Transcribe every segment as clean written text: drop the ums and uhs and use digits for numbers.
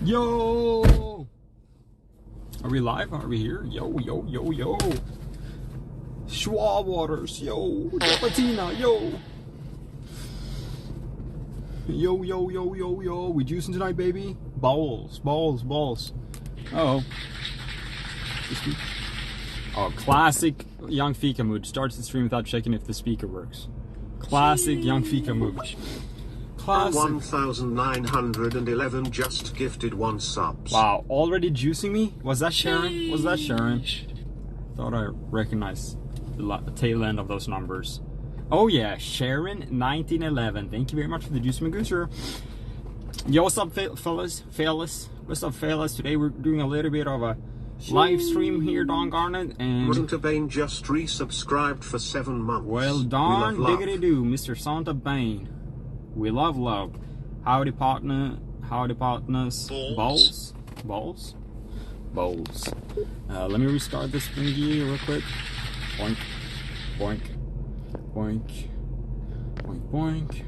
Yo! Are we live? Are we here? Yo, yo, yo, yo. Schwab Waters, yo. Japatina, yo. Yo, yo, yo, yo, yo. We juicing tonight, baby? Balls, balls, balls. Uh-oh. Oh, classic Young Fika mood. Starts the stream without checking if the speaker works. Classic Young Fika mood. Classic. 1911 just gifted 1 subs. Wow, already juicing me? Was that Sharon? Was that Sharon? Thought I recognized the tail end of those numbers. Oh yeah, Sharon 1911. Thank you very much for the juice, Magooser. Yo, what's up, fellas? What's up, fellas? Today we're doing a little bit of a live stream here, Don Garnet, and Santa Bane just resubscribed for 7 months. well, Don diggity do, Mr. Santa Bane. We love love. Howdy partner, howdy partners. Balls, balls, balls. Let me restart this thingy real quick. Boink, boink, boink, boink, boink.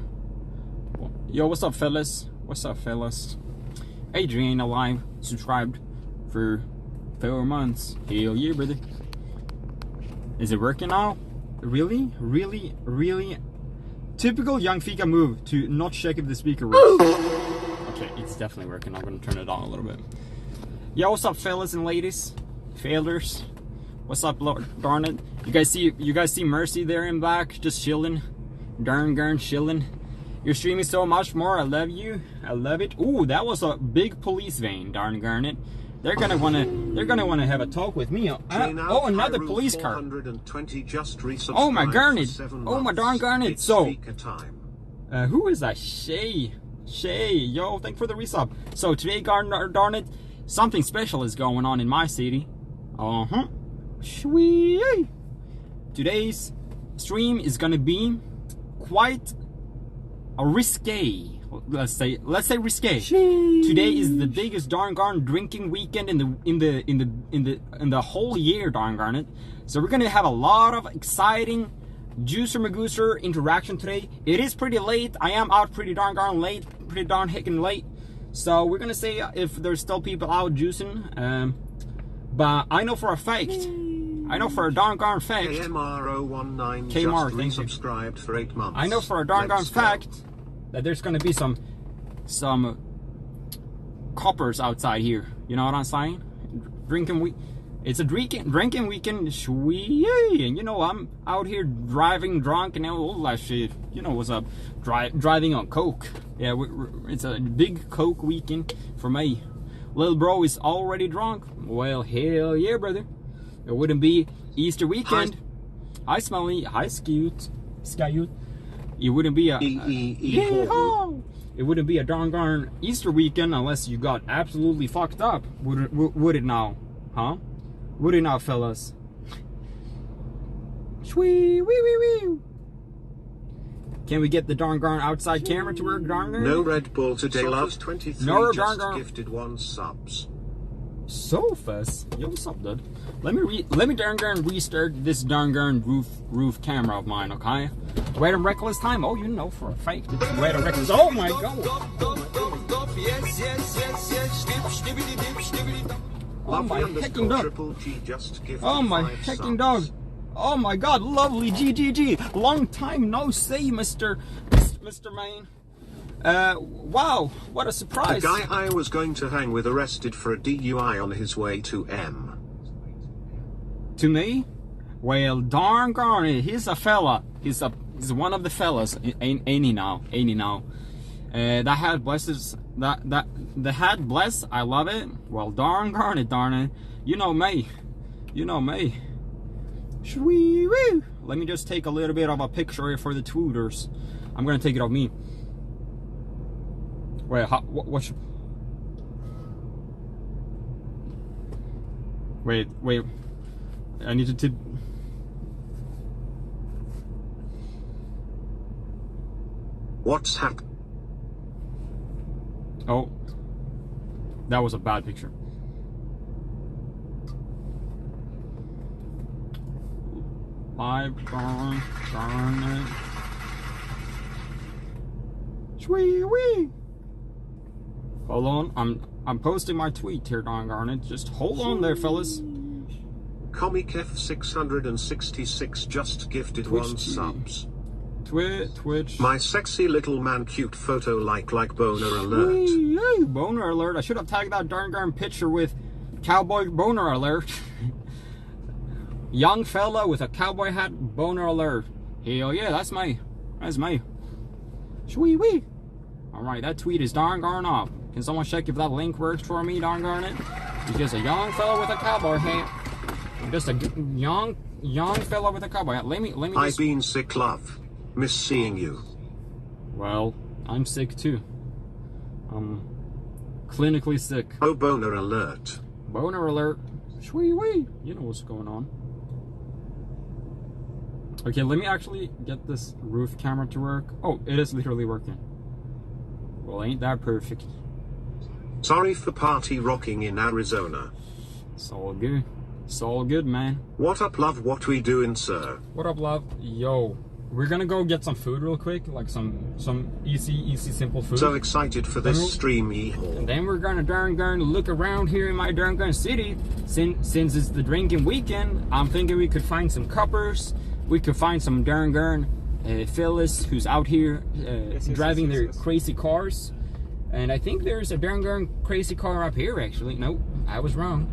Yo, what's up, fellas? What's up, fellas? Adrian alive, subscribed for 4 months. Hell yeah, brother. Is it working now? Really? Really? Really? Typical Young Fika move to not check if the speaker works. Okay, it's definitely working. I'm gonna turn it on a little bit. Yo, what's up, fellas and ladies? Failers. What's up, Lord darn it? You guys see Mercy there in back, just chilling. Darn chilling. You're streaming so much more. I love you. I love it. Ooh, that was a big police vein, darn garnet. They're gonna wanna have a talk with me. Oh, another police car. Oh my garnet. Oh my darn garnet. So, who is that? Shay. Yo, thanks for the resub. So today, darn it, something special is going on in my city. Sweet. Today's stream is gonna be quite a risque. Let's say risque. Today is the biggest darn drinking weekend in the whole year, darn garnet. So we're gonna have a lot of exciting juicer magooser interaction today. It is pretty late. I am out pretty darn late, pretty darn heckin' late. So we're gonna see if there's still people out juicing. But I know for a fact. I know for a darn fact. KMR019 KMR, just resubscribed for 8 months. I know for a darn fact that there's gonna be some coppers outside here. You know what I'm saying? It's a drinking weekend, sweet. And you know, I'm out here driving drunk and all that shit. You know what's up? Driving on coke. Yeah, it's a big coke weekend for me. Little bro is already drunk. Well, hell yeah, brother. It wouldn't be Easter weekend. Hi, Smelly. Hi, Scoot. It wouldn't be a it wouldn't be a darn Easter weekend unless you got absolutely fucked up. Would it now? Huh? Would it now, fellas? Shwee, wee, wee, wee. Can we get the darn outside camera to work, darn? No Red Bull today, love. 23 no just gifted 1 subs. Sofas? Yo, what's up, dude? Let me darn restart this darn roof camera of mine, okay? Red and reckless time. Oh, you know for a fact it's red and reckless. Oh my god! Oh my hecking dog! Oh my hecking dog! Oh my god! Lovely GGG! Long time no see, Mr. Main. Wow, what a surprise. The guy I was going to hang with arrested for a DUI on his way to M. To me? Well, darn it, he's a fella. He's one of the fellas. Ain't he now? That hat blesses. The hat bless. I love it. Well, darn it. You know me. Shwee woo. Let me just take a little bit of a picture here for the tweeters. I'm gonna take it of me. Wait, what should... Wait. I need to tip... What's happened? Oh. That was a bad picture. Live, darn it. Shwee wee. Hold on, I'm posting my tweet here, darn it. Just hold on there, fellas. Comic F666 just gifted Twitch 1 TV. subs. Twitch. My sexy little man cute photo like boner alert. Hey, boner alert. I should have tagged that darn picture with cowboy boner alert. Young fella with a cowboy hat, boner alert. Hell yeah, that's me. That's me. Shwee wee. Alright, that tweet is darn off. Can someone check if that link works for me, darn it? He's just a young fella with a cowboy hat. Just a young fella with a cowboy hat. Let me just... I've been sick, love. Miss seeing you. Well, I'm sick too. I'm clinically sick. Oh, boner alert. Boner alert. Shwee wee. You know what's going on. Okay, let me actually get this roof camera to work. Oh, it is literally working. Well, ain't that perfect. Sorry for party rocking in Arizona. It's all good. It's all good, man. What up, love? What we doing, sir? What up, love? Yo, we're gonna go get some food real quick, like some easy, simple food. So excited for this stream, And then we're gonna darn look around here in my darn city. Since it's the drinking weekend, I'm thinking we could find some coppers. We could find some darn fellas who's out here driving their crazy cars. And I think there's a darn crazy car up here, actually. Nope, I was wrong.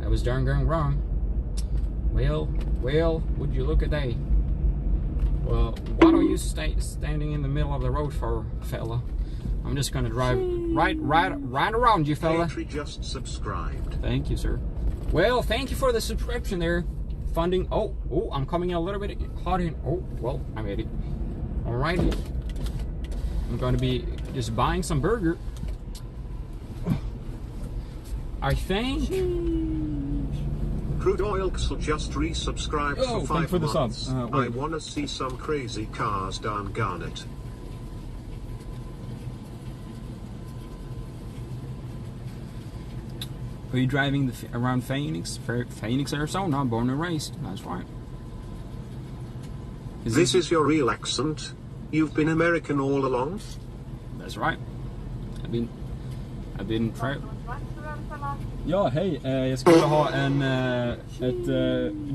I was darn wrong. Well, would you look at that? Well, what are you standing in the middle of the road for, fella? I'm just gonna drive right around you, fella. Patreon just subscribed. Thank you, sir. Well, thank you for the subscription there. Funding. Oh, I'm coming in a little bit hot in. Oh, well, I made it. Alrighty. I'm going to be just buying some burger. I think. Crude Oil Xl just resubscribed for 5 for the months. subs. I wanna see some crazy cars down Garnet. Are you driving around Phoenix, Arizona? Born and raised. That's right. This is your real accent? You've been American all along? That's right. I've been Ja, hej. Jag skulle ha ett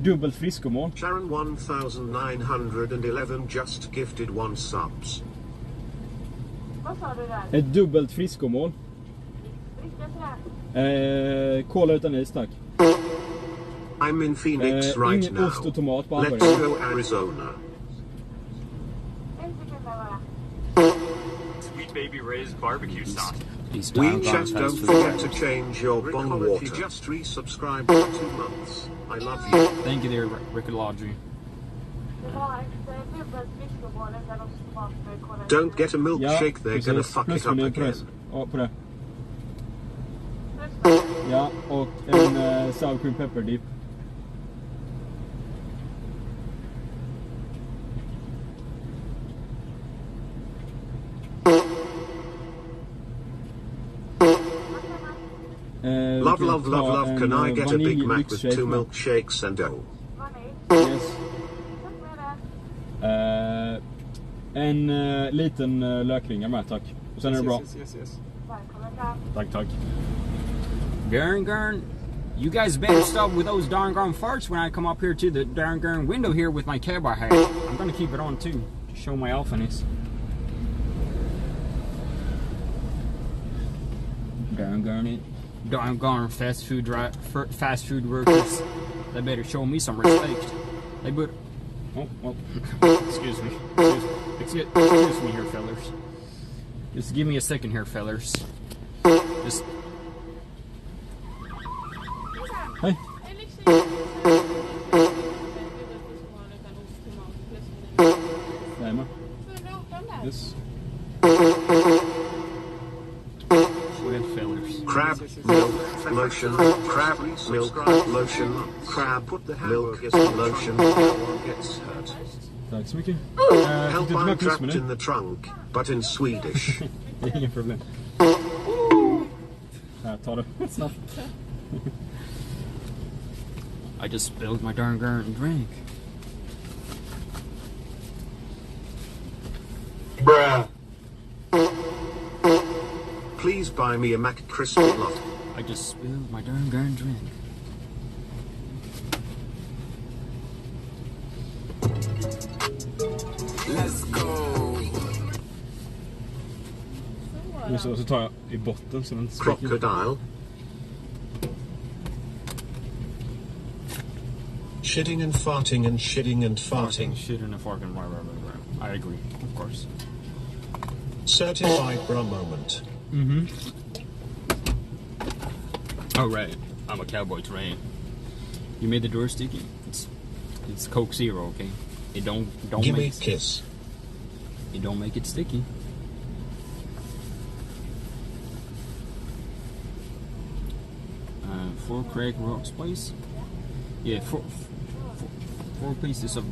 dubbelt friskomål. Sharon 1911 just gifted 1 subs. Vad sa du där? Ett dubbelt friskomål. Dricka till det? Cola utan is, tack. I'm in Phoenix right ingen now. ost och tomat på Let's hamburgaren. go Arizona. En sekund bara. Sweet Baby Ray's barbecue sauce. He's We down chat, don't fast forget food. to change your bong water. Just resubscribed for 2 months. I love you. Thank you there, Rickology. Det var ett dubbelt fiskmål utan ost, tomat, kola. Don't get a milkshake, they're gonna precis. fuck it up Plusmeny på again. det. Ja, på det. Plus, Ja, och en sour cream pepper dip. Love, can I get a Big Mac with 2 milkshakes and oh. vanilj. Yes. Tack med det. En liten lökringa med, tack. Och sen är det bra. Välkommen fram. Tack. Darn, you guys better stop with those darn farts when I come up here to the darn window here with my cowboy hat. I'm gonna keep it on too, to show my alphaness. Darn it. Darn fast food workers. They better show me some respect. They better. Oh, well. Excuse me. Excuse me here, fellers. Just give me a second here, fellers. Just. Hej. Jajamän. Yes. With fellers. Crab, milk, lotion, crab, milk, lotion, crab, milk, lotion, gets hurt. Tack så mycket. Help, Fick du I'm inte trapped med in the trunk, but in Swedish. Det är inga problem. Här, ta det snabbt. I just spilled my darn drink. Bruh. Please buy me a McCrisp lot. I just spilled my darn drink. Let's go. Så tar jag i botten så den inte spricker. Crocodile. Shitting and farting and shitting and farting. Shit in a fucking right. I agree, of course. Certified bra moment. Oh right, I'm a cowboy train. You made the door sticky. It's Coke Zero, okay? It don't Give me a make kiss. it don't make it sticky. Four Craig Rocks place. Yeah, four pieces of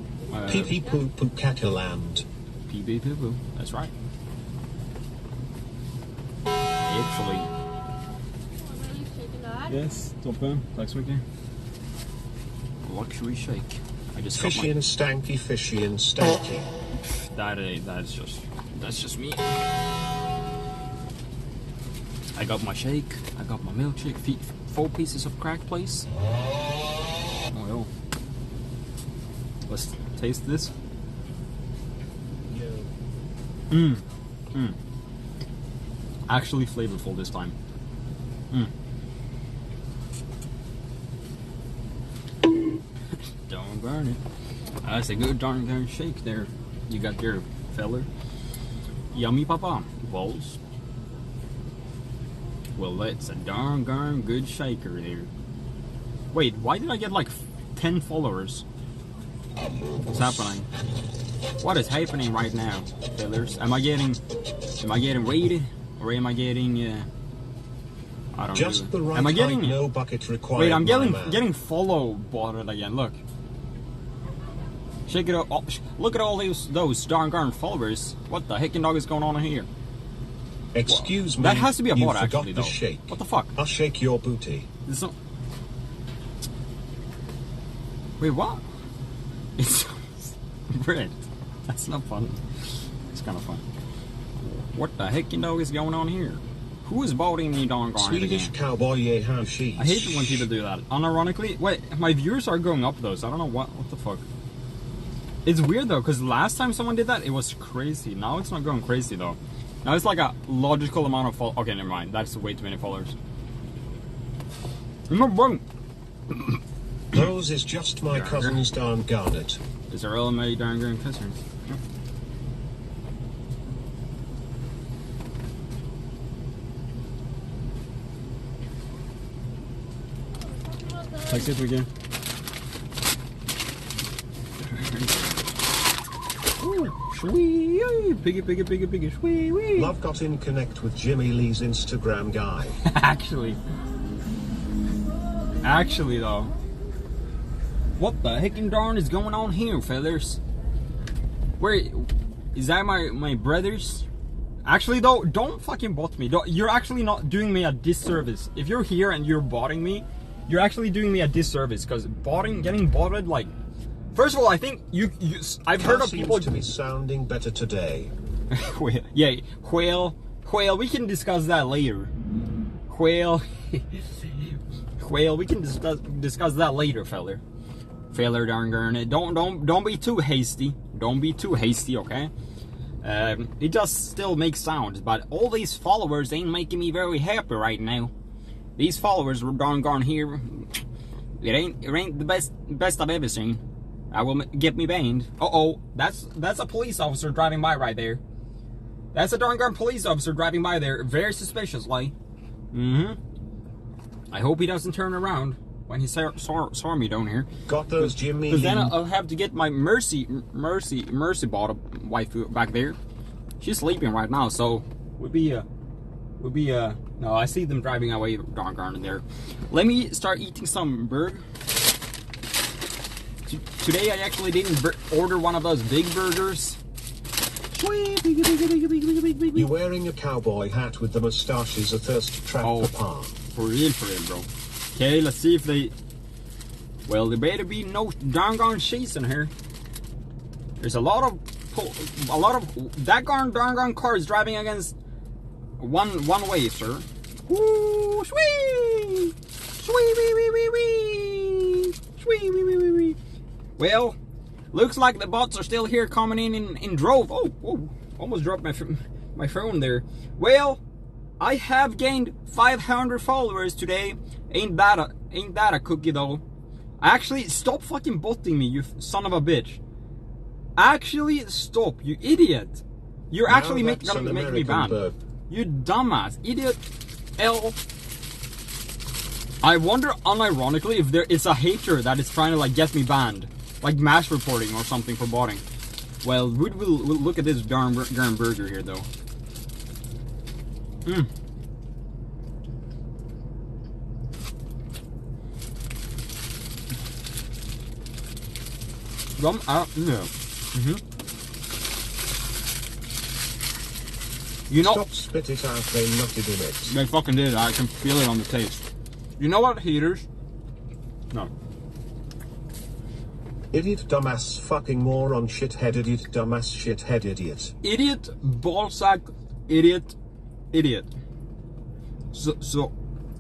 Pee pee poo poo cacaland. PB Poo Poo. That's right. Actually, Yes, toppen. Tack så mycket. luxury shake. I just got Fishy my, and stanky, fishy and stanky. that's just me. I got my shake. I got my milkshake. 4 pieces of crack, please. Oh, yo. Let's taste this. Actually flavorful this time. Don't burn it. That's a good darn shake there. You got your feller. Yummy papa. Balls. Well, that's a darn good shaker there. Wait, why did I get like 10 followers? What's happening? What is happening right now, fellers? Am I getting raided, or am I getting? I don't know. Just the right Am I getting? height, no bucket required. Wait, I'm my man. getting follow botted again. Look. Check it out. Oh, look at all those darn followers. What the heckin' dog is going on here? Excuse me. That has to be a you bot, forgot actually, the though. shake. What the fuck? I'll shake your booty. There's some... Wait, what? It's red. That's not fun. It's kind of fun. What the heckin' dog is going on here? Who is boating me darn garnet Swedish again? cowboy, yeah, how she. I hate it when people do that. Unironically, wait, my viewers are going up though, so I don't know what the fuck. It's weird though, because last time someone did that, it was crazy. Now it's not going crazy though. Now it's like a logical amount of followers. Okay, never mind. That's way too many followers. No, wrong. Those is just my cousin's darn garnet. Is there really many darn good cousins? Tack så jättemycket. Sweet, piggy, sweet. Love got in connect with Jimmy Lee's Instagram guy. Actually though, what the heckin' darn is going on here, fellas? Where is that? My brothers? Actually though, don't fucking bot me. You're actually not doing me a disservice. If you're here and you're botting me, you're actually doing me a disservice, because getting botted, like, first of all, I think I've heard of people. Seems to be sounding better today. Yeah, whale, we can discuss that later. Whale, we can discuss that later, feller. Feller darn gurn. Don't be too hasty. Don't be too hasty, okay? It just still makes sounds, but all these followers ain't making me very happy right now. These followers were darn gone here. It ain't the best I've ever seen. I will get me banned. Uh-oh, that's a police officer driving by right there. That's a darn gone police officer driving by there, very suspiciously. I hope he doesn't turn around when he saw me down here. Got those Jimmy Because then Lee. I'll have to get my Mercy bought a wife back there. She's sleeping right now, so would be no, I see them driving away darn garden there. Let me start eating some burger. Today I actually didn't order one of those big burgers. You're wearing a cowboy hat with the mustaches, a thirst trap papa. For real, bro. Okay, let's see if they... Well, there better be no darn cheese in here. There's a lot of that darn cars driving against one way, sir. Woo, sweet, sweet, wee, wee, wee, wee, sweet, wee, wee, wee, wee. Well, looks like the bots are still here, coming in drove. Oh, whoa, almost dropped my phone there. Well, I have gained 500 followers today. Ain't that a cookie though? Actually, stop fucking botting me, you son of a bitch. Actually, stop, you idiot. You're actually gonna make me banned. You dumbass, idiot. I wonder, unironically, if there is a hater that is trying to like get me banned, like mass reporting or something for botting. Well, we'll look at this darn burger here though. No. You know, stop, spit it out, they nutted in it. They fucking did. I can feel it on the taste. You know what, haters? No. Idiot, dumbass, fucking moron, shithead, idiot, dumbass, shithead, idiot. Idiot, ballsack, idiot. So,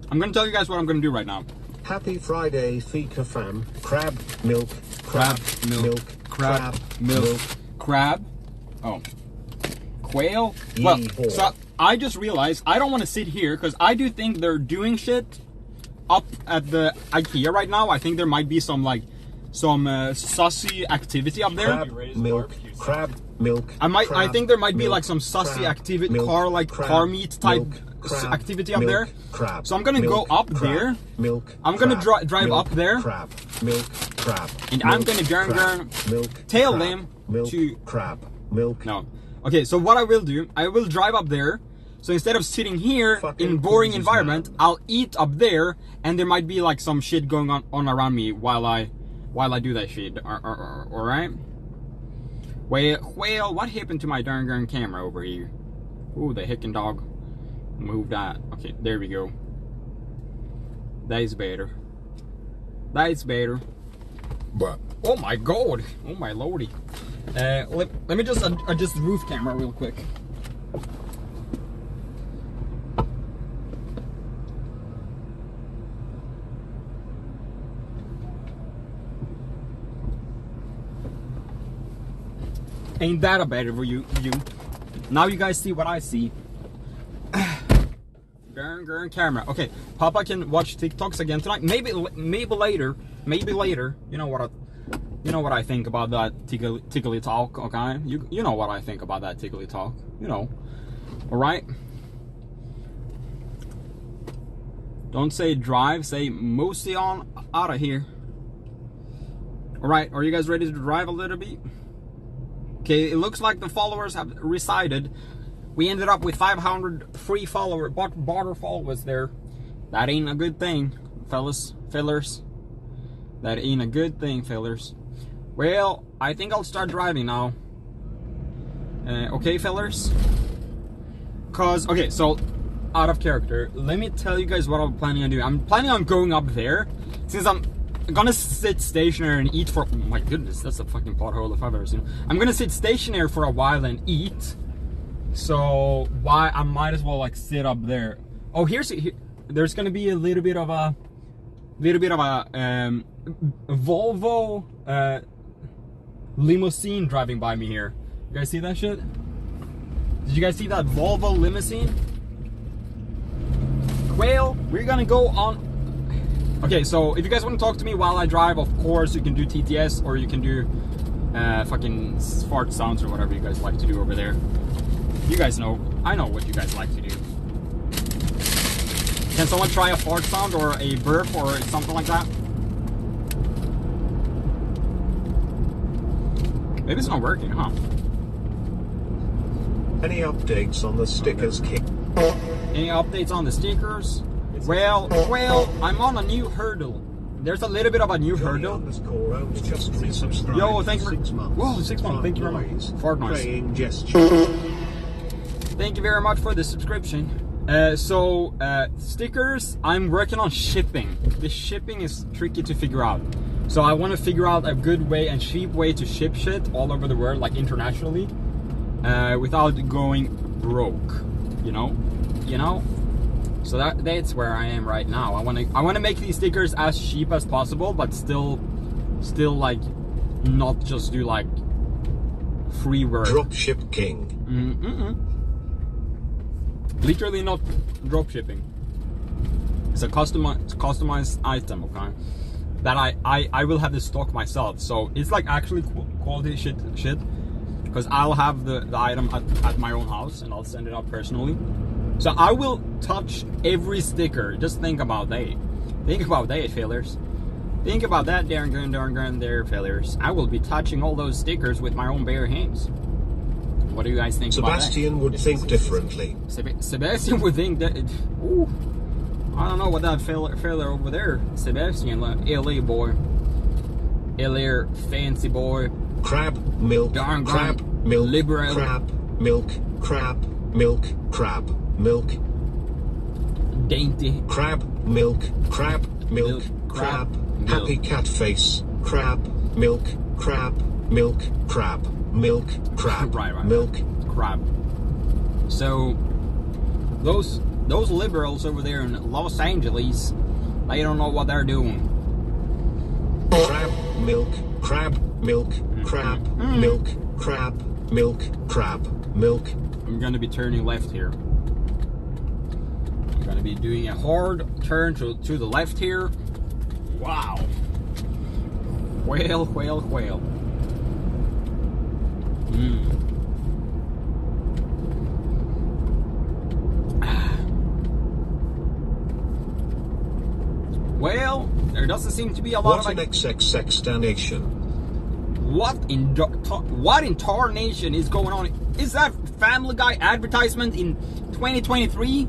I'm gonna tell you guys what I'm gonna do right now. Happy Friday, Fika fam. Crab, milk, Crab, milk, crab, milk, crab. Oh. Quail? Well, so I just realized I don't want to sit here because I do think they're doing shit up at the IKEA right now. I think there might be some like sussy activity up there. Crab, milk. I think there might be like some sussy activity, car meat type activity up there. So I'm gonna go up there. I'm gonna drive up there. And I'm gonna tail them to crab, milk. No. Okay, so what I will do, I will drive up there. So instead of sitting here in boring environment, I'll eat up there, and there might be like some shit going on around me while I do that shit. All right. Well, what happened to my darn camera over here? Ooh, the hickin' dog. Move that. Okay, there we go. That is better. That is better. But oh my god, oh my lordy. Let me just adjust the roof camera real quick. Ain't that a better view? Now you guys see what I see. Darn camera. Okay, Papa can watch TikToks again tonight. Maybe later. You know what I think about that tickly talk, okay? You know what I think about that tickly talk. You know. Alright? Don't say drive, say mostly on out of here. Alright, are you guys ready to drive a little bit? Okay, it looks like the followers have resided. We ended up with 500 free followers, border followers there. That ain't a good thing, fellers. That ain't a good thing, fellers. Well, I think I'll start driving now. Okay, fellers? Okay, so, out of character, let me tell you guys what I'm planning on doing. I'm planning on going up there, since I'm gonna sit stationary and eat for, oh my goodness, that's a fucking pothole if I've ever seen it. I'm gonna sit stationary for a while and eat. So why I might as well like sit up there. Oh, there's gonna be a little bit of a Volvo limousine driving by me here. You guys see that shit? Did you guys see that Volvo limousine? Well, we're gonna go on. Okay, so if you guys want to talk to me while I drive, of course you can do TTS or you can do fucking fart sounds or whatever you guys like to do over there. You guys know, I know what you guys like to do. Can someone try a fart sound or a burp or something like that? Maybe it's not working, huh? Any updates on the stickers kick? Any updates on the stickers? Well, I'm on a new hurdle. There's a little bit of a new hurdle. Yo, thank you for... Whoa, 6 months. Thank you very much. Fart noise. Thank you very much for the subscription. Stickers, I'm working on shipping. The shipping is tricky to figure out. So I want to figure out a good way and cheap way to ship shit all over the world, like internationally, without going broke, you know? you know. So that's where I am right now. I want to make these stickers as cheap as possible, but still like not just do like free work. Dropship King. Literally not drop shipping. It's a customized item, okay? That I will have the stock myself. So it's like actually quality shit. Because I'll have the item at my own house and I'll send it out personally. So I will touch every sticker. Just think about that. Think about that, failures. Think about that, darn gun there, failures. I will be touching all those stickers with my own bare hands. What do you guys think about that? Sebastian would think differently. Sebastian would think that. Ooh, I don't know what that fella over there, Sebastian, LA boy, LA fancy boy. Crab milk. Darn crab gun, milk. liberal. Crab milk. Crab milk. Crab milk. Dainty. Crab milk. Crab milk. Crab. Milk. Happy cat face. Crab milk. Crab milk. Crab milk. Crab Right. milk. Crab. So those liberals over there in Los Angeles, they don't know what they're doing. Crab milk. Crab milk. Crab milk. Crab milk. Crab milk. I'm gonna be turning left here. I'm gonna be doing a hard turn to the left here. Wow. Whale. Well, there doesn't seem to be a lot What of an XXXdanation. what in tarnation is going on? Is that Family Guy advertisement in 2023?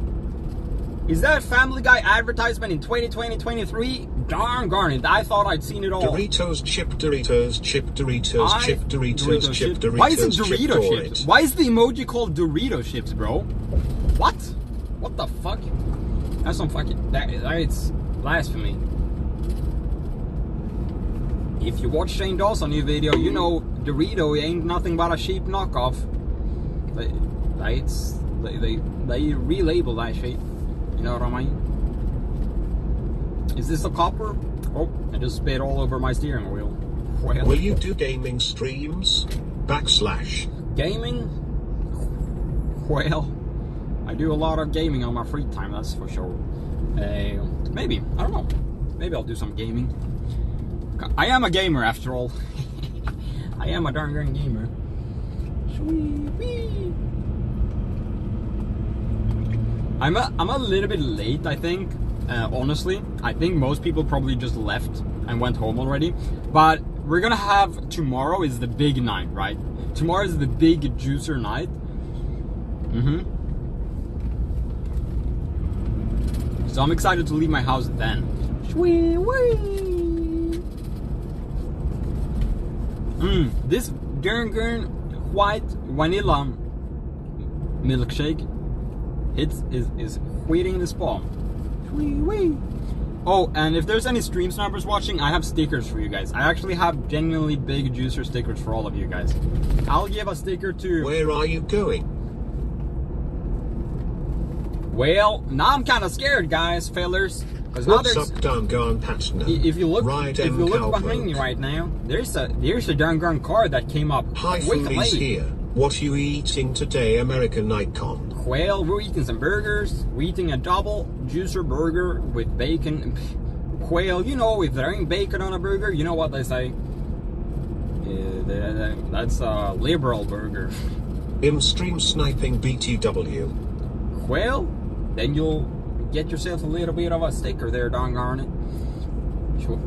Is that Family Guy advertisement in 2023? Darn garnet, I thought I'd seen it all. Doritos chip, Doritos chip, Doritos chip, Doritos chip, Doritos Why is it chip, Dorito for chips? it. Why is the emoji called Dorito chips, bro? What? What the fuck? That's some fucking... That's blasphemy. If you watch Shane Dawson new video, you know Dorito ain't nothing but a cheap knockoff. They relabel that shit. You know what I mean? Is this a copper? Oh, I just spit all over my steering wheel. Well, Will you do gaming streams? / gaming? Well, I do a lot of gaming on my free time, that's for sure. Maybe, I don't know. Maybe I'll do some gaming. I am a gamer after all. I am a darn good gamer. Sweet. I'm a little bit late, I think. Honestly, I think most people probably just left and went home already. But we're gonna have tomorrow is the big night, right? Tomorrow is the big juicer night. So I'm excited to leave my house then. This darn white vanilla milkshake is waiting in the spawn. Oh, and if there's any stream snappers watching, I have stickers for you guys. I actually have genuinely big juicer stickers for all of you guys. I'll give a sticker to... Where are you going? Well, now I'm kind of scared, guys, fellers. Because now What's there's... up, Darngarn Patna? If you look Cowboy. behind me right now, there's a darn car that came up Hi, quick and foodies late. here. What you eating today, American Icon? Well, we're eating some burgers. We're eating a double juicer burger with bacon. Well, you know, if there ain't bacon on a burger, you know what they say. That's a liberal burger. Stream sniping BTW. Well, then you'll get yourself a little bit of a sticker there, darn it. Sure.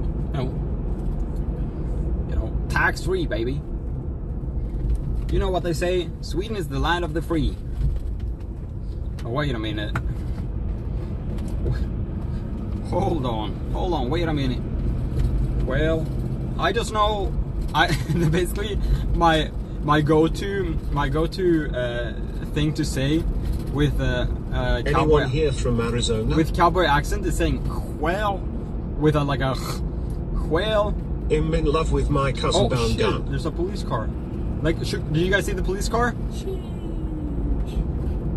You know, tax-free, baby. You know what they say? Sweden is the land of the free. Oh, wait a minute. Hold on, wait a minute. Well, I just know basically my go-to thing to say with Anyone cowboy here from Arizona? with cowboy accent is saying well with a like a well. I'm in love with my cousin Oh shit! Gun. There's a police car. Like, did you guys see the police car?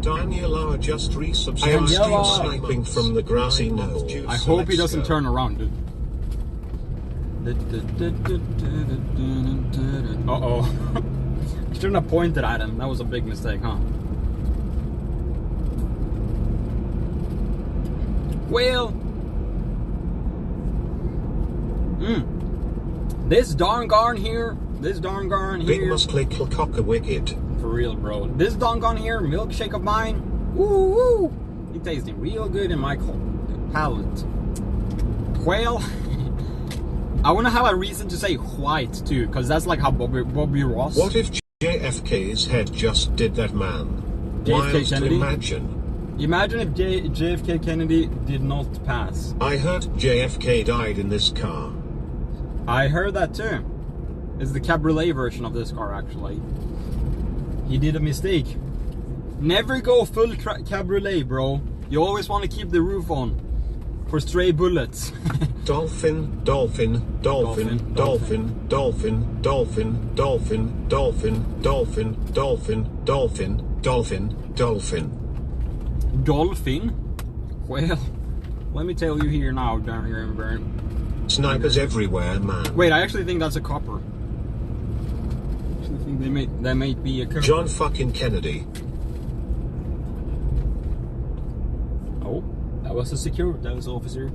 Daniela just resubscribed to Daniela. sniping from the grassy knoll. I hope he doesn't turn around, dude. Uh-oh. I shouldn't have pointed at him. That was a big mistake, huh? Well... This darn garn here... Big must click cock a wicked. For real, bro. This doggone here, milkshake of mine, woo! It tasting real good in my palate. Well, I wanna have a reason to say white too, because that's like how Bobby Ross. What if JFK's head just did that, man? JFK Wild to Kennedy? imagine. Imagine if JFK Kennedy did not pass. I heard JFK died in this car. I heard that too. It's the cabriolet version of this car, actually. He did a mistake. Never go full cabriolet, bro. You always want to keep the roof on for stray bullets. Dolphin, dolphin, dolphin, dolphin, dolphin, dolphin, dolphin, dolphin, dolphin, dolphin, dolphin, dolphin, dolphin. Dolphin? Well, let me tell you here now, down here in Bern. Snipers everywhere, man. Wait, I actually think that's a copper. I actually think that might be a copper. John fucking Kennedy. Oh, that was officer.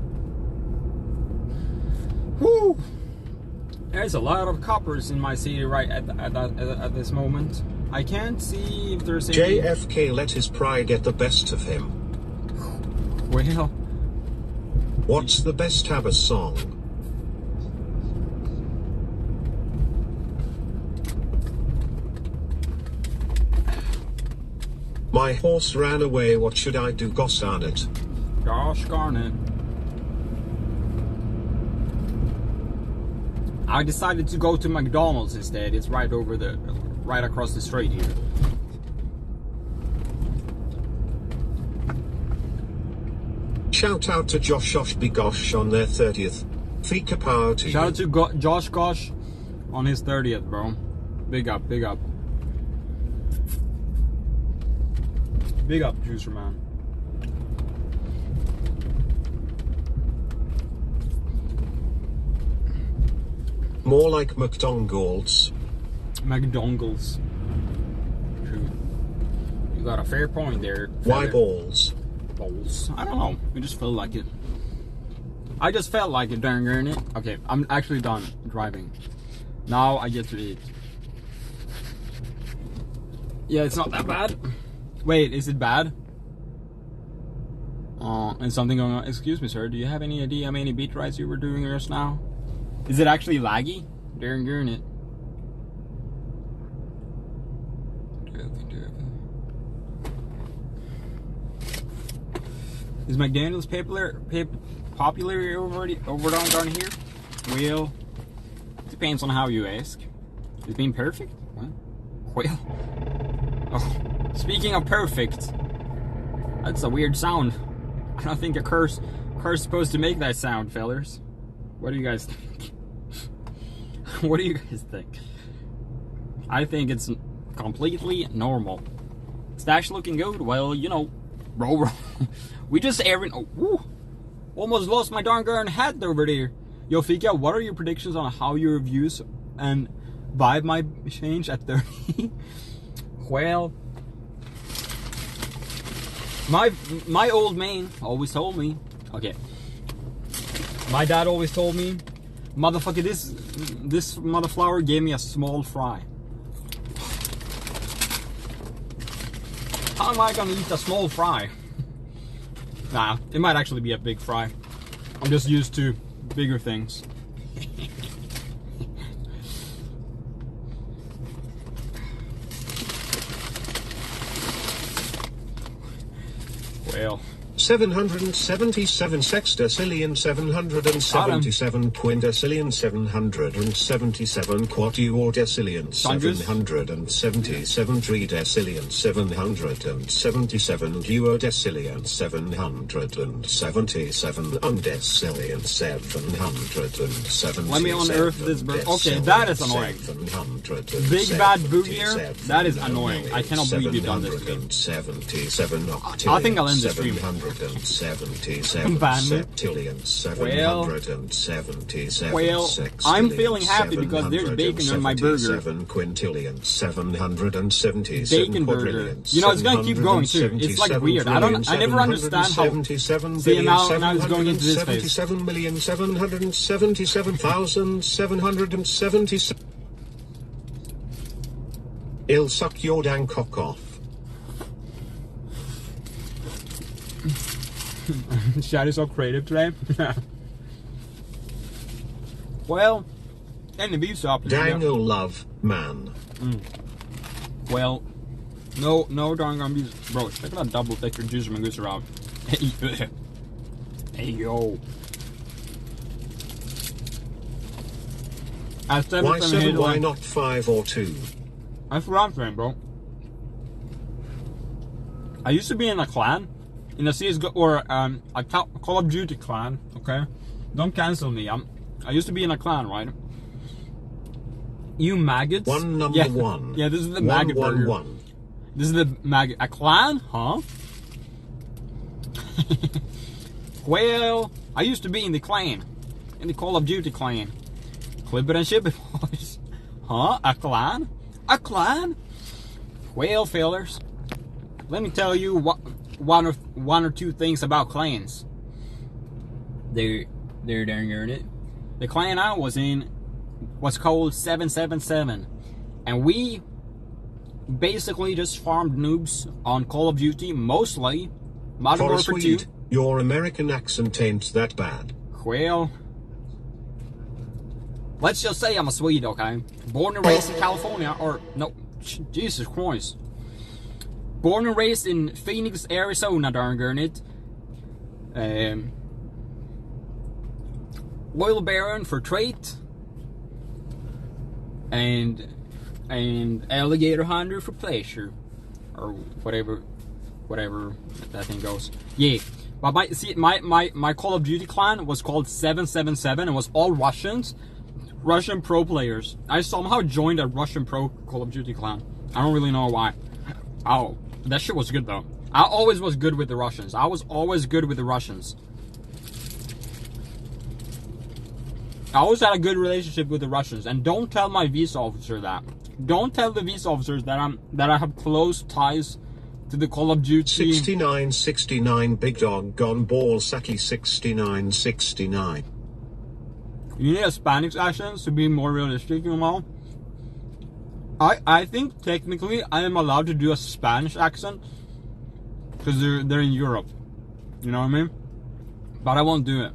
Woo! There's a lot of coppers in my city right at this moment. I can't see if there's any... JFK let his pride get the best of him. Well... What's the best Tabbas song? My horse ran away, what should I do? Gosh darn it. Gosh darn it. I decided to go to McDonald's instead. It's right across the street here. Shout out to Josh Bigosh on their 30th. Fika party. Shout out to Josh Gosh on his 30th, bro. Big up, big up. Big up, Juicer Man. More like McDonald's. McDonald's. True. You got a fair point there. Why balls? Balls. I don't know. I just felt like it. I just felt like it during it. Okay, I'm actually done driving. Now I get to eat. Yeah, it's not that bad. Wait, is it bad? Is something going on? Excuse me, sir. Do you have any idea how many beat rides you were doing just now? Is it actually laggy during it? Is McDaniel's popular over down here? Well, depends on how you ask. It's been perfect? Well, oh, speaking of perfect, that's a weird sound. I don't think a car's supposed to make that sound, fellers. What do you guys think? What do you guys think? I think it's completely normal. Stash looking good? Well, you know, bro. We just airing. Oh, woo, almost lost my darn girl hat over there. Yo, Fika, what are your predictions on how your reviews and vibe might change at 30? Well, my old man always told me. Okay, my dad always told me, motherfucker, this mother flower gave me a small fry. How am I gonna eat a small fry? Nah, it might actually be a big fry. I'm just used to bigger things. Well, 777 sextillion 777 quindecillion 777 quatuordecillion 777 tridecillion 777 duodecillion 777 undecillion 707. Let me unearth this bird. Okay, that is annoying. Big bad boogier. That is annoying. I cannot believe you've done this to me. I think I'll end the stream. Well, I'm feeling happy because there's bacon on my burger. Bacon burger. You know, it's gonna keep going too. It's like weird. I never understand how. See, now it's going into this phase. 77,777,777. I'll suck your dang cock off. Chat is so creative today. Well, and the beef's up. Dang love, man. Well, no darn gonna be. Bro, check out that double thicker juice man goes around. Hey yo. Why 7? Why not 5 or 2? That's what I'm saying, bro. I used to be in a clan, in a CSGO or a Call of Duty clan. Okay, don't cancel me. I used to be in a clan, right? You maggots. Number yeah. 1. Yeah, this is the maggot burger. 1. This is the maggot. A clan, huh? Well, I used to be in the clan, in the Call of Duty clan. Clip it and ship it, boys. Huh? A clan? A clan? Well, fellas, let me tell you one or two things about clans. They're dang it. The clan I was in was called 777, and we basically just farmed noobs on Call of Duty, mostly Modern Warfare 2. Your American accent ain't that bad. Well, let's just say I'm a Swede, okay? Born and raised in California, or no, Jesus Christ. Born and raised in Phoenix, Arizona, darn it. Oil baron for trait, and alligator hunter for pleasure, or whatever that thing goes. Yeah. But my Call of Duty clan was called 777 and was all Russian pro players. I somehow joined a Russian pro Call of Duty clan. I don't really know why. Oh, that shit was good though. I always was good with the Russians. I always had a good relationship with the Russians. And don't tell my visa officer that. Don't tell the visa officers that I have close ties to the Call of Duty. 69 big dog gone ball Saki 69. You need a Spanish accent to be more realistic, you know. I think technically I am allowed to do a Spanish accent because they're in Europe. You know what I mean? But I won't do it.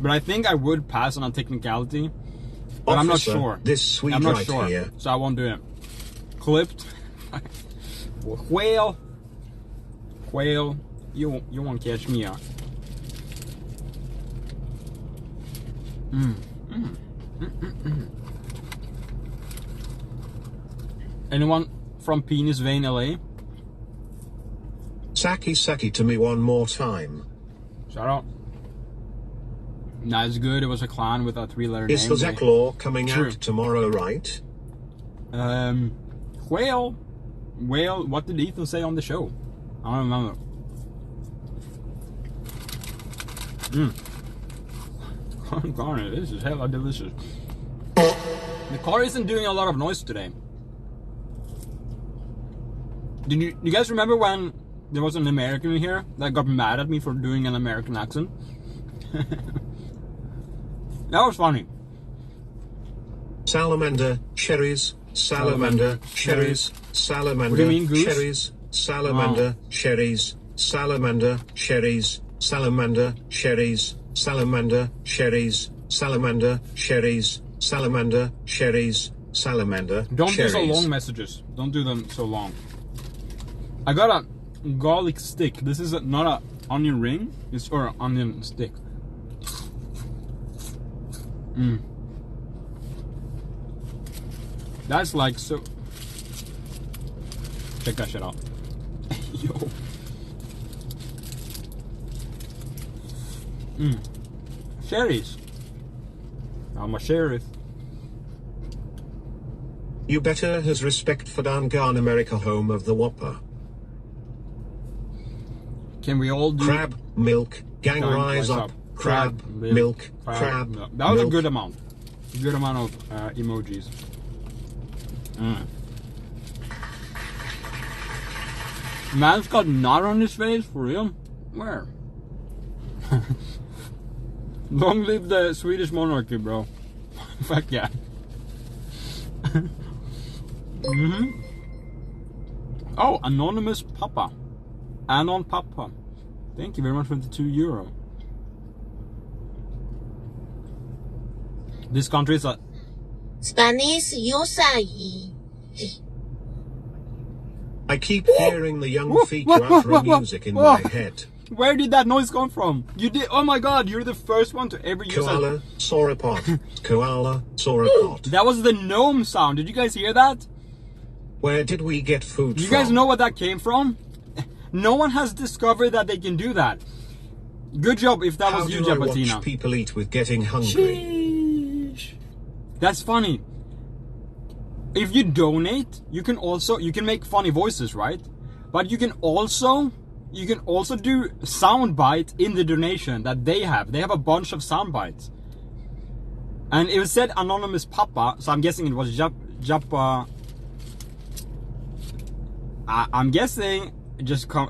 But I think I would pass on a technicality. But I'm not sure. This sweet I'm not right sure, here. so I won't do it. Clipped. Whale, you won't catch me out. Anyone from Penis Vein, LA? Saki to me one more time. Shout out. That's good. It was a clan with a 3-letter name. Is the Zeklaw coming out tomorrow, right? Well, what did Ethan say on the show? I don't remember. Darn it, this is hella delicious. The car isn't doing a lot of noise today. Do you guys remember when there was an American in here that got mad at me for doing an American accent? That was funny. Salamander, cherries, salamander, cherries, salamander, What do you mean, goose? cherries, salamander, cherries, salamander, cherries, salamander, cherries, salamander, cherries, salamander, cherries, salamander, cherries, salamander, Don't do cherries. so long messages. Don't do them so long. I got a garlic stick. This is not a onion ring. It's or onion stick. That's like so. Check that shit out. Yo. Cherries. I'm a sheriff. You better has respect for Dangan, America, home of the Whopper. Can we all do Crab, milk, gang rise up. Crab, milk, crab. No. That was milk. a good amount. A good amount of emojis. Man's got knot on his face, for real? Where? Long live the Swedish monarchy, bro. Fuck yeah. Oh, anonymous papa. Anon papa. Thank you very much for the €2. This country is a Spanish Yosai. I keep hearing the young feature outro music in my head. Where did that noise come from? You did. Oh my god, you're the first one to ever use Koala, sauropod. Koala, sauropod. That was the gnome sound. Did you guys hear that? Where did we get food Do you from? guys know what that came from? No one has discovered that they can do that. Good job if that How was you, do I Japatina. watch people eat with getting hungry? Sheesh. That's funny. If you donate, you can make funny voices, right? But you can also do sound bite in the donation that they have. They have a bunch of sound bites. And it was said anonymous papa, so I'm guessing it was Japa. I'm guessing. Just go.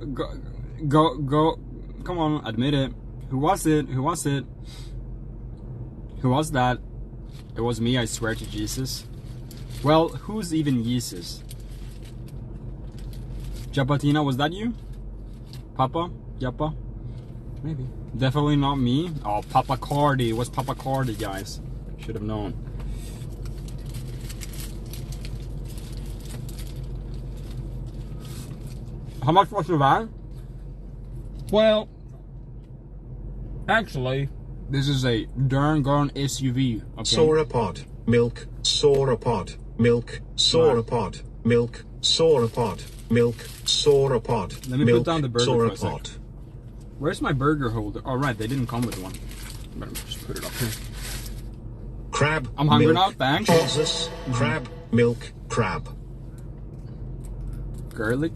Come on, admit it. Who was it? Who was it? Who was that? It was me, I swear to Jesus. Well, who's even Jesus? Japatina, was that you? Papa? Yappa? Maybe. Definitely not me. Oh, Papa Cardi. It was Papa Cardi, guys. Should have known. How much was your van? Well, actually, this is a Dangan SUV. Okay. Sauropod, milk, sauropod, milk, sauropod, milk, sauropod, milk, sauropod. Let me put down the burger for a sec. sauropod. Where's my burger holder? Oh, right, they didn't come with one. Better just put it up here. Crab, I'm hungry milk, now, thanks. Jesus, crab, milk, crab. Garlic.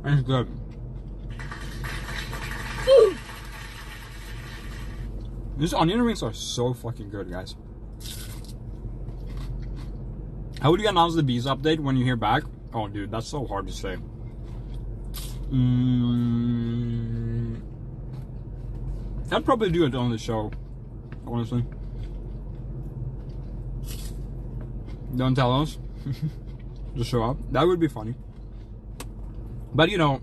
That's good. These onion rings are so fucking good, guys. How would you announce the bees update when you hear back? Oh, dude, that's so hard to say. I'd probably do it on the show, honestly. Don't tell us. Just show up. That would be funny. But you know,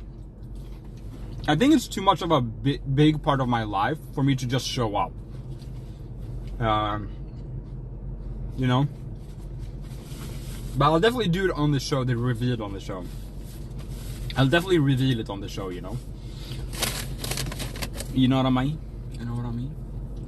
I think it's too much of a big part of my life for me to just show up. You know? But I'll definitely do it on the show, they reveal it on the show. I'll definitely reveal it on the show, you know? You know what I mean? You know what I mean?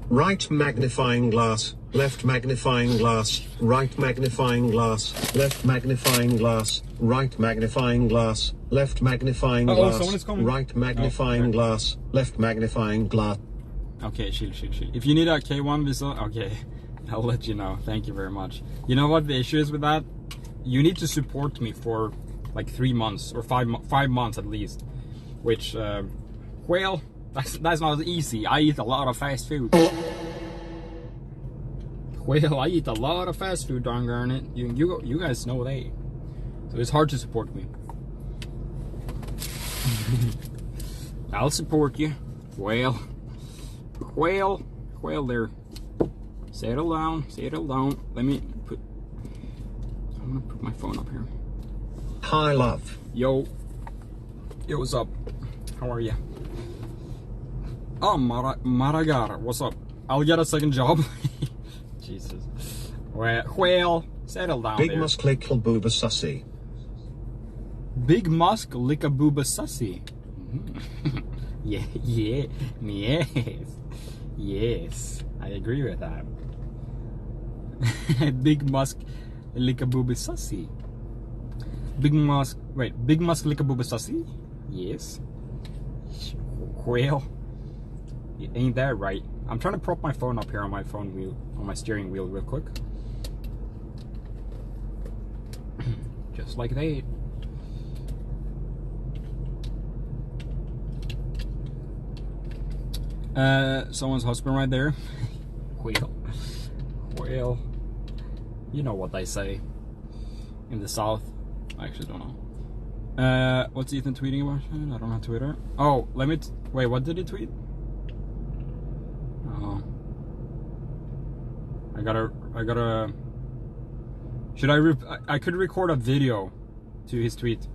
Right magnifying glass, left magnifying glass, right magnifying glass, left magnifying glass, right magnifying glass, left magnifying someone is glass, coming. right magnifying okay. glass, left magnifying glass. Okay, chill. If you need a K1 visa, okay, I'll let you know. Thank you very much. You know what the issue is with that? You need to support me for like 3 months or 5 months at least. Which, well, that's not easy. I eat a lot of fast food. Well, I eat a lot of fast food, darn it. You guys know that. So it's hard to support me. I'll support you. Well there. Settle down. Let me put... I'm gonna put my phone up here. Hi, love. Yo, what's up? How are you? Oh, Maragar, what's up? I'll get a second job. Jesus. Whale, settle down Big there. Musk Lickle Booba Sussy. Big Musk Lickabooba Sussy. Yeah, yes. I agree with that. Big Musk Lickabooba Sussy. Big Musk Lickabooba Sussy? Yes. Whale. Ain't that right? I'm trying to prop my phone up here on my phone wheel, on my steering wheel real quick. Just like that. Someone's husband right there. Well, you know what they say in the South. I actually don't know. What's Ethan tweeting about? I don't have Twitter. Oh, let me. Wait, what did he tweet? Oh, I gotta. Should I could record a video to his tweet.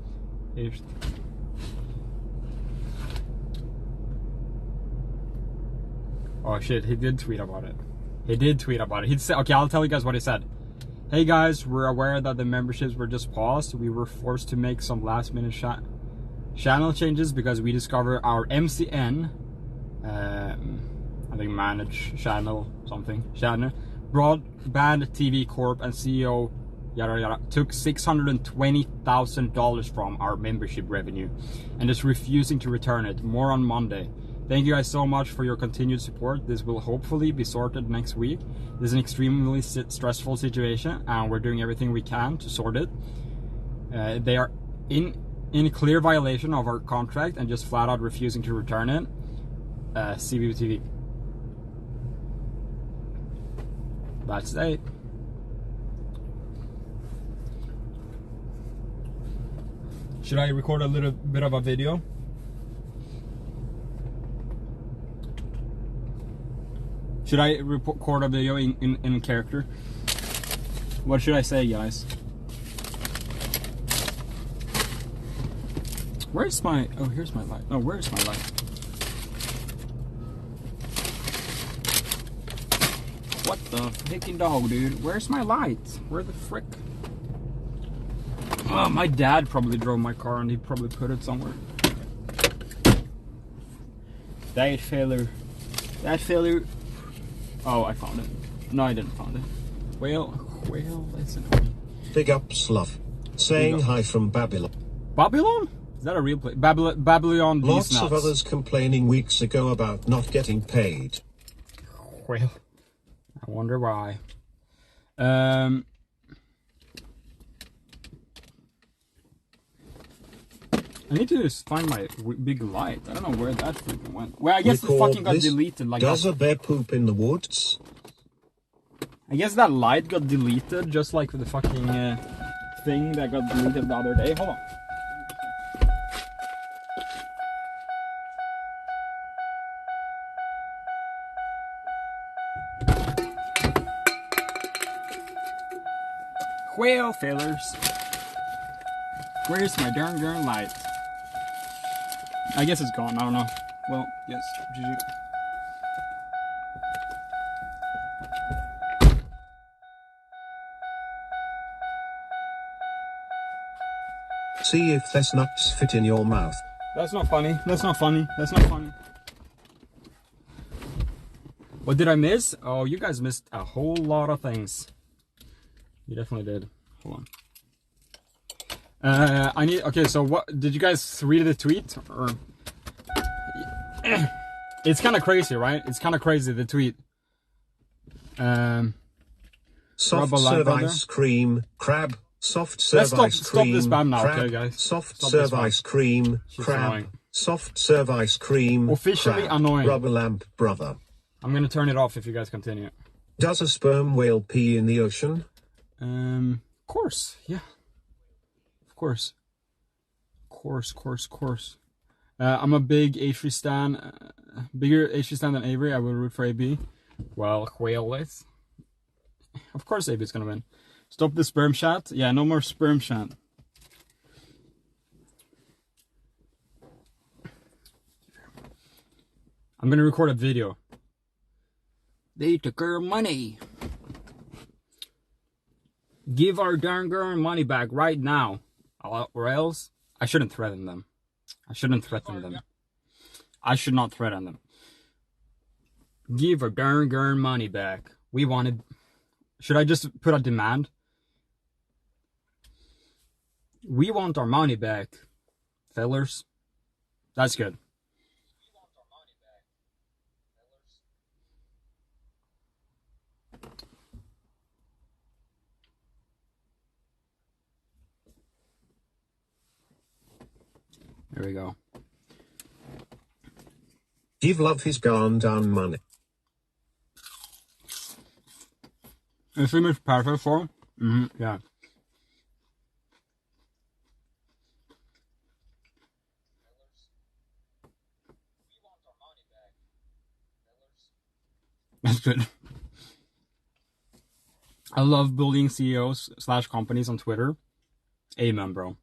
Oh shit, he did tweet about it. He said, okay, I'll tell you guys what he said. Hey guys, we're aware that the memberships were just paused. We were forced to make some last minute channel changes because we discovered our MCN, I think manage channel something, channel, Broadband TV Corp and CEO yada yada took $620,000 from our membership revenue and is refusing to return it. More on Monday. Thank you guys so much for your continued support. This will hopefully be sorted next week. This is an extremely stressful situation and we're doing everything we can to sort it. They are in clear violation of our contract and just flat out refusing to return it. CBTV. That's it. Should I record a little bit of a video? Should I record a video in character? What should I say, guys? Where's my... Oh, here's my light. Oh, where's my light? What the freaking dog, dude? Where's my light? Where the frick? Oh, my dad probably drove my car and he probably put it somewhere. That failure. Oh, I found it. No, I didn't find it. Well, listen. Big ups, love. Saying hi from Babylon. Babylon? Is that a real place? Babylon. Lots of others complaining weeks ago about not getting paid. Well, I wonder why. I need to just find my big light. I don't know where that freaking went. Well, I guess it fucking got deleted. Like, does a bear poop in the woods? I guess that light got deleted, just like the fucking thing that got deleted the other day. Hold on. Well, fellers. Where's my darn light? I guess it's gone, I don't know. Well, yes, GG. See if this nuts fit in your mouth. That's not funny. What did I miss? Oh, you guys missed a whole lot of things. You definitely did. Hold on. Okay, so what did you guys read the tweet? Or it's kind of crazy, right? It's kind of crazy, the tweet. Soft serve ice cream, crab. Soft serve ice cream, this spam now, crab. okay, guys? Soft serve ice cream, crab. Annoying. Soft serve ice cream, officially crab. Annoying. Rubber lamp, brother. I'm gonna turn it off if you guys continue. Does a sperm whale pee in the ocean? Of course, yeah. Of course. I'm a big Avery stan. Bigger Avery stan than Avery. I will root for AB. Well, whales. Of course AB's gonna win. Stop the sperm chat. Yeah, no more sperm chat. I'm gonna record a video. They took our money. Give our darn girl money back right now. Or else, I shouldn't threaten them. I shouldn't threaten them. I should not threaten them. Give our darn girl money back. We wanted... Should I just put a demand? We want our money back, fellers. That's good. There we go. Give love his gone down money. It's pretty much perfect for him. Yeah. That's good. I love bullying CEOs / companies on Twitter. Amen, bro.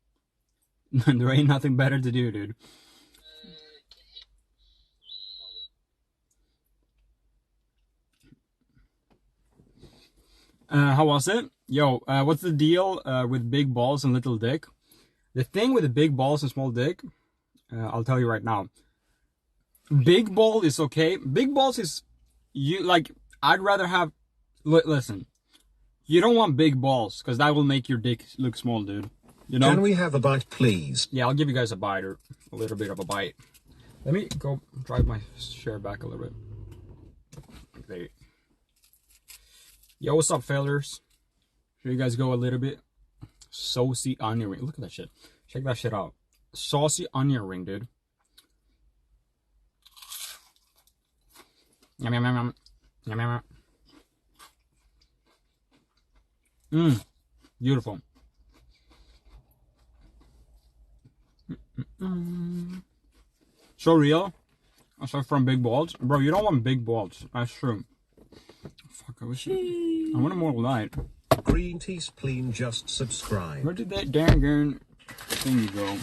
There ain't nothing better to do, dude. How was it? Yo, what's the deal with big balls and little dick? The thing with the big balls and small dick, I'll tell you right now. Big ball is okay. Big balls is, I'd rather have, listen. You don't want big balls, because that will make your dick look small, dude. You know? Can we have a bite, please? Yeah, I'll give you guys a bite, or a little bit of a bite. Let me go drive my chair back a little bit. Okay. Yo, what's up, fellas? Should you guys go a little bit? Saucy onion ring. Look at that shit. Check that shit out. Saucy onion ring, dude. Yum, yum, yum, yum. Yum, yum, yum. Beautiful. So real. Aside from big balls. Bro, you don't want big balls. That's true. Fuck, I want more light. Green tea spleen, just subscribe. Where did that dang thing go?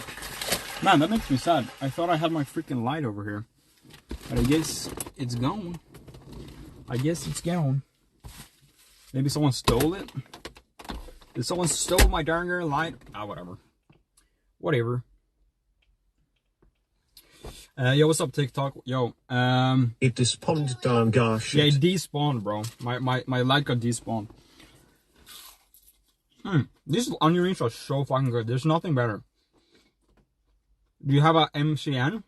Man, that makes me sad. I thought I had my freaking light over here. But I guess it's gone. I guess it's gone. Maybe someone stole it? Did someone steal my darn light? Ah, whatever. Whatever. Yo, what's up, TikTok? Yo, it despawned down, gosh. Yeah, it despawned, bro. My light got despawned. These onion rings are so fucking good. There's nothing better. Do you have a MCN?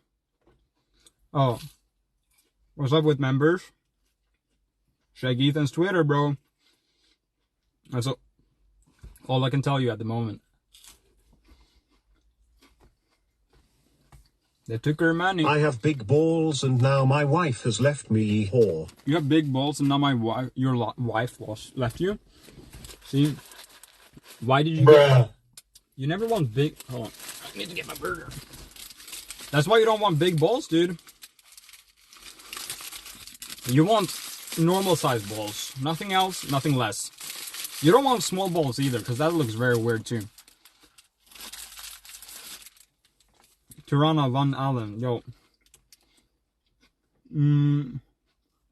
Oh. What's up with members? Check Ethan's Twitter, bro. That's all I can tell you at the moment. They took her money. I have big balls and now my wife has left me, ye whore. You have big balls and now your wife left you? See? Why did you get... You never want big... Hold on. I need to get my burger. That's why you don't want big balls, dude. You want normal size balls. Nothing else, nothing less. You don't want small balls either, because that looks very weird too. Tirana Van Allen, yo.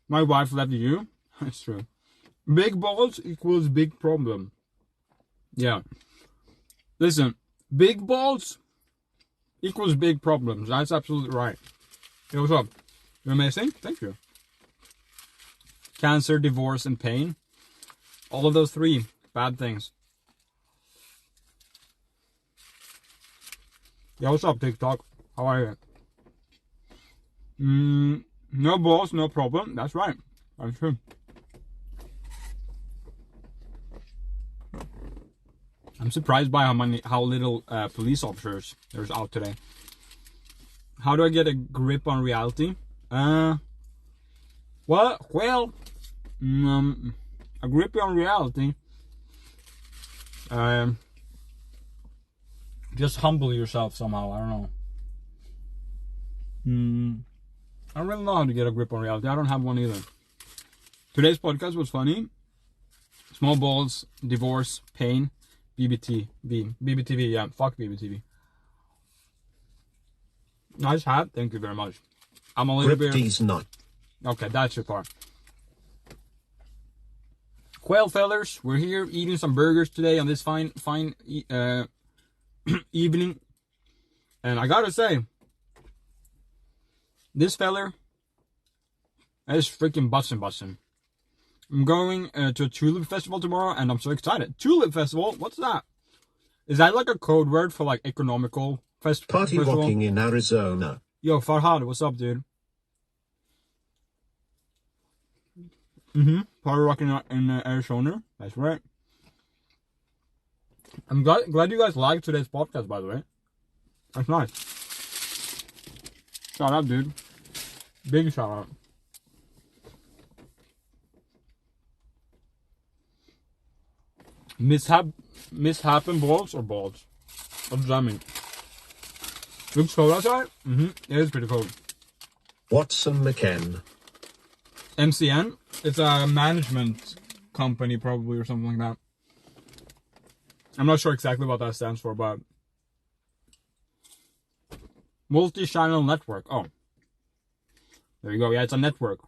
My wife left you? That's true. Big balls equals big problem. Yeah. Listen, big balls equals big problems. That's absolutely right. Yo, what's up? You're amazing? Thank you. Cancer, divorce, and pain. All of those three bad things. Yo, what's up, TikTok? How are you? No balls, no problem. That's right. That's true. I'm surprised by how little police officers there's out today. How do I get a grip on reality? Well, a grip on reality. Just humble yourself somehow. I don't know. I don't really know how to get a grip on reality. I don't have one either. Today's podcast was funny. Small balls, divorce, pain, BBTV, yeah, fuck BBTV. Nice hat, thank you very much. I'm a little bit... not. Okay, that's your part. Quail fellers, we're here eating some burgers today on this fine evening. And I gotta say, this feller is freaking bussin'. I'm going to a Tulip Festival tomorrow, and I'm so excited. Tulip Festival? What's that? Is that like a code word for like economical festival? Party rocking in Arizona. Yo, Farhad, what's up, dude? Party rocking in Arizona. That's right. I'm glad you guys liked today's podcast, by the way. That's nice. Shout out, dude. Big shout out. Mishappen balls or balls? What does that mean? Looks cold outside? It is pretty cold. Watson McKen. MCN? It's a management company, probably, or something like that. I'm not sure exactly what that stands for, but multi-channel network. Oh, there you go. Yeah, it's a network.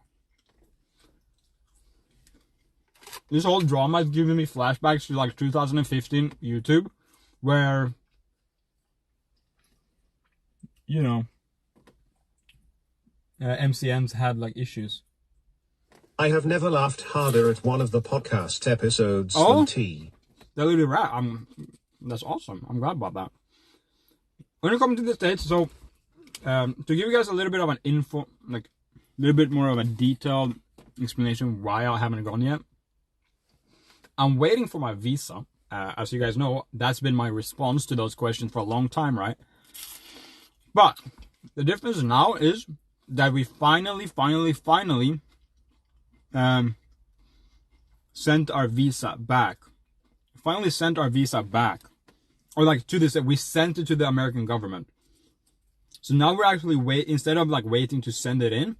This whole drama is giving me flashbacks to like 2015 YouTube, where, you know, MCNs had like issues. I have never laughed harder at one of the podcast episodes Oh? than T. Literally right. That's awesome. I'm glad about that. When it comes to the States, so to give you guys a little bit of an info, like a little bit more of a detailed explanation why I haven't gone yet. I'm waiting for my visa. As you guys know, that's been my response to those questions for a long time, right? But the difference now is that we finally sent our visa back. Finally sent our visa back. Or like to this, we sent it to the American government. So now we're actually instead of like waiting to send it in,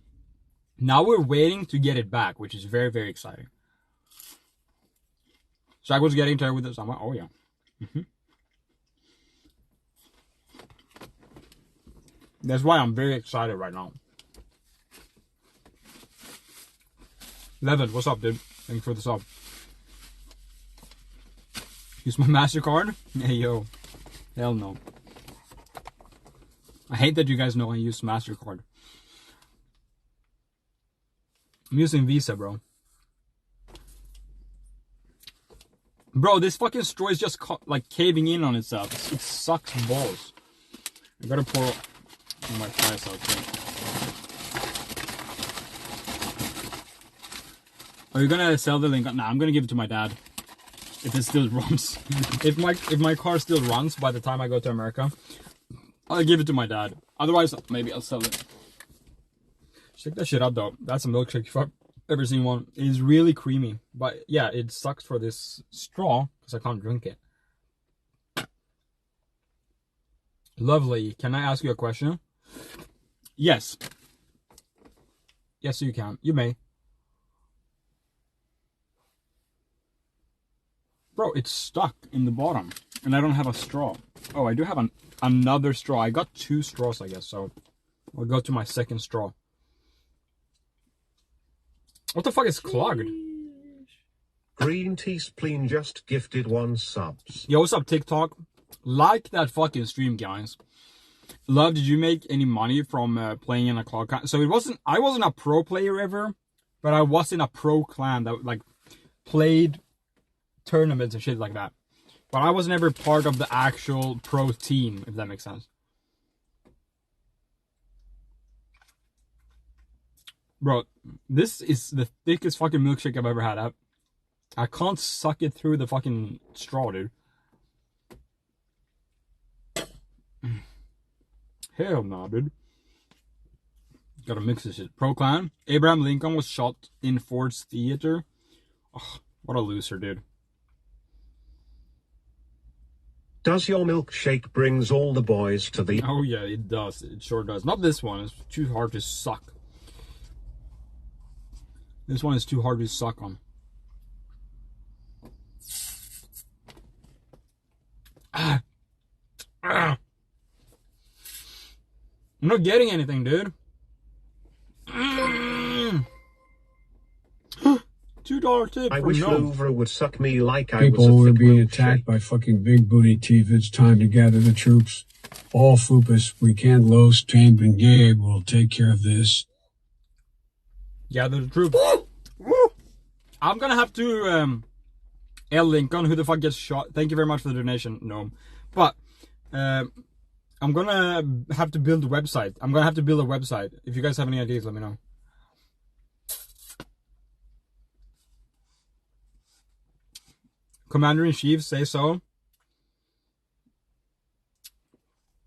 now we're waiting to get it back, which is very, very exciting. So I was getting tired with this. I'm like, oh yeah. That's why I'm very excited right now. Levitt, what's up, dude? Thanks for the sub. Use my MasterCard? Hey, yo. Hell no. I hate that you guys know I use MasterCard. I'm using Visa, bro. Bro, this fucking straw is just like caving in on itself. It sucks balls. I gotta pour my price out too. Are you gonna sell the link? Nah, I'm gonna give it to my dad. If it still runs. if my car still runs by the time I go to America, I'll give it to my dad. Otherwise, maybe I'll sell it. Check that shit out though. That's a milkshake if I've ever seen one. It is really creamy. But yeah, it sucks for this straw because I can't drink it. Lovely. Can I ask you a question? Yes. Yes, you can. You may. Bro, it's stuck in the bottom. And I don't have a straw. Oh, I do have another straw. I got 2 straws, I guess. So I'll go to my second straw. What the fuck is clogged? Green Tea Spleen just gifted 1 subs. Yo, what's up, TikTok? Like that fucking stream, guys. Love, did you make any money from playing in a clan? So I wasn't a pro player ever, but I was in a pro clan that like played tournaments and shit like that. But I was never part of the actual pro team, if that makes sense. Bro, this is the thickest fucking milkshake I've ever had. I can't suck it through the fucking straw, dude. Hell no, dude. Gotta mix this shit. Pro clan. Abraham Lincoln was shot in Ford's Theater. Oh, what a loser, dude. Does your milkshake brings all the boys to the... Oh yeah, it does. It sure does. Not this one. It's too hard to suck. This one is too hard to suck on. I'm not getting anything, dude. $2. $5 tip I from wish Gnome. Louvre would suck me like I was People a were thick being milkshake. attacked by fucking big booty teeth. It's time to gather the troops. All Fupas, we can't Los, Tamp, and Gabe will take care of this. Gather the troops. Woo! I'm gonna have to L Lincoln, who the fuck gets shot. Thank you very much for the donation, Gnome. But I'm gonna have to build a website. I'm gonna have to build a website. If you guys have any ideas, let me know. Commander-in-Chief, say so.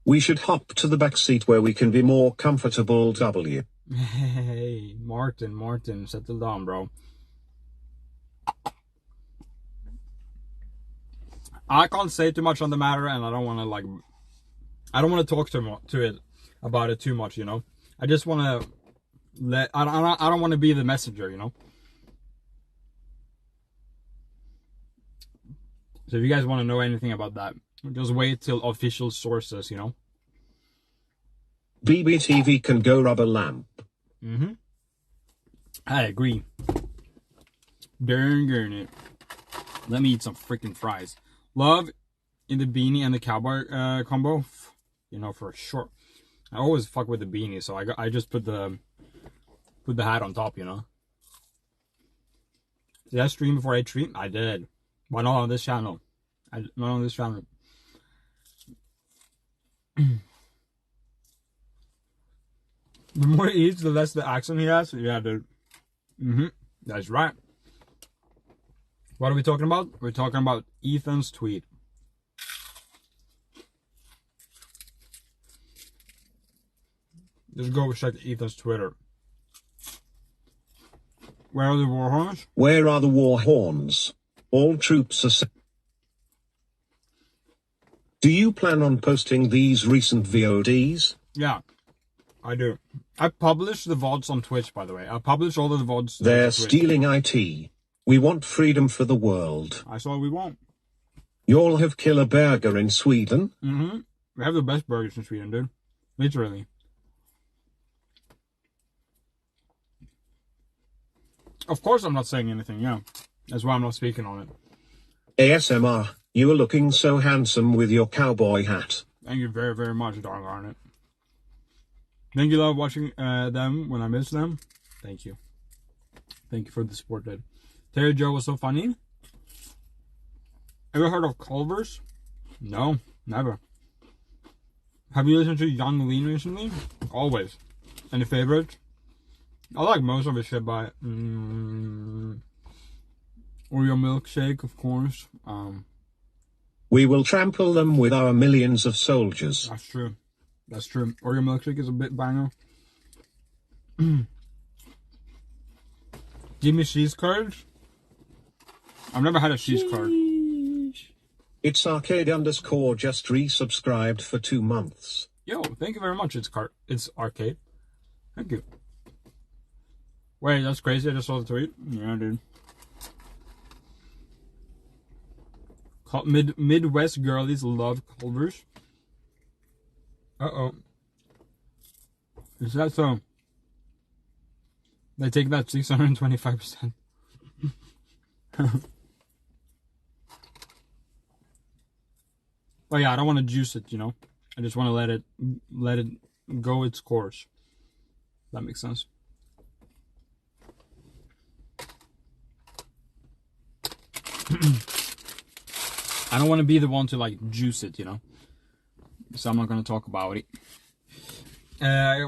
We should hop to the back seat where we can be more comfortable. W. Hey, Martin, settle down, bro. I can't say too much on the matter, and I don't want to talk about it too much, you know. I just want to I don't want to be the messenger, you know. So if you guys want to know anything about that, just wait till official sources, you know. BBTV can go rubber lamp. I agree. Darn it. Let me eat some freaking fries. Love in the beanie and the cowboy combo, you know, for sure. I always fuck with the beanie, so I just put the hat on top, you know. Did I stream before I treat? I did. Why not on this channel? Not on this channel. The more he eats, the less the accent he has. Yeah, dude. That's right. What are we talking about? We're talking about Ethan's tweet. Just go check Ethan's Twitter. Where are the war horns? Where are the war horns? All troops are. Do you plan on posting these recent VODs? Yeah, I do. I publish the VODs on Twitch, by the way. I publish all of the VODs. They're on Twitch. stealing IT. We want freedom for the world. I saw we won't. Y'all have Killer Burger in Sweden? We have the best burgers in Sweden, dude. Literally. Of course I'm not saying anything, yeah. That's why I'm not speaking on it. ASMR, you are looking so handsome with your cowboy hat. Thank you very, very much, darn it. Thank you, love watching them when I miss them. Thank you. Thank you for the support, dude. Terry Joe was so funny. Ever heard of Culver's? No, never. Have you listened to Young Lean recently? Always. Any favorites? I like most of his shit by Oreo Milkshake, of course. We will trample them with our millions of soldiers. That's true. That's true. Oreo Milkshake is a bit banger. Give me cheese curds. I've never had a cheese card. It's arcade_ just resubscribed for 2 months. Yo, thank you very much. It's arcade. Thank you. Wait, that's crazy. I just saw the tweet. Yeah, dude. Midwest girlies love Culver's. Uh-oh. Is that so? They take that 625%. But yeah, I don't want to juice it, you know. I just want to let it go its course. That makes sense. I don't want to be the one to like juice it, you know. So I'm not gonna talk about it.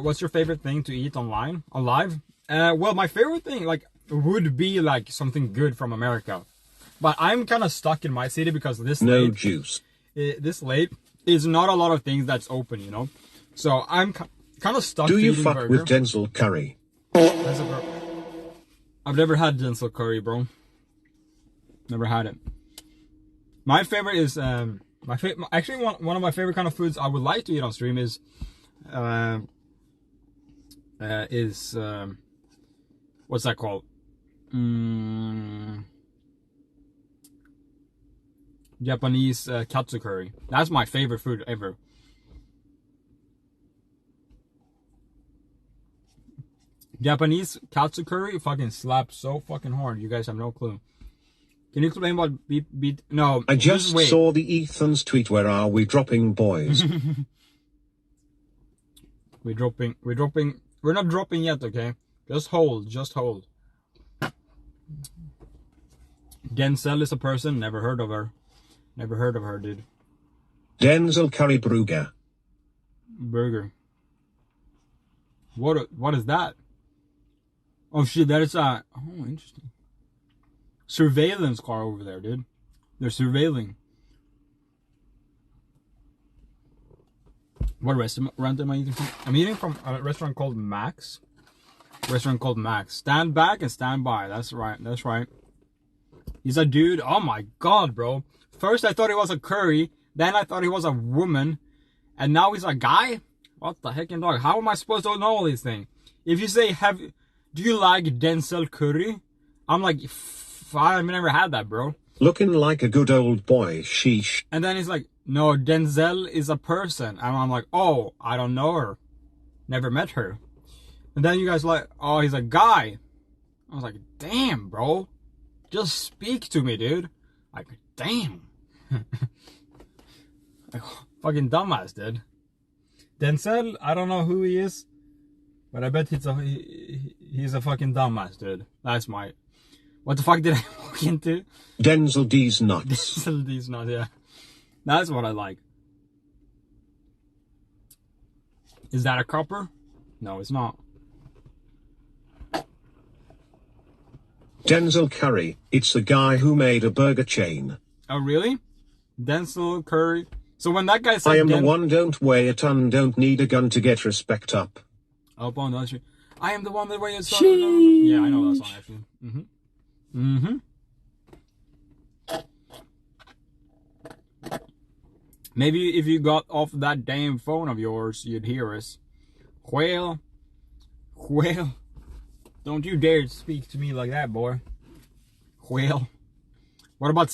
What's your favorite thing to eat online? Alive? Well, my favorite thing would be like something good from America. But I'm kind of stuck in my city because this juice. This late is not a lot of things that's open, you know. So I'm kind of stuck. Do you eating fuck burger. with Denzel Curry? I've never had Denzel Curry, bro. Never had it. My favorite is actually one of my favorite kind of foods I would like to eat on stream is what's that called? Japanese katsu curry. That's my favorite food ever. Japanese katsu curry fucking slaps so fucking hard. You guys have no clue. Can you explain what beat? No. I just wait. saw the Ethan's tweet. Where are we dropping, boys? We're dropping. We're not dropping yet, okay? Just hold. Denzel is a person. Never heard of her, dude. Denzel Curry Brugger. Burger. What is that? Oh shit, that is oh, interesting. Surveillance car over there, dude. They're surveilling. What restaurant am I eating from? I'm eating from a restaurant called Max. Stand back and stand by. That's right. He's a dude. Oh my god, bro. First I thought he was a curry. Then I thought he was a woman. And now he's a guy? What the heck, dog? How am I supposed to know all these things? If you say, do you like Denzel Curry? I'm like, I've never had that, bro. Looking like a good old boy, sheesh. And then he's like, no, Denzel is a person. And I'm like, oh, I don't know her. Never met her. And then you guys like, oh, he's a guy. I was like, damn, bro. Just speak to me, dude. Like, damn. Like, fucking dumbass, dude. Denzel, I don't know who he is, but I bet he's a fucking dumbass, dude. That's my... What the fuck did I walk into? Denzel D's nuts. Denzel D's nuts, yeah. That's what I like. Is that a copper? No, it's not. Denzel Curry, it's the guy who made a burger chain. Oh, really? Denzel Curry. So when that guy said... I am the one, don't weigh a ton, don't need a gun to get respect up. Up on that shit. I am the one that weighs a ton. Yeah, I know that song, actually. Maybe if you got off that damn phone of yours, you'd hear us. Well, don't you dare speak to me like that, boy. Well, what about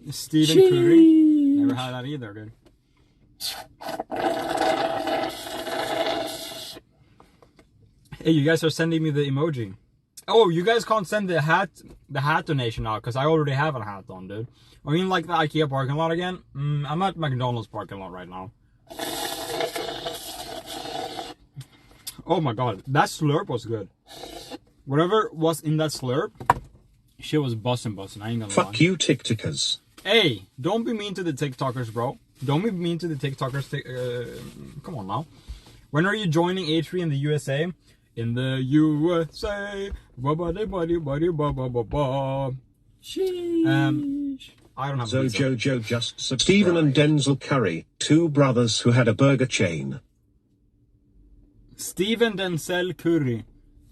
Stephen Curry? Never had that either, dude. Hey, you guys are sending me the emoji. Oh, you guys can't send the hat donation out because I already have a hat on, dude. I mean, like the IKEA parking lot again. I'm at McDonald's parking lot right now. Oh my god, that slurp was good. Whatever was in that slurp, shit was bussin'. I ain't gonna lie. Fuck you, TikTokers. Hey, don't be mean to the TikTokers, bro. Don't be mean to the TikTokers. Come on now. When are you joining A3 in the USA? In the USA. I don't have So visa. Jojo just Stephen and Denzel Curry, two brothers who had a burger chain. Stephen Denzel Curry.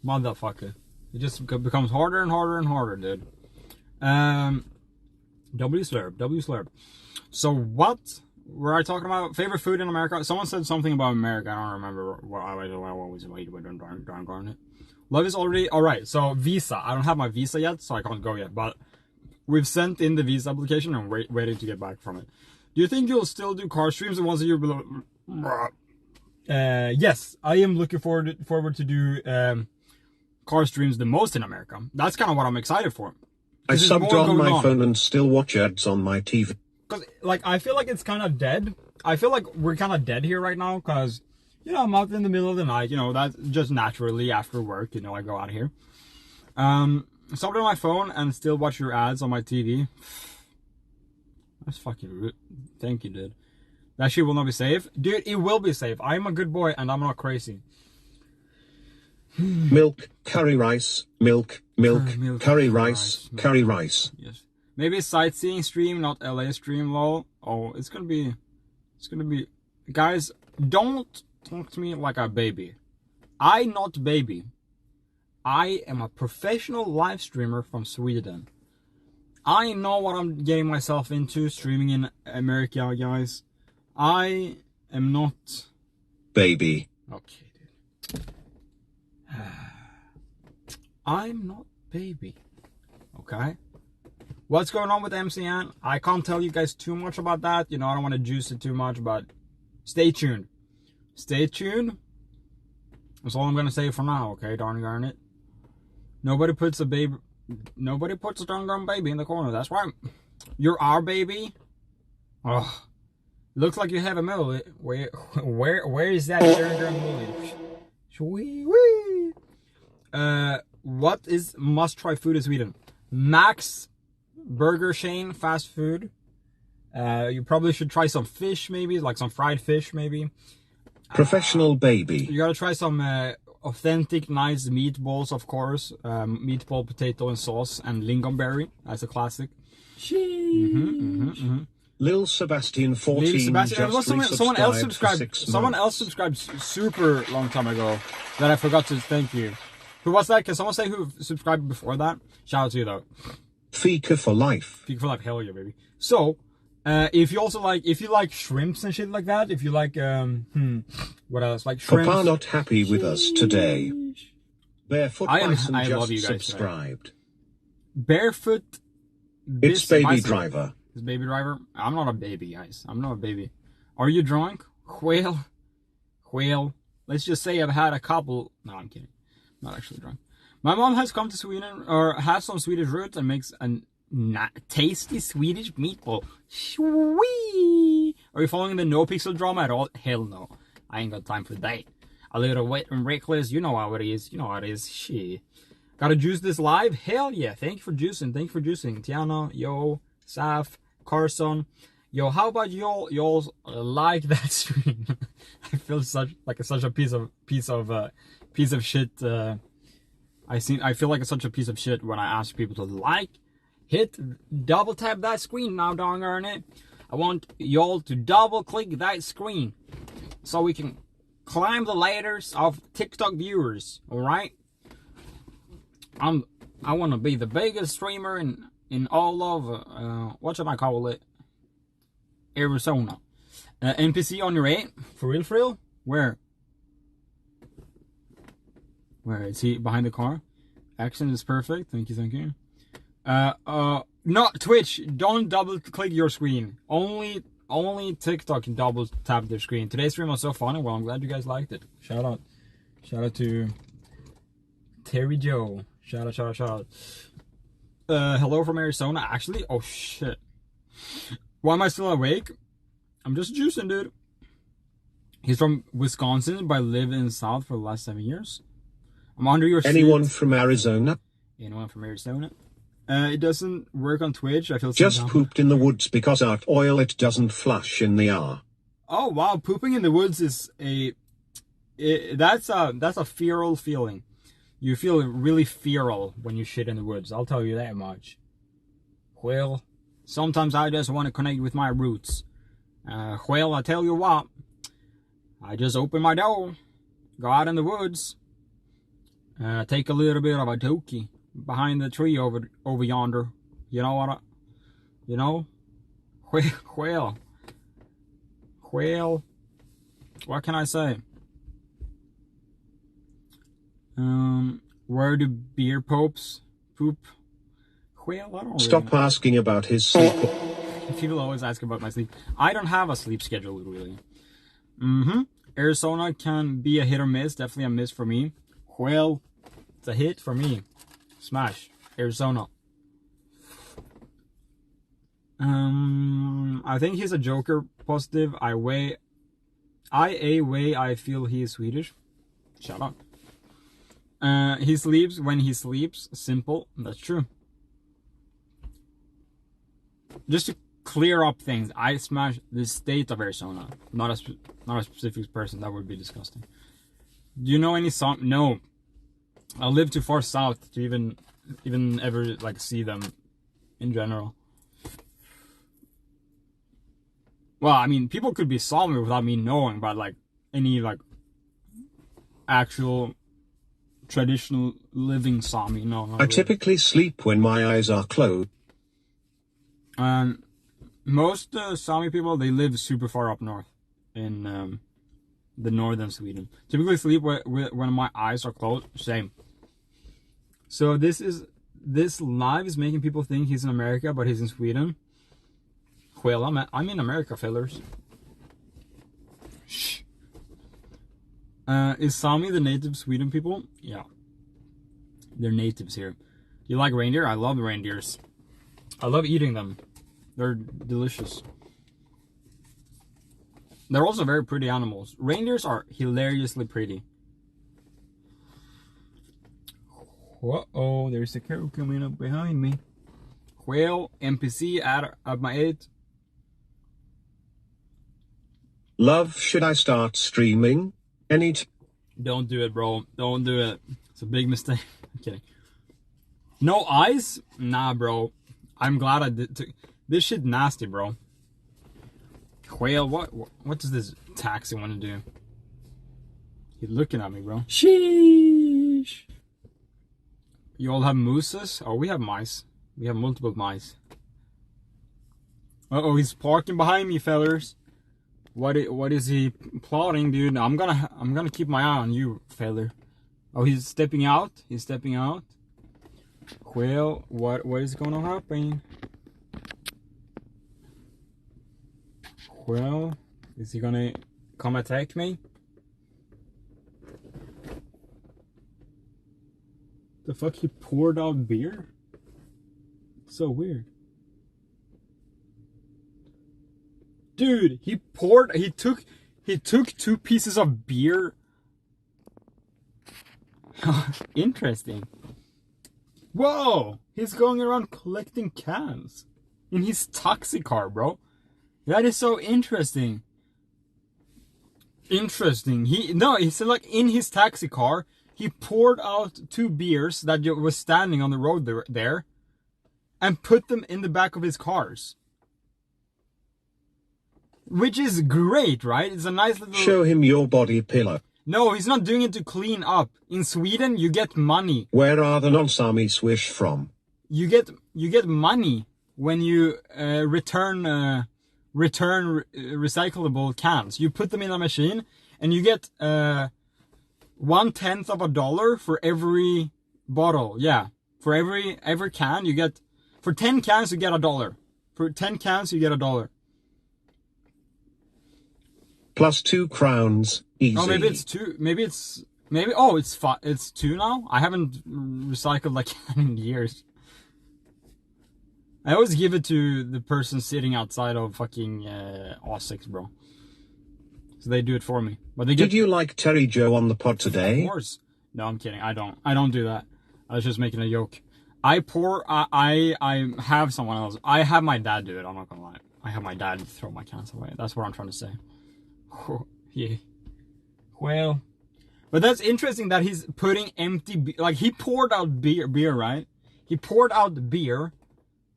Motherfucker. It just becomes harder and harder, dude. W slurp. So what were I talking about? Favorite food in America? Someone said something about America. I don't remember what I was darn it. Love is already alright. So visa. I don't have my visa yet, so I can't go yet. But we've sent in the visa application and waiting to get back from it. Do you think you'll still do car streams once a year below? Yes, I am looking forward to do car streams the most in America. That's kind of what I'm excited for. I subbed on my phone and still watch ads on my TV. Because, like, I feel like it's kind of dead. I feel like we're kind of dead here right now because, you know, I'm out in the middle of the night. You know, that's just naturally after work. You know, I go out here. Subbed on my phone and still watch your ads on my TV. That's fucking rude. Thank you, dude. That shit will not be safe. Dude, it will be safe. I'm a good boy and I'm not crazy. Milk, curry rice, milk, curry rice, curry rice. Yes. Maybe a sightseeing stream, not LA stream, lol. Oh, it's gonna be, guys, don't talk to me like a baby. I not baby. I am a professional live streamer from Sweden. I know what I'm getting myself into streaming in America, guys. I am not... Baby. Okay, dude. I'm not baby. Okay? What's going on with MCN? I can't tell you guys too much about that. You know, I don't want to juice it too much, but stay tuned. Stay tuned. That's all I'm gonna say for now, okay, darn garnet. Nobody puts a darn baby in the corner, that's right. You're our baby? Oh, looks like you have a mullet. Where is that darn mullet? Wee. What is must-try food in Sweden? Max burger chain, fast food. You probably should try some fish, maybe, like some fried fish, maybe. Professional baby. You gotta try some authentic, nice meatballs, of course. Meatball, potato, and sauce, and lingonberry. That's a classic. Lil Sebastian 14 Lil Sebastian. just Someone else resubscribed for 6 subscribed. Someone else subscribed super long time ago that I forgot to thank you. Who was that? Can someone say who subscribed before that? Shout out to you though. Fika for life. Fika for life, hell yeah, baby. So, if you also like, if you like shrimps and shit like that, if you like, what else? Like shrimps. Papa not happy with us today. Barefoot Bison I just love you guys subscribed. today. Barefoot. It's Baby Bison. Driver. It's Baby Driver. I'm not a baby, guys. I'm not a baby. Are you drunk? Whale. Let's just say I've had a couple. No, I'm kidding. Not actually drunk. My mom has come to Sweden, or has some Swedish roots, and makes a tasty Swedish meatball. Shwee! Are you following the no pixel drama at all? Hell no. I ain't got time for that. A little wet and reckless. You know how it is. Shit. Gotta juice this live? Hell yeah. Thank you for juicing. Tiana, yo, Saf, Carson. Yo, how about y'all like that stream? I feel such a piece of shit. I feel like such a piece of shit when I ask people to like, hit, double tap that screen now, darn it. I want y'all to double click that screen so we can climb the ladders of TikTok viewers. All right. I want to be the biggest streamer in all of what should I call it? Arizona. NPC on your 8? For real? Where is he? Behind the car? Accent is perfect. Thank you. No, Twitch, don't double click your screen. Only TikTok can double tap their screen. Today's stream was so funny. Well, I'm glad you guys liked it. Shout out to Terry Joe. Shout out. Hello from Arizona. Actually, oh shit. Why am I still awake? I'm just juicing, dude. He's from Wisconsin, but I live in the South for the last 7 years. I'm under your Anyone seat. from Arizona? Anyone from Arizona? It doesn't work on Twitch. I feel just pooped in the woods because our oil it doesn't flush in the R. Oh wow, pooping in the woods is that's a feral feeling. You feel really feral when you shit in the woods. I'll tell you that much. Well, sometimes I just want to connect with my roots. Well, I tell you what. I just open my door, go out in the woods, take a little bit of a dookie behind the tree over yonder. You know what? Well, what can I say? Where do beer popes poop? Well, I don't Stop asking about his sleep. People always ask about my sleep. I don't have a sleep schedule, really. Arizona can be a hit or miss. Definitely a miss for me. Well, it's a hit for me. Smash. Arizona. I think he's a Joker positive. I feel he is Swedish. Shut up. He sleeps when he sleeps. Simple. That's true. Just to clear up things, I smash the state of Arizona, not a specific person. That would be disgusting. Do you know any song? No, I live too far south to even ever like see them in general. Well, I mean, people could be Sami without me knowing, but like any like actual traditional living Sami, no. I typically sleep when my eyes are closed. Most Sami people, they live super far up north in the northern Sweden. Typically sleep when my eyes are closed. Same. So this live is making people think he's in America, but he's in Sweden. Well, I'm in America, fellers. Shh. Is Sami the native Sweden people? Yeah. They're natives here. You like reindeer? I love reindeers. I love eating them. They're delicious. They're also very pretty animals. Reindeers are hilariously pretty. Uh-oh, there's a cow coming up behind me. Whale, NPC at my 8. Love, should I start streaming? Don't do it, bro. Don't do it. It's a big mistake. I'm kidding. No eyes? Nah, bro. I'm glad I did. This shit nasty, bro. Whale, what does this taxi want to do? He's looking at me, bro. Sheesh. You all have mooses? Oh, we have mice. We have multiple mice. Uh-oh, he's parking behind me, fellers. What is he plotting, dude? I'm gonna keep my eye on you, feller. Oh, he's stepping out. He's stepping out. Well, what is gonna happen? Well, is he gonna come attack me? The fuck, he poured out beer? So weird. Dude, he took 2 pieces of beer. Interesting. Whoa, he's going around collecting cans in his taxi car, bro. That is so interesting. Interesting. He's like in his taxi car, he poured out 2 beers that was standing on the road there and put them in the back of his cars. Which is great, right? It's a nice little... Show him your body pillow. No, he's not doing it to clean up. In Sweden, you get money. Where are the non-Sami Swish from? You get money when you return recyclable cans. You put them in a machine, and you get 1/10 of a dollar for every bottle. Yeah, for every can you get. For 10 cans, you get $1. For 10 cans, you get $1. Plus 2 crowns, easy. Oh, maybe it's 2. Oh, it's 2 now. I haven't recycled like in years. I always give it to the person sitting outside of fucking O6, bro. So they do it for me. But they get... Did you like Terry Joe on the pod today? Of course. No, I'm kidding. I don't do that. I was just making a joke. I have someone else. I have my dad do it. I'm not gonna lie. I have my dad throw my cans away. That's what I'm trying to say. Yeah. Well, but that's interesting that he's putting empty like he poured out beer, right? He poured out beer,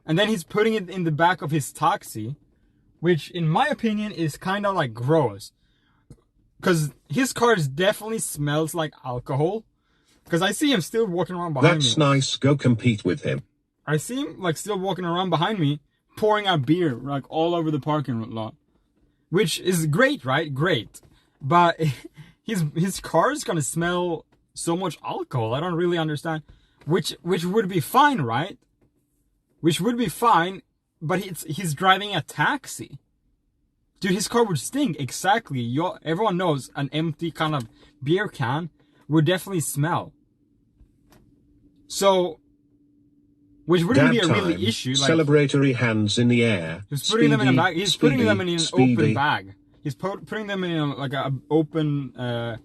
and then he's putting it in the back of his taxi, which in my opinion is kind of like gross. Because his car definitely smells like alcohol. Because I see him still walking around behind me. That's nice. Go compete with him. I see him like still walking around behind me, pouring out beer like all over the parking lot. Which is great, right? Great. But his car is gonna smell so much alcohol. I don't really understand. Which would be fine, right? Which would be fine, but he's driving a taxi. Dude, his car would stink. Exactly. Everyone knows an empty kind of beer can would definitely smell. So, which wouldn't be a really issue. Like, celebratory hands in the air. He's putting them in a bag. He's putting them in an open bag. He's putting them in like a open, kind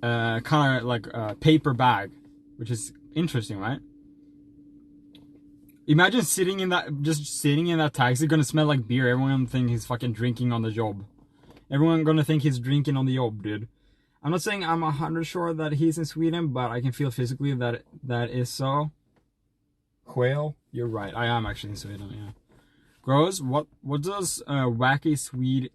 of like a paper bag, which is interesting, right? Imagine sitting in that taxi, gonna smell like beer. Everyone gonna think he's fucking drinking on the job. Everyone gonna think he's drinking on the job, dude. I'm not saying I'm 100% sure that he's in Sweden, but I can feel physically that is so. Whale, you're right. I am actually in Sweden, yeah. Gross, what does wacky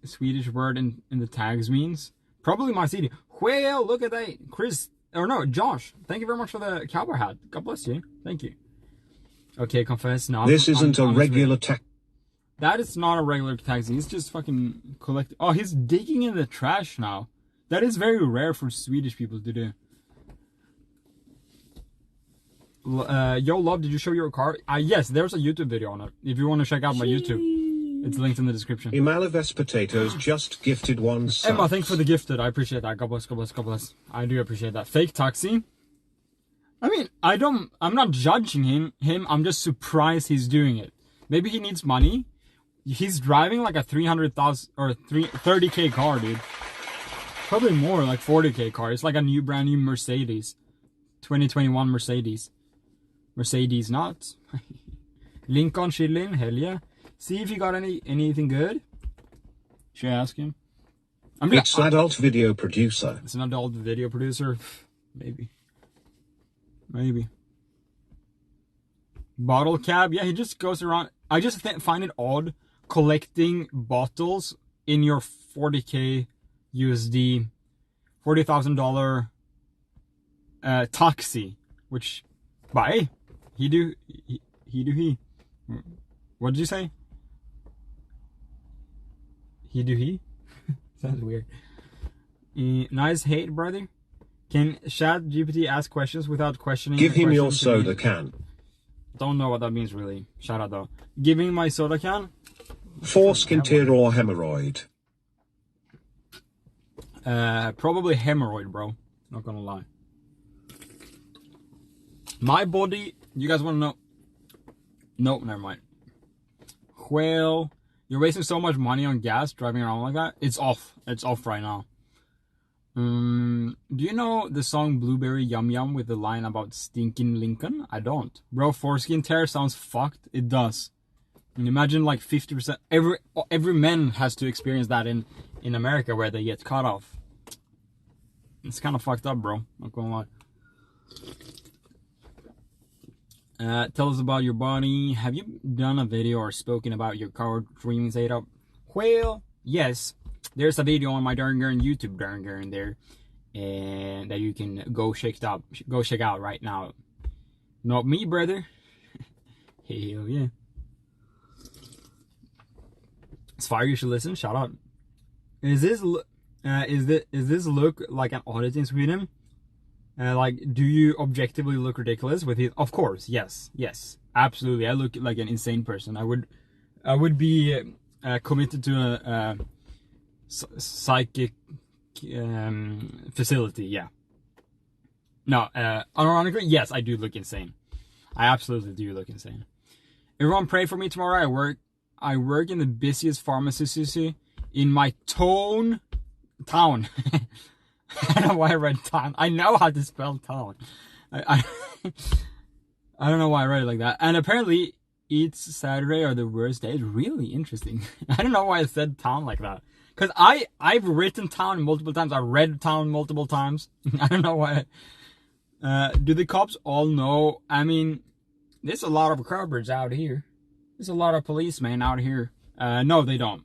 Swedish word in the tags means? Probably my city. Whale, look at that. Chris, or no, Josh, thank you very much for the cowboy hat. God bless you. Thank you. Okay, confess. No, this isn't a regular taxi. That is not a regular taxi. He's just fucking collecting. Oh, he's digging in the trash now. That is very rare for Swedish people to do. Yo, love, did you show your car? Yes, there's a YouTube video on it. If you want to check out my YouTube. It's linked in the description. Imalaves Potatoes just gifted 1 sub. Emma, thanks for the gifted. I appreciate that. God bless, God bless, God bless. I do appreciate that. Fake taxi. I mean, I'm not judging him. I'm just surprised he's doing it. Maybe he needs money. He's driving like a 300,000 or 30K car, dude. Probably more, like 40K car. It's like a brand new Mercedes. 2021 Mercedes. Mercedes not. Lincoln Schilling, hell yeah. See if you got anything good. Should I ask him? It's an adult video producer. It's an adult video producer. Maybe. Bottle cab. Yeah, he just goes around. I just find it odd collecting bottles in your 40K USD, $40,000 taxi. Which, but hey, what did you say? He? Sounds weird. Nice hate, brother. Can ChatGPT ask questions without questioning? Give him your soda can. Don't know what that means really. Shout out though. Giving my soda can? Foreskin tear or hemorrhoid? Probably hemorrhoid, bro. Not gonna lie. My body, you guys wanna know? Nope, never mind. Well, you're wasting so much money on gas driving around like that. It's off. It's off right now. Do you know the song Blueberry Yum Yum with the line about stinking Lincoln? I don't. Bro, foreskin tear sounds fucked. It does. And imagine like 50%. Every man has to experience that in America where they get cut off. It's kind of fucked up, bro. Not gonna lie. Tell us about your body. Have you done a video or spoken about your car dream setup? Well, yes. There's a video on my Darngern YouTube Darngern there, and that you can go check out right now. Not me, brother. Hell yeah. It's fire. You should listen. Shout out. Is this look like an audit in Sweden? Like, do you objectively look ridiculous with it? Of course, yes, absolutely. I look like an insane person. I would be committed to a psychic facility. Yeah. No, unironically, yes, I do look insane. I absolutely do look insane. Everyone pray for me tomorrow. I work in the busiest pharmacy in my town. I don't know why I read town. I know how to spell town. I don't know why I read it like that. And apparently, each Saturday are the worst days. Really interesting. I don't know why I said town like that. Because I've written town multiple times. I've read town multiple times. I don't know why. Do the cops all know? I mean, there's a lot of coverage out here. There's a lot of policemen out here. No, they don't.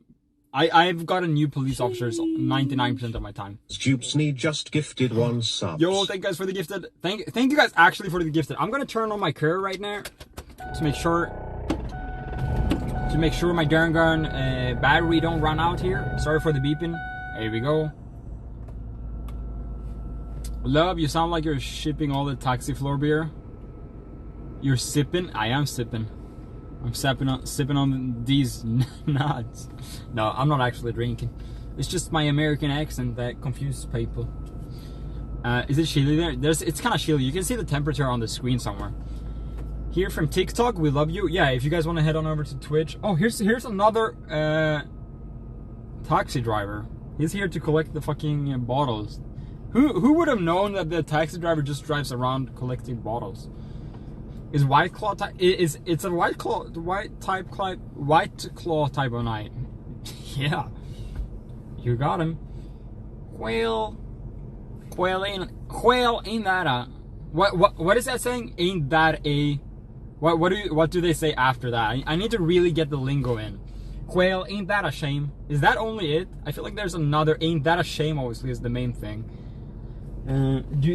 I've got a new police officers 99% of my time. Stupsney just gifted 1 sub. Yo, thank you guys for the gifted. Thank you guys actually for the gifted. I'm gonna turn on my car right now to make sure my Darngern battery don't run out here. Sorry for the beeping. Here we go. Love, you sound like you're shipping all the taxi floor beer. You're sipping? I am sipping. I'm sipping on these nuts. No, I'm not actually drinking. It's just my American accent that confuses people. Is it chilly there? It's kind of chilly. You can see the temperature on the screen somewhere. Here from TikTok, we love you. Yeah, if you guys want to head on over to Twitch. Oh, here's another taxi driver. He's here to collect the fucking bottles. Who would have known that the taxi driver just drives around collecting bottles? Is White Claw type? It's a White Claw type of night. Yeah, you got him. Quail ain't that a what is that saying? Ain't that a what do they say after that? I need to really get the lingo in. Quail, ain't that a shame? Is that only it? I feel like there's another. Ain't that a shame? Obviously, is the main thing. Do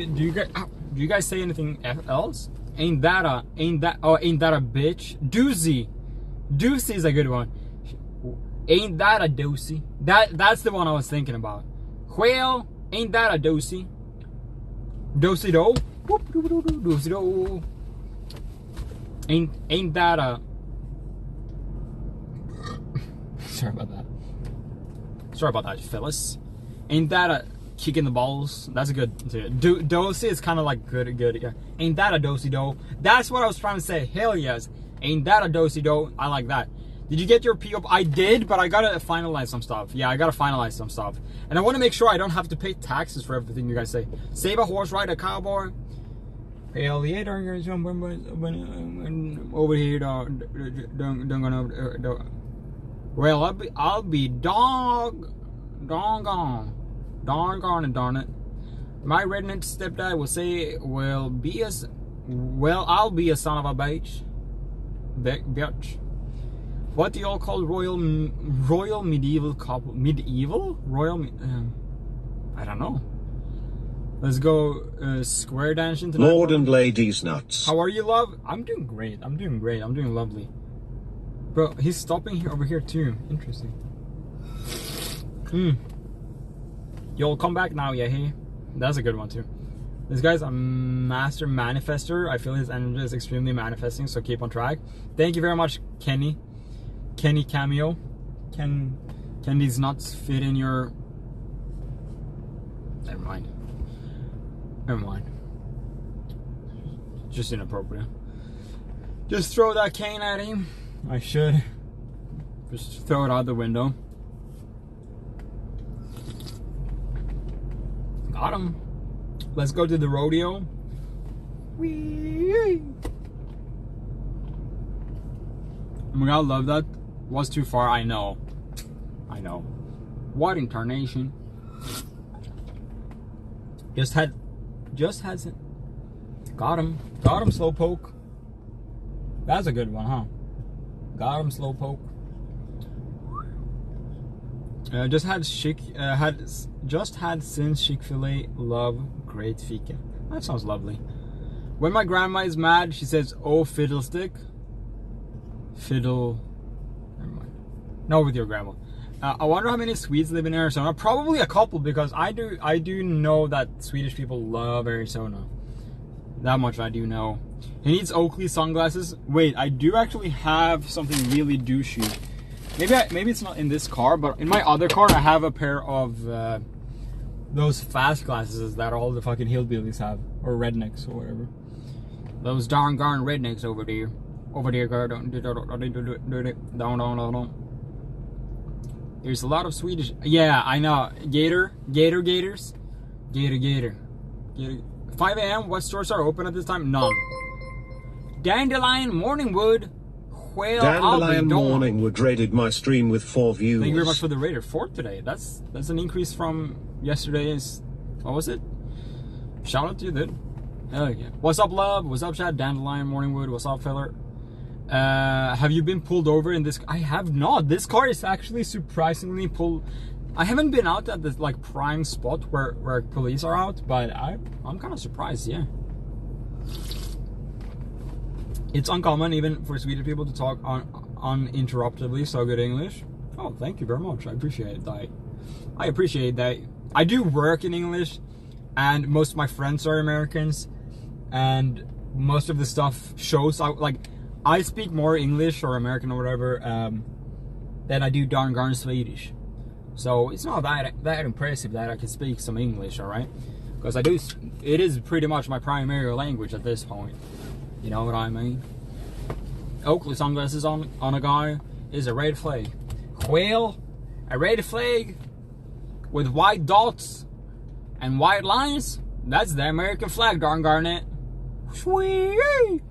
you guys say anything else? Ain't that a bitch? Doozy is a good one. Ain't that a doozy? That's the one I was thinking about. Whale, ain't that a doozy? Doozy do. Doozy do. Ain't that a Sorry about that. Sorry about that, Phyllis. Ain't that a kick in the balls? That's a good. Dosey is kind of like good. Yeah. Ain't that a dosey do? That's what I was trying to say. Hell yes. Ain't that a dosey do? I like that. Did you get your PO? I did, but I gotta finalize some stuff. Yeah, I gotta finalize some stuff. And I want to make sure I don't have to pay taxes for everything you guys say. Save a horse, ride a cowboy. Hell yeah, over here, don't gonna. Well, I'll be doggone and darn it. My redneck stepdad will say, I'll be a son of a bitch. What do y'all call royal medieval couple? Medieval? I don't know. Let's go square dancing tonight. Lord and ladies nuts. How are you, love? I'm doing great. I'm doing lovely. Bro, he's stopping here over here too. Interesting. You'll come back now, yeah, hey? That's a good one too. This guy's a master manifester. I feel his energy is extremely manifesting, so keep on track. Thank you very much, Kenny. Kenny Cameo. Can these nuts fit in your... Never mind. Just inappropriate. Just throw that cane at him. I should. Just throw it out the window. Got him. Let's go to the rodeo. Whee! Oh my god, love that. Was too far, I know. What incarnation? Just had some. Got him, slowpoke. That's a good one, huh? Got him, slowpoke. Just had since Chick-fil-A. Love, great fika. That sounds lovely. When my grandma is mad, she says, "Oh, fiddlestick." Fiddle. Never mind. No, with your grandma. I wonder how many Swedes live in Arizona. Probably a couple, because I do know that Swedish people love Arizona. That much I do know. He needs Oakley sunglasses. Wait, I do actually have something really douchey. Maybe it's not in this car, but in my other car I have a pair of those fast glasses that all the fucking hillbillies have, or rednecks or whatever. Those darn rednecks over there. Over there, girl. Don't. There's a lot of Swedish. Yeah, I know. Gators. 5 a.m. What stores are open at this time? None. Dandelion Morningwood. Well, Dandelion Morningwood raided my stream with 4 views. Thank you very much for the raider. 4 today. That's an increase from yesterday's. What was it? Shout out to you, dude. Hell yeah. What's up, love? What's up, chat? Dandelion Morningwood. What's up, feller? Have you been pulled over in this? I have not. This car is actually surprisingly pulled. I haven't been out at this like prime spot where police are out, but I'm kind of surprised. Yeah, it's uncommon even for Swedish people to talk uninterruptedly so good English. Oh, thank you very much. I appreciate that. I appreciate that. I do work in English, and most of my friends are Americans, and most of the stuff shows I speak more English or American or whatever than I do darn Swedish. So it's not that impressive that I can speak some English, all right? Because it is pretty much my primary language at this point. You know what I mean? Oakley sunglasses on a guy is a red flag. Well, a red flag with white dots and white lines, that's the American flag, darn garnet. Sweet!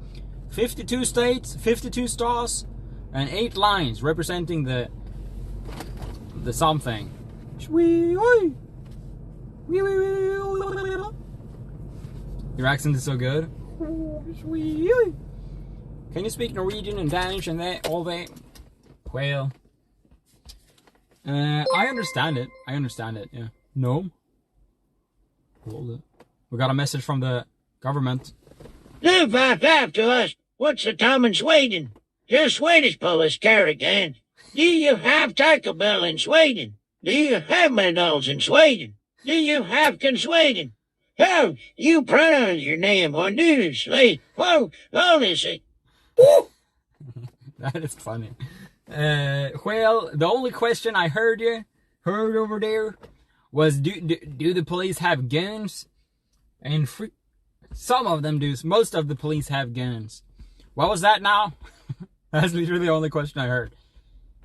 52 states, 52 stars, and 8 lines representing the something. Your accent is so good. Can you speak Norwegian and Danish and all that? Well, I understand it. Yeah. No. Hold it. We got a message from the government. 255 to us. What's the time in Sweden? Just Swedish police again. Do you have Taco Bell in Sweden? Do you have McDonald's in Sweden? Do you have Sweden? How you pronounce your name on this? Whoa, all this. That is funny. Well, the only question I heard over there was, do the police have guns? And some of them do. Most of the police have guns. What was that now? That's literally the only question I heard.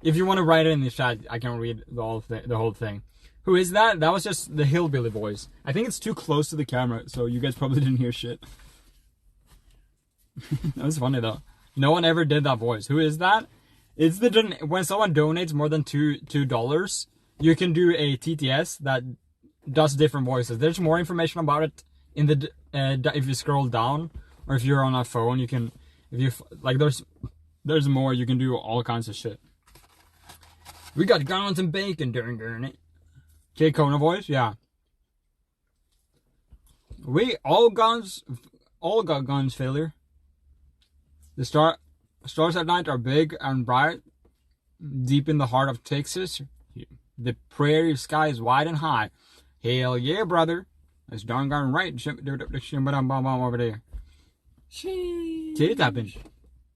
If you want to write it in the chat, I can read the whole thing. Who is that? That was just the hillbilly voice. I think it's too close to the camera, so you guys probably didn't hear shit. That was funny though. No one ever did that voice. Who is that? It's when someone donates more than $2, you can do a TTS that does different voices. There's more information about it in the if you scroll down, or if you're on a phone, you can. If you like, there's more. You can do all kinds of shit. We got guns and bacon during it. Jay Kona voice, yeah. We all got guns, failure. The stars at night are big and bright, deep in the heart of Texas. The prairie sky is wide and high. Hell yeah, brother. That's darn right. Over there. Titty tapping.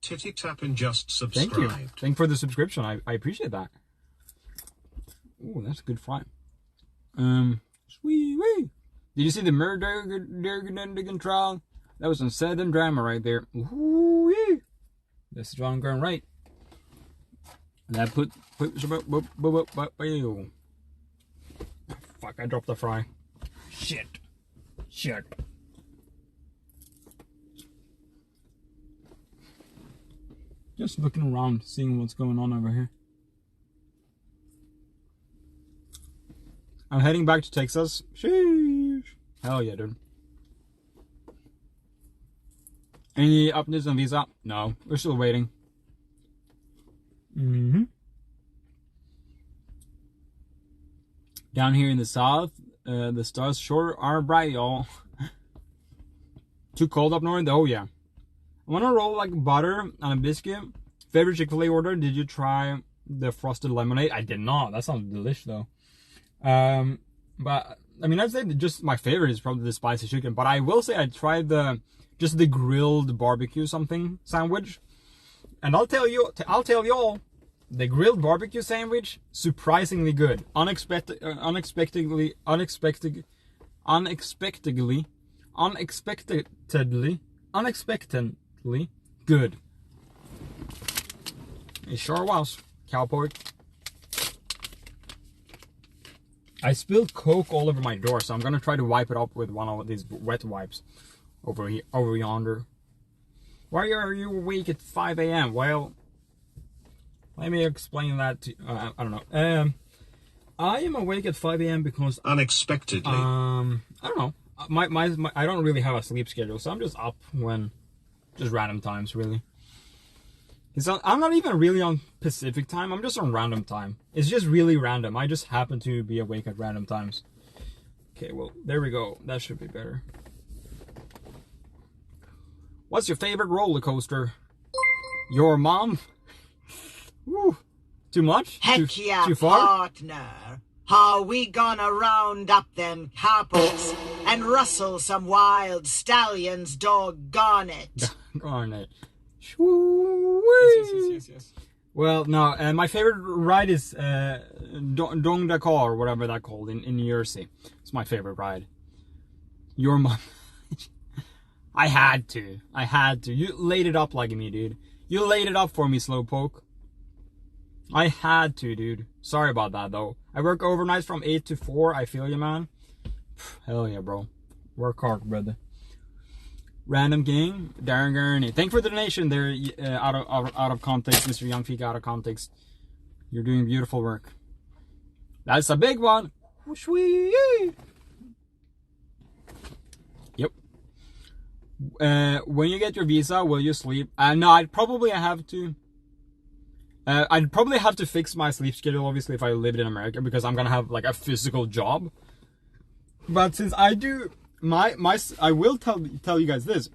Titty tapping just subscribed. Thank you. Thank you for the subscription. I appreciate that. Ooh, that's a good fight. Sweet. Did you see the murder trial? That was some Southern drama right there. Ooh, yeah. That's darn right. That put fuck, I dropped the fry. Shit. Just looking around, seeing what's going on over here. I'm heading back to Texas. Sheesh. Hell yeah, dude. Any updates on visa? No, we're still waiting. Down here in the south, the stars sure are bright, y'all. Too cold up north? Oh yeah. I want to roll like butter on a biscuit. Favorite Chick-fil-A order? Did you try the frosted lemonade? I did not. That sounds delicious though. But I mean, I'd say that just my favorite is probably the spicy chicken. But I will say I tried the grilled barbecue something sandwich, and I'll tell y'all, the grilled barbecue sandwich surprisingly good, unexpectedly good. It sure was. Cowport. I spilled Coke all over my door, so I'm gonna try to wipe it up with one of these wet wipes over yonder. Why are you awake at 5 a.m.? Well, let me explain that to I don't know. I am awake at 5 a.m. because unexpectedly. I don't know. My I don't really have a sleep schedule, so I'm just up when just random times really. I'm not even really on Pacific time. I'm just on random time. It's just really random. I just happen to be awake at random times. Okay, well, there we go. That should be better. What's your favorite roller coaster? Your mom? Woo. Too much? Heck yeah, too far? partner. How we gonna round up them carpets and rustle some wild stallions, doggone it. Doggone it. Yes. Well, no, my favorite ride is Dong Dakar, or whatever that's called, in New Jersey. It's my favorite ride. Your mom. I had to. You laid it up like me, dude. You laid it up for me, Slowpoke. I had to, dude. Sorry about that, though. I work overnights from 8 to 4. I feel you, man. Hell yeah, bro. Work hard, brother. Random King, Darren Gurney. Thank you for the donation there, out of context, Mr. Young Fika, out of context. You're doing beautiful work. That's a big one. Sweet. Yep. When you get your visa, will you sleep? No, I'd probably have to fix my sleep schedule, obviously, if I lived in America, because I'm gonna have like a physical job. But since I do. I will tell you guys this.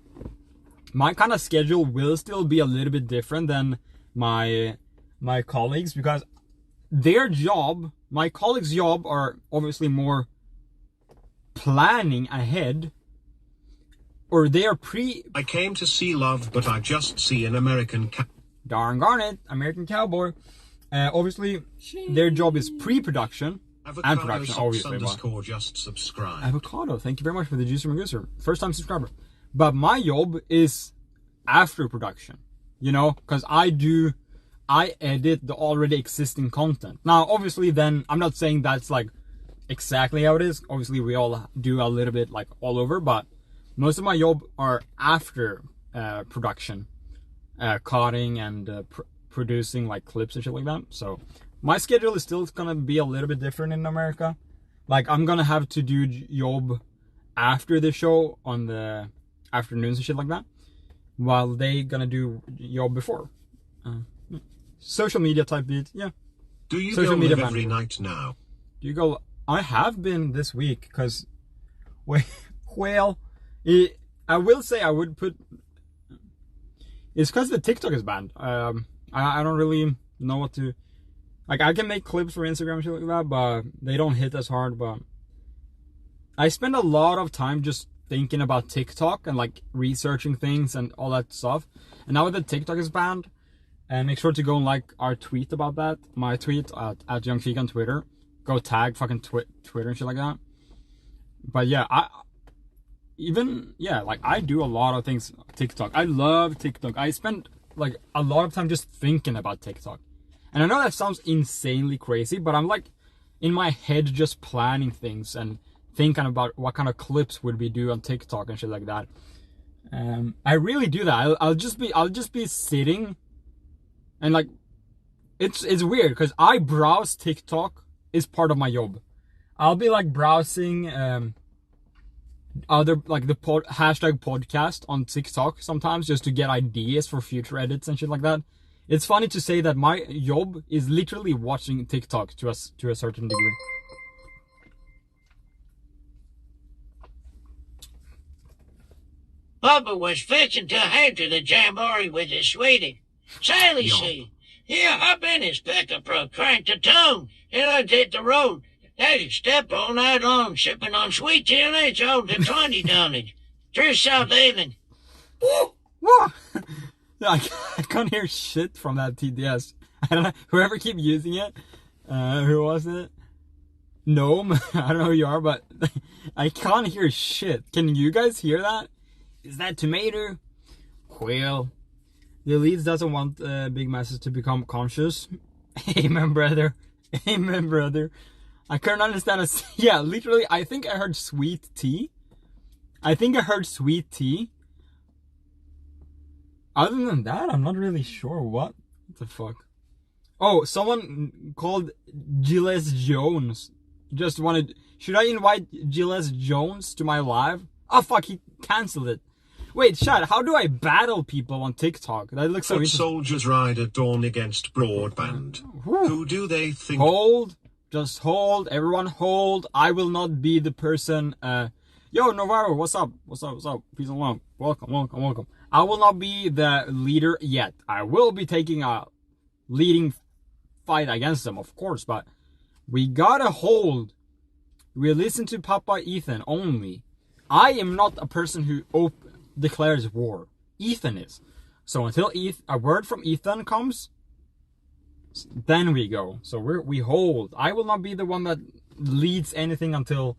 My kind of schedule will still be a little bit different than my colleagues, because my colleagues' job are obviously more planning ahead, or they are I came to see love, but I just see an American Darn garnet, American cowboy. Obviously, their job is pre-production and production, obviously. Avocado just subscribe. Avocado, thank you very much for the Juicer Magooser. First time subscriber. But my job is after production, you know, because I edit the already existing content. Now, obviously, then, I'm not saying that's like exactly how it is. Obviously, we all do a little bit like all over, but most of my job are after production, cutting and producing like clips and shit like that. So my schedule is still gonna be a little bit different in America. Like, I'm gonna have to do job after the show on the afternoons and shit like that, while they gonna do job before. Social media type beat, yeah. Do you Social go media live every manager. night now? Do you go? I have been this week because, well, I will say I would put. It's because the TikTok is banned. I don't really know what to. Like, I can make clips for Instagram and shit like that, but they don't hit as hard. But I spend a lot of time just thinking about TikTok and like researching things and all that stuff. And now that TikTok is banned, and make sure to go and like our tweet about that. My tweet at YoungFika on Twitter. Go tag fucking Twitter and shit like that. But yeah, like I do a lot of things on TikTok. I love TikTok. I spend like a lot of time just thinking about TikTok. And I know that sounds insanely crazy, but I'm like in my head just planning things and thinking about what kind of clips would we do on TikTok and shit like that. I really do that. I'll just be sitting. And like, it's weird because I browse TikTok is part of my job. I'll be like browsing other like the hashtag podcast on TikTok sometimes just to get ideas for future edits and shit like that. It's funny to say that my job is literally watching TikTok to a certain degree. Papa was fixing to head to the jamboree with his sweetie. Sally said, "Here, hop in his Pekka Pro, crank the tone, and I'd hit the road. Daddy step all night long, sipping on sweet TNH out to 20 downage. Through South Island." Whoa! I can't hear shit from that TDS. I don't know, whoever keep using it, who was it? Gnome, I don't know who you are, but I can't hear shit. Can you guys hear that? Is that tomato? Well, the elites doesn't want big masses to become conscious. Amen, brother. Amen, brother. I couldn't understand it. Yeah, literally, I think I heard sweet tea. Other than that, I'm not really sure what the fuck. Oh, someone called Gilles Jones just wanted. Should I invite Gilles Jones to my live? Oh fuck, he cancelled it. Wait, chat, how do I battle people on TikTok? That looks so Foot interesting. soldiers ride at dawn against broadband. Who do they think? Hold. Just hold. Everyone hold. I will not be the person. Yo, Novaro, what's up? What's up? Peace and love. Welcome. I will not be the leader yet. I will be taking a leading fight against them, of course, but we gotta hold. We listen to Papa Ethan only. I am not a person who declares war. Ethan is. So until a word from Ethan comes, then we go. So we hold. I will not be the one that leads anything until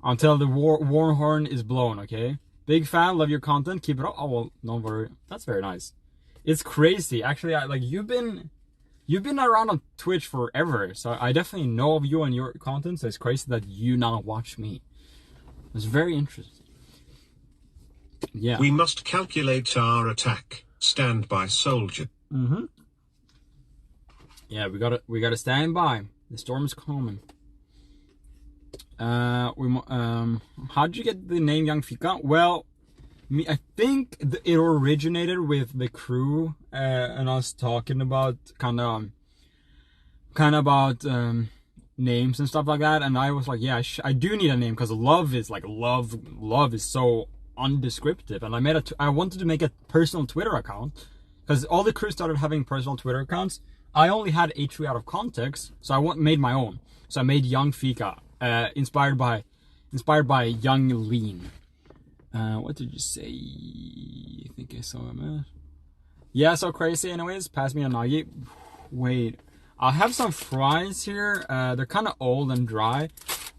the war horn is blown, okay? Big fan, love your content, keep it up. Oh well, don't worry. That's very nice. It's crazy. Actually, you've been around on Twitch forever, so I definitely know of you and your content, so it's crazy that you now watch me. It's very interesting. Yeah. We must calculate our attack. Stand by, soldier. Mm-hmm. Yeah, we gotta stand by. The storm is coming. How'd you get the name YoungFika? Well, I think it originated with the crew and us talking about kind of about names and stuff like that. And I was like, yeah, I do need a name because love is like love is so undescriptive. And I wanted to make a personal Twitter account because all the crew started having personal Twitter accounts. I only had H3 out of context, so I made my own. So I made YoungFika. Inspired by Young Lean. What did you say? I think I saw him. Yeah, so crazy. Anyways, pass me a Nagi. Wait, I have some fries here. They're kind of old and dry.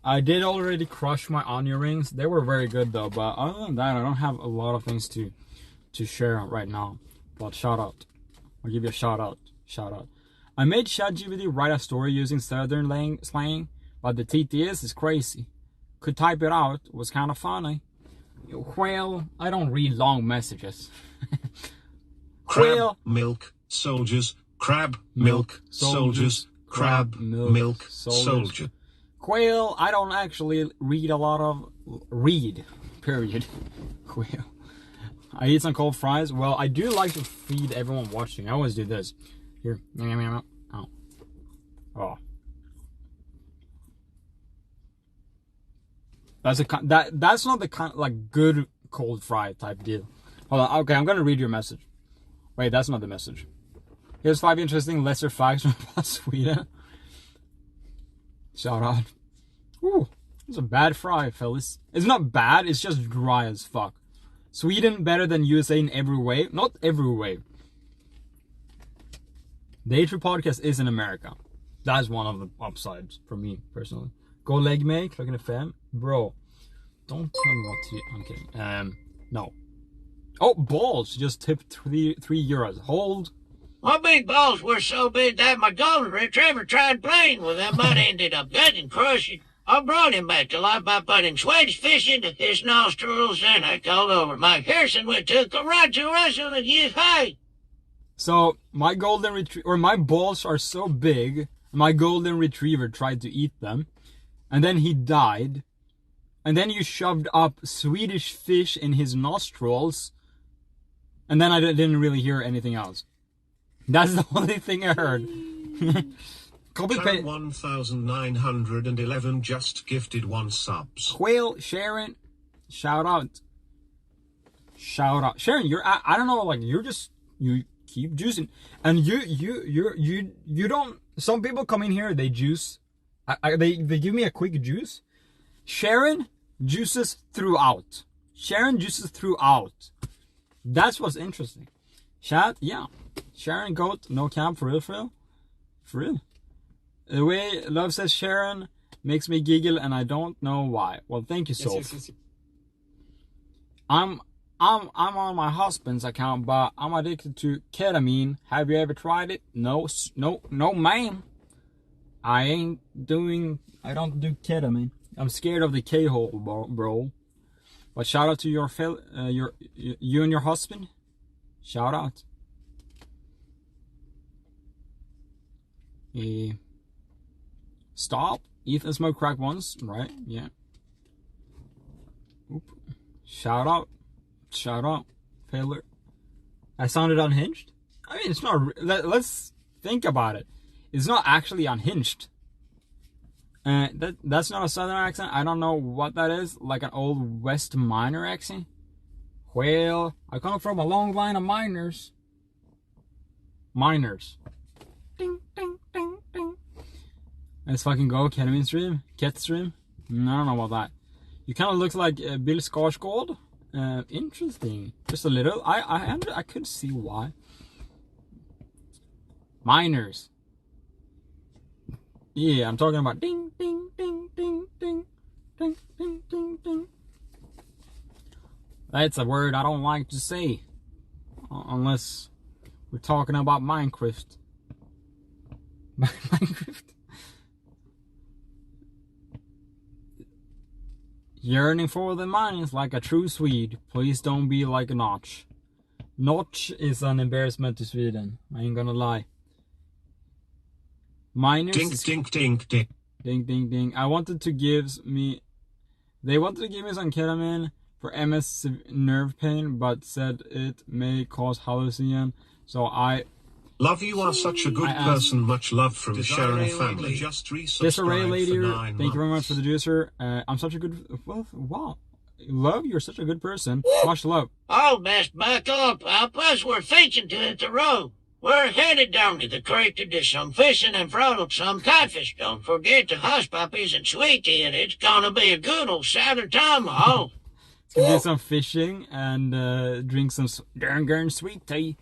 I did already crush my onion rings. They were very good though, but other than that, I don't have a lot of things to share right now. But shout out. I'll give you a shout out. Shout out. I made ChatGPT write a story using southern slang, but the TTS is crazy. Could type it out, was kind of funny. Well, I don't read long messages. Crab, milk, soldiers, crab, milk, soldiers, crab, milk, soldier. Quail, I don't actually read a lot of... period. Quail. I eat some cold fries. Well, I do like to feed everyone watching. I always do this. Here. Oh. Oh. That's not the kind like good cold fry type deal. Hold on. Okay, I'm gonna read your message. Wait, that's not the message. Here's 5 interesting lesser facts about Sweden. Shout out. Ooh, it's a bad fry, fellas. It's not bad, it's just dry as fuck. Sweden better than USA in every way. Not every way. The A3 podcast is in America. That's one of the upsides for me, personally. Go leg make, looking at fam. Bro, don't tell me what to... I'm kidding. No. Oh, balls just tipped 3 euros. Hold. My big balls were so big that my golden retriever tried playing with them, but ended up getting crushed. I brought him back to life by putting Swedish fish into his nostrils, and I called over Mike Pearson. We took a ride to Russia to get high. So, my golden retriever, or my balls are so big, my golden retriever tried to eat them, and then he died, and then you shoved up Swedish fish in his nostrils, and then I didn't really hear anything else. That's the only thing I heard. Copy paste. 1911 just gifted 1 subs. Quail, Sharon, shout out. Shout out. Sharon, I don't know, like, you keep juicing. And you don't, some people come in here, they juice. They give me a quick juice. Sharon juices throughout. Sharon juices throughout. That's what's interesting. Chat, yeah. Sharon goat, no cap, for real, for real. For real. The way Love says Sharon makes me giggle, and I don't know why. Well, thank you, Soph. Yes. I'm on my husband's account, but I'm addicted to ketamine. Have you ever tried it? No, ma'am. I don't do ketamine. I'm scared of the K-hole, bro. But shout out to you and your husband. Shout out. Stop. Ethan smoked crack once, right? Yeah. Oop. Shout out. Shout out. Failure. I sounded unhinged? I mean, it's not... Let's think about it. It's not actually unhinged. That's not a southern accent. I don't know what that is. Like an old West miner accent. Well, I come from a long line of miners. Miners. Ding, ding, ding, ding. Let's fucking go. Ketamine stream. Ket stream. I don't know about that. You kind of look like Bill Skarsgård. Interesting. Just a little. I could see why. Miners. Yeah, I'm talking about ding, ding, ding, ding, ding, ding, ding, ding, ding. That's a word I don't like to say. Unless we're talking about Minecraft. Minecraft. Yearning for the mines like a true Swede. Please don't be like a Notch. Notch is an embarrassment to Sweden. I ain't gonna lie. Miners. Ding, ding, ding, ding. Ding, ding, ding. They wanted to give me some ketamine for MS nerve pain, but said it may cause hallucination. So I... Love, you are such a good person. Much love from Sharon family. Disarray lady, thank you very much for the juicer. I'm such a good... Well, wow. Love, you're such a good person. Much love. Oh, best buckle up, Papas. We're fixing to hit the road. We're headed down to the creek to do some fishing and frolic up some catfish. Don't forget the hush puppies and sweetie, and it's gonna be a good old Saturday time. Oh. It's gonna do some fishing and drink some darn sweet tea.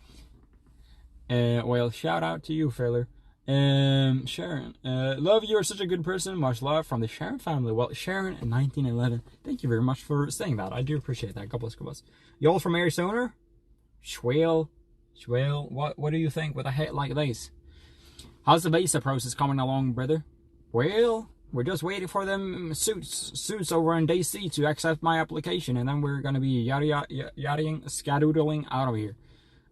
Well, shout out to you, fella. Sharon, love, you're such a good person. Much love from the Sharon family. Well, Sharon in 1911. Thank you very much for saying that. I do appreciate that. God bless, God bless. Y'all from Arizona? Schwale, what do you think with a hat like this? How's the visa process coming along, brother? Well, we're just waiting for them suits over in DC to accept my application, and then we're gonna be skedoodling out of here.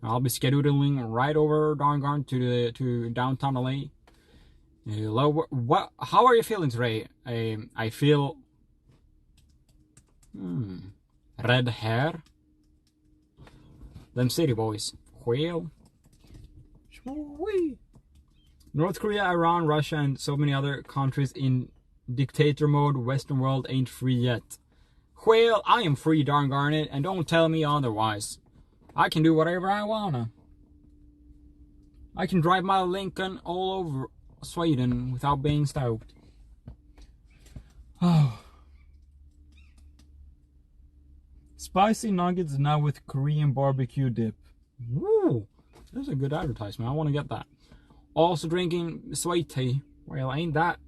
I'll be skedoodling right over Darngarn to downtown LA. Hello, how are you feeling today? I feel red hair. Them city boys. Well, North Korea, Iran, Russia, and so many other countries in dictator mode. Western world ain't free yet. Well, I am free, darn it, and don't tell me otherwise. I can do whatever I wanna. I can drive my Lincoln all over Sweden without being stopped. Oh. Spicy nuggets now with Korean barbecue dip. Woo! That's a good advertisement. I want to get that. Also drinking sweet tea. Well, ain't that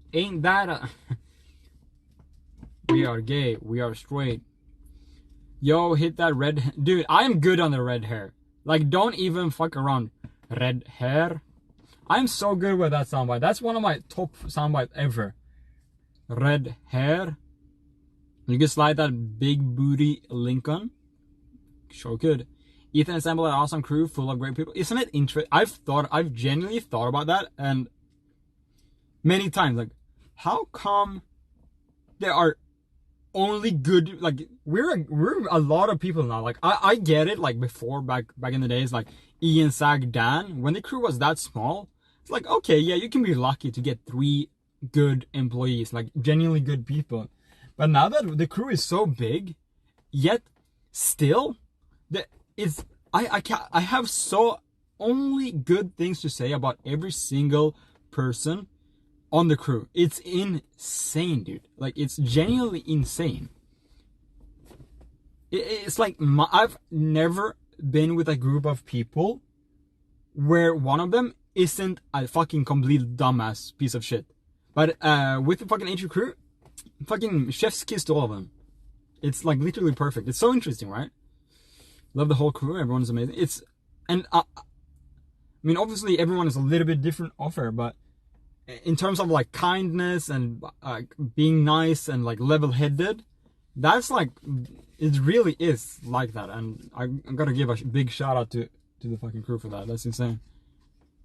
We are gay. We are straight. Yo, hit that red... Dude, I am good on the red hair. Like, don't even fuck around. Red hair. I'm so good with that soundbite. That's one of my top soundbites ever. Red hair. You can slide that big booty Lincoln. Sure could. Ethan assembled an awesome crew full of great people. Isn't it interesting? I've genuinely thought about that, and many times, like, how come there are only good, like, we're a lot of people now. Like, I get it, like, before, back in the days, like, Ian, Sag, Dan, when the crew was that small, it's like, okay, yeah, you can be lucky to get 3 good employees, like, genuinely good people. But now that the crew is so big, yet still, I have so only good things to say about every single person on the crew. It's insane, dude. Like, it's genuinely insane. It's like, I've never been with a group of people where one of them isn't a fucking complete dumbass piece of shit. But with the fucking HQ crew, fucking chef's kiss to all of them. It's like literally perfect. It's so interesting, right? Love the whole crew. Everyone's amazing. I mean, obviously everyone is a little bit different offer, but in terms of like kindness and being nice and like level-headed, that's like, it really is like that. And I'm gotta give a big shout out to the fucking crew for that. That's insane.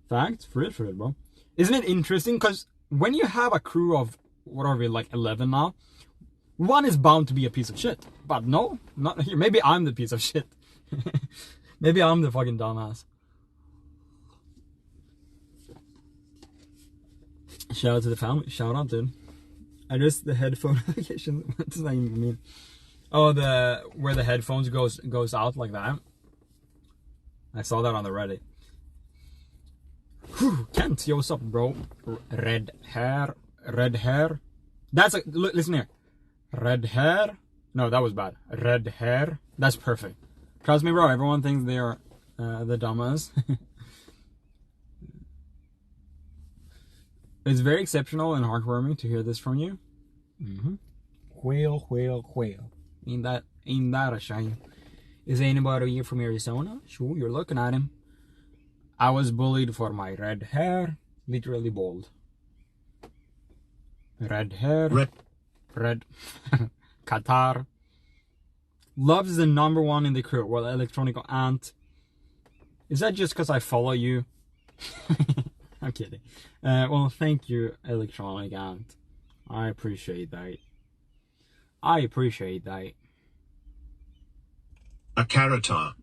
Facts for it, bro. Isn't it interesting? Because when you have a crew of what are we, like 11 now, one is bound to be a piece of shit. But no, not here. Maybe I'm the piece of shit. Maybe I'm the fucking dumbass. Shout out to the family. Shout out, dude. I just the headphone notification. What does that even mean? Oh, where the headphones goes out like that. I saw that on the Reddit. Whew, Kent, yo, what's up, bro? Red hair. That's a listen here. Red hair. No, that was bad. Red hair. That's perfect. Trust me, bro. Everyone thinks they are the dumbass. It's very exceptional and heartwarming to hear this from you. Whale. Ain't that a shame? Is anybody here from Arizona? Sure, you're looking at him. I was bullied for my red hair. Literally bald. Red hair. Red. Qatar. Love is the #1 in the crew. Well, Electronico Ant. Is that just because I follow you? I'm kidding. Well, thank you, Electronic Ant. I appreciate that. A Caratar.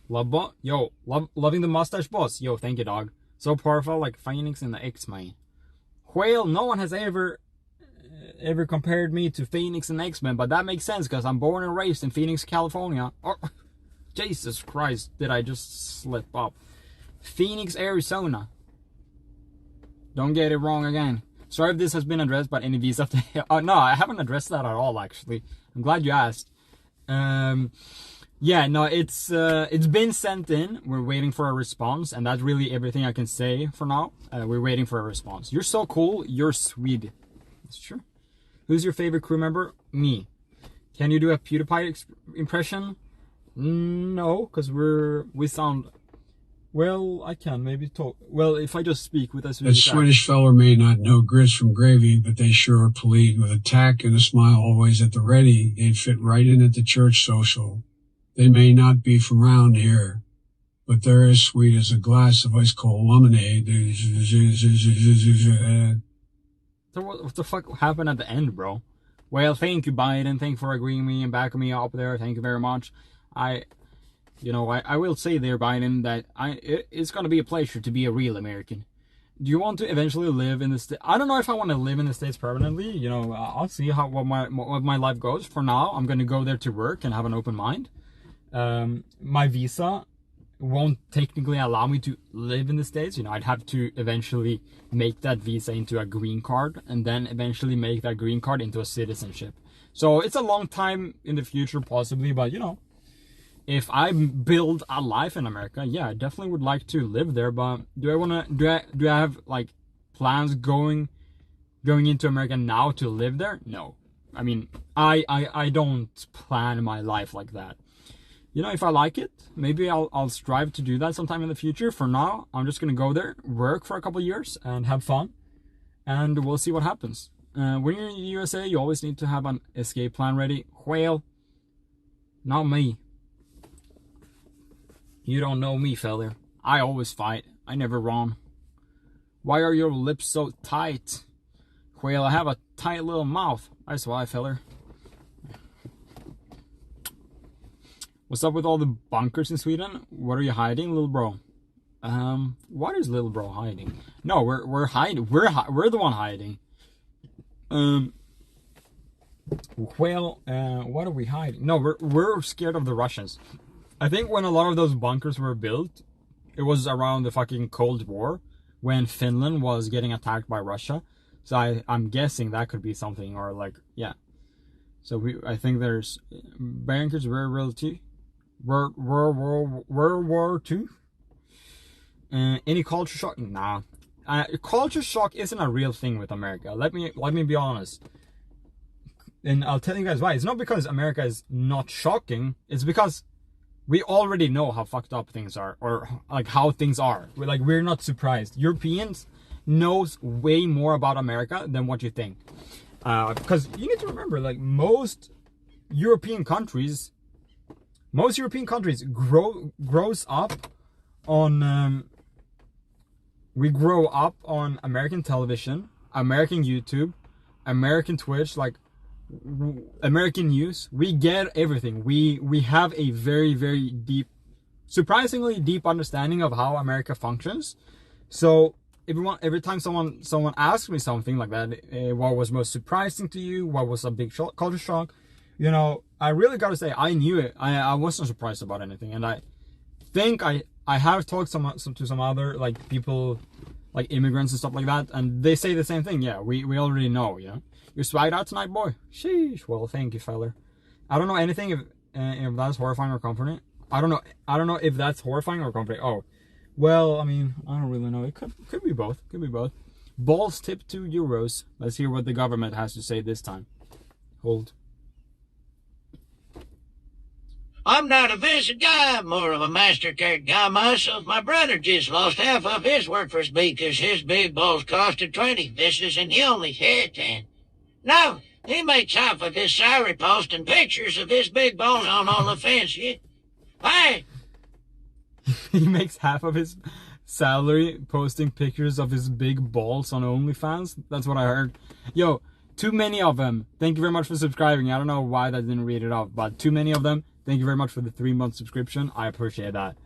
Loving the mustache boss. Yo, thank you, dog. So powerful, like Phoenix in the X-Men. Well, no one has ever compared me to Phoenix and X-Men, but that makes sense because I'm born and raised in Phoenix, California. Oh, Jesus Christ, did I just slip up? Phoenix, Arizona. Don't get it wrong again. Sorry if this has been addressed by any visa. No, I haven't addressed that at all, actually. I'm glad you asked. Yeah, no, it's been sent in. We're waiting for a response, and that's really everything I can say for now. We're waiting for a response. You're so cool. You're sweet. That's true. Who's your favorite crew member? Me. Can you do a PewDiePie impression? No, because we sound... Well, I can maybe talk. Well, if I just speak with a That Swedish Swedish feller may not know grits from gravy, but they sure are polite with a tack and a smile always at the ready. They'd fit right in at the church social. They may not be from round here, but they're as sweet as a glass of ice cold lemonade. So what the fuck happened at the end, bro? Well, thank you, Biden. Thank you for agreeing me and backing me up there. Thank you very much. I will say there, Biden, that it's going to be a pleasure to be a real American. Do you want to eventually live in the States? I don't know if I want to live in the States permanently. You know, I'll see what my life goes. For now, I'm going to go there to work and have an open mind. My visa won't technically allow me to live in the States. You know, I'd have to eventually make that visa into a green card and then eventually make that green card into a citizenship. So it's a long time in the future, possibly, but you know, if I build a life in America, yeah, I definitely would like to live there. But do I have like plans going into America now to live there? No. I mean, I don't plan my life like that. You know, if I like it, maybe I'll strive to do that sometime in the future. For now, I'm just gonna go there, work for a couple of years, and have fun, and we'll see what happens. When you're in the USA, you always need to have an escape plan ready. Well, not me. You don't know me, fella. I always fight. I never run. Why are your lips so tight? Well, I have a tight little mouth. That's why, fella. What's up with all the bunkers in Sweden? What are you hiding, little bro? What is little bro hiding? No, we're hiding. We're the one hiding. What are we hiding? No, we're scared of the Russians. I think when a lot of those bunkers were built, it was around the fucking Cold War when Finland was getting attacked by Russia. So I'm guessing that could be something, or like, yeah. So I think there's bunkers World War II. Any culture shock? Nah. Culture shock isn't a real thing with America. Let me be honest. And I'll tell you guys why. It's not because America is not shocking. It's because we already know how fucked up things are, or like how things are. We're not surprised. Europeans knows way more about America than what you think. Because you need to remember, like most European countries grows up on we grow up on American television, American YouTube, American Twitch, like American news. We get everything. We have a very, very deep, surprisingly deep understanding of how America functions. So every time someone asks me something like that, what was most surprising to you? What was a big culture shock? You know, I really gotta say, I knew it. I wasn't surprised about anything, and I think I have talked to some other like people, like immigrants and stuff like that, and they say the same thing. Yeah, we already know. You know, you're swagged out tonight, boy. Sheesh. Well, thank you, feller. I don't know anything if that's horrifying or comforting. I don't know if that's horrifying or comforting. Oh, well, I mean, I don't really know. It could be both. Could be both. Balls tip €2. Let's hear what the government has to say this time. Hold. I'm not a Visa guy, I'm more of a MasterCard guy myself. My brother just lost half of his workforce because his big balls costed 20 Visas and he only had 10. Now, he makes half of his salary posting pictures of his big balls on OnlyFans. Yeah. Why? He makes half of his salary posting pictures of his big balls on OnlyFans? That's what I heard. Yo, too many of them. Thank you very much for subscribing. I don't know why that didn't read it off, but too many of them. Thank you very much for the 3-month subscription. I appreciate that.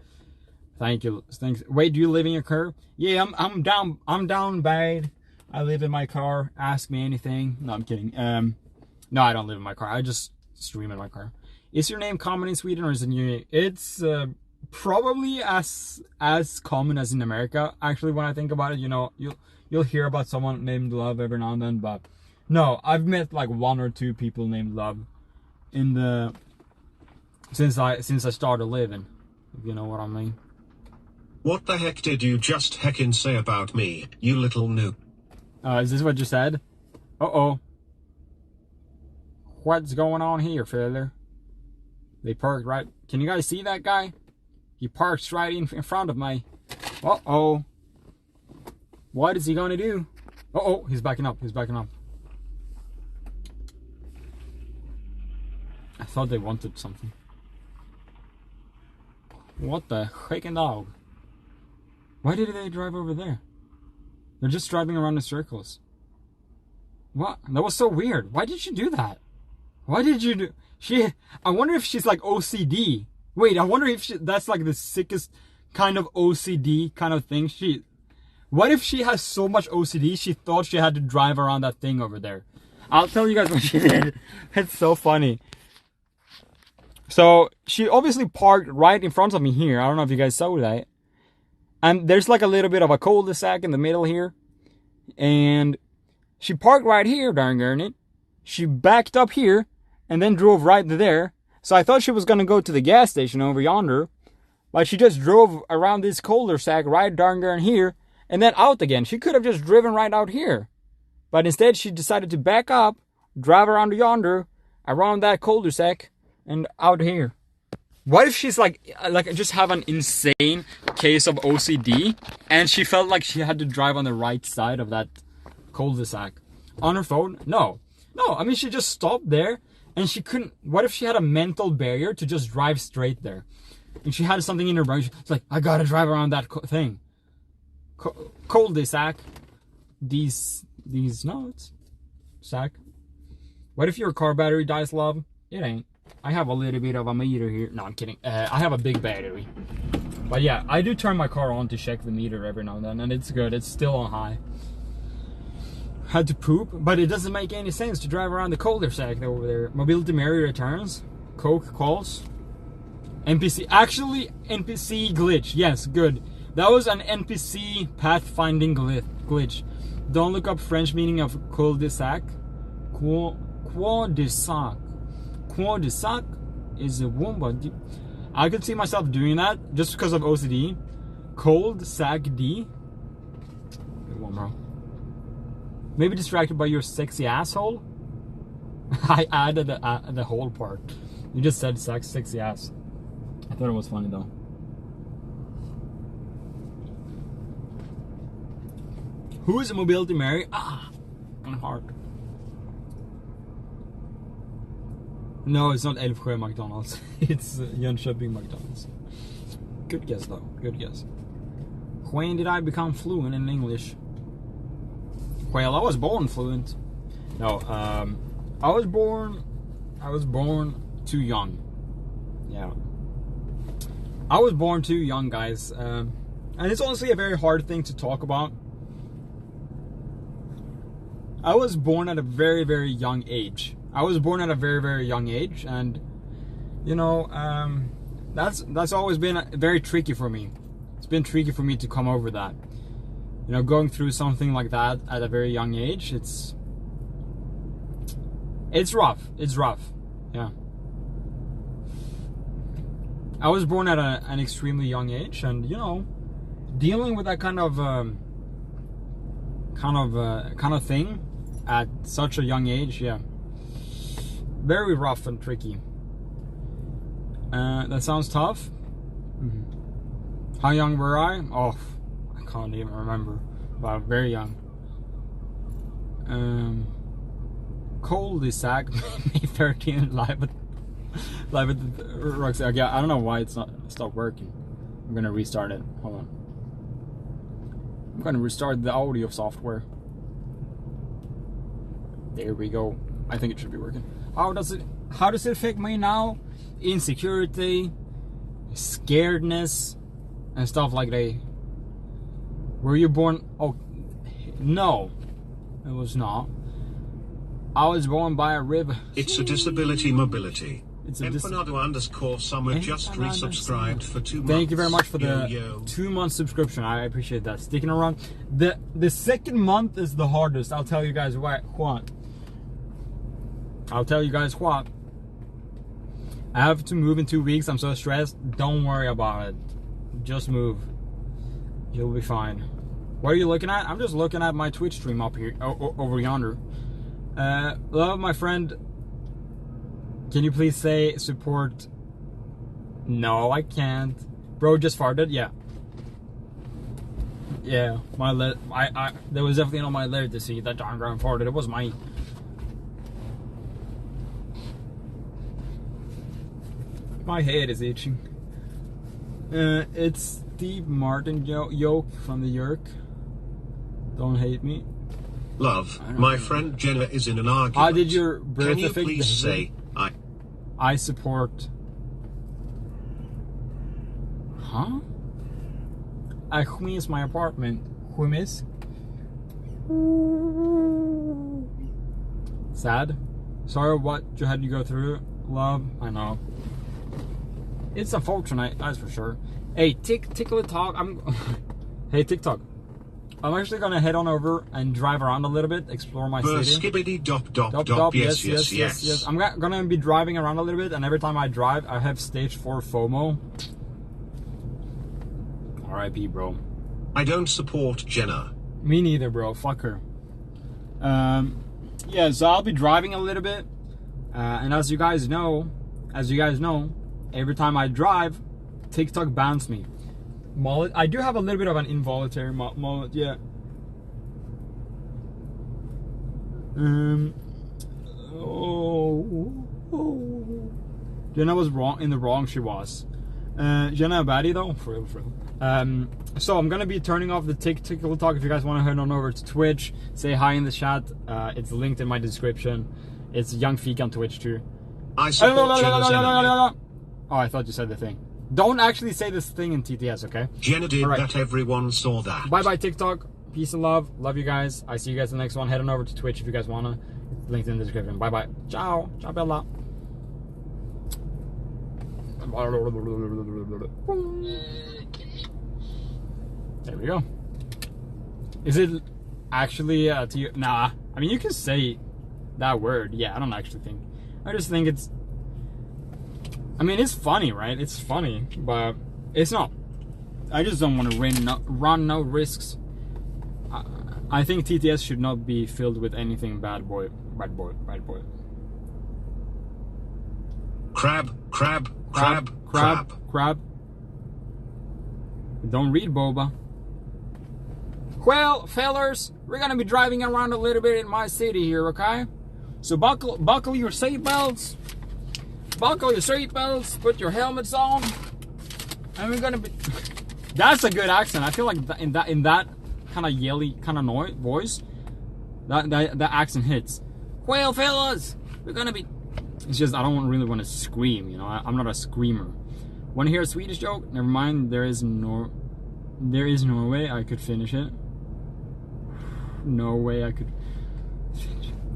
Thank you. Thanks. Wait, do you live in your car? Yeah, I'm down bad. I live in my car. Ask me anything. No, I'm kidding. No, I don't live in my car. I just stream in my car. Is your name common in Sweden or is it unique? It's probably as common as in America. Actually, when I think about it, you know, you'll hear about someone named Love every now and then, but no, I've met like 1 or 2 people named Love in the since I started living, if you know what I mean. What the heck did you just heckin' say about me, you little noob? Is this what you said? Uh-oh. What's going on here, fella? They parked right... Can you guys see that guy? He parks right in front of me. Uh-oh. What is he gonna do? Uh-oh, he's backing up, he's backing up. I thought they wanted something. What the heckin' dog? Why did they drive over there? They're just driving around in circles. What? That was so weird. Why did you do that? Why did you do... I wonder if she's like OCD. Wait, I wonder if that's like the sickest kind of OCD kind of thing. What if she has so much OCD she thought she had to drive around that thing over there? I'll tell you guys what she did. It's so funny. So she obviously parked right in front of me here. I don't know if you guys saw that. And there's like a little bit of a cul-de-sac in the middle here. And she parked right here, darn it. She backed up here and then drove right there. So I thought she was going to go to the gas station over yonder. But she just drove around this cul-de-sac right darn here and then out again. She could have just driven right out here. But instead she decided to back up, drive around yonder, around that cul-de-sac, and out here. What if she's like just have an insane case of OCD and she felt like she had to drive on the right side of that cul-de-sac on her phone? No, I mean, she just stopped there and she couldn't. What if she had a mental barrier to just drive straight there? And she had something in her brain. She's like, I gotta drive around that thing. Cul-de-sac. It's sac. What if your car battery dies, love? It ain't. I have a little bit of a meter here. No, I'm kidding. I have a big battery. But yeah, I do turn my car on to check the meter every now and then, and it's good. It's still on high. Had to poop, but it doesn't make any sense to drive around the cul-de-sac over there. Mobility Mary returns. Coke calls. NPC. Actually, NPC glitch. Yes, good. That was an NPC pathfinding glitch. Don't look up French meaning of cul-de-sac. Cul-de-sac. Cul-de-sac is a womb. I could see myself doing that just because of OCD. Cold sac D. Wait, one more. Maybe distracted by your sexy asshole. I added the whole part. You just said sexy ass. I thought it was funny though. Who is Mobility Mary? On heart. No, it's not Älvsjö McDonald's. It's Jönköping McDonald's. Good guess though. Good guess. When did I become fluent in English? Well, I was born fluent. No, I was born too young. Yeah. I was born too young, guys. And it's honestly a very hard thing to talk about. I was born at a very, very young age. And you know, that's always been very tricky for me. It's been tricky for me to come over that. You know, going through something like that at a very young age, it's rough. It's rough. Yeah. I was born at an extremely young age, and you know, dealing with that kind of thing at such a young age, yeah. Very rough and tricky. That sounds tough. Mm-hmm. How young were I? Oh, I can't even remember. But very young. Cul-de-sac, May 13th, live at the Roxy. Okay, I don't know why it's stopped working. I'm gonna restart it. Hold on. I'm gonna restart the audio software. There we go. I think it should be working. How does it affect me now? Insecurity, scaredness, and stuff like that. Were you born? Oh, no, it was not. I was born by a river. It's a disability mobility. It's a Empanado_summer just resubscribed for 2 months. Thank you very much for the 2-month subscription. I appreciate that. Sticking around. The second month is the hardest. I'll tell you guys what. I'll tell you guys what. I have to move in 2 weeks. I'm so stressed. Don't worry about it. Just move. You'll be fine. What are you looking at? I'm just looking at my Twitch stream up here, over yonder. Love, my friend. Can you please say support? No, I can't. Bro just farted. Yeah. Yeah. There was definitely on my layer to see that John Graham farted. It was my. My head is itching. It's Steve Martin Yoke from the Yerk. Don't hate me. Love, my friend Jenna is in an argument. How did your birth Can you affect please say I support. Huh? I miss my apartment. Who miss? Sad. Sorry what you had to go through, love. I know. It's unfortunate, that's for sure. Hey, Tickle Talk. Hey, TikTok. I'm actually gonna head on over and drive around a little bit, explore my city. Skibbity dop dop dop. Yes. I'm gonna be driving around a little bit, and every time I drive, I have stage 4 FOMO. R.I.P. bro. I don't support Jenna. Me neither, bro. Fuck her. Yeah, so I'll be driving a little bit, and as you guys know, every time I drive, TikTok bans me. Mullet. I do have a little bit of an involuntary mullet, yeah. Jenna was wrong. In the wrong, she was. Jenna a baddie though, for real. So I'm gonna be turning off the TikTok. If you guys want to head on over to Twitch, say hi in the chat. It's linked in my description. It's Young Feek on Twitch too. I support Jenna's enemy. Oh, I thought you said the thing. Don't actually say this thing in TTS, okay? Jenna did that, everyone saw that. Bye-bye, TikTok. Peace and love. Love you guys. I see you guys in the next one. Head on over to Twitch if you guys wanna. It's linked in the description. Bye-bye. Ciao. Ciao, Bella. There we go. Is it actually to you? Nah. I mean, you can say that word. Yeah, I don't actually think. I just think it's... I mean, it's funny, right? It's funny, but it's not. I just don't want to run no risks. I think TTS should not be filled with anything bad boy. Crab. Don't read, Boba. Well, fellers, we're gonna be driving around a little bit in my city here, okay? So buckle your seatbelts. Buckle your seatbelts, put your helmets on, and we're gonna be... That's a good accent. I feel like in that kind of yelly kind of voice, that accent hits. Well, fellas, we're gonna be... It's just I don't really want to scream, you know. I'm not a screamer. Want to hear a Swedish joke? Never mind. There is Norway. I could finish it. No way I could.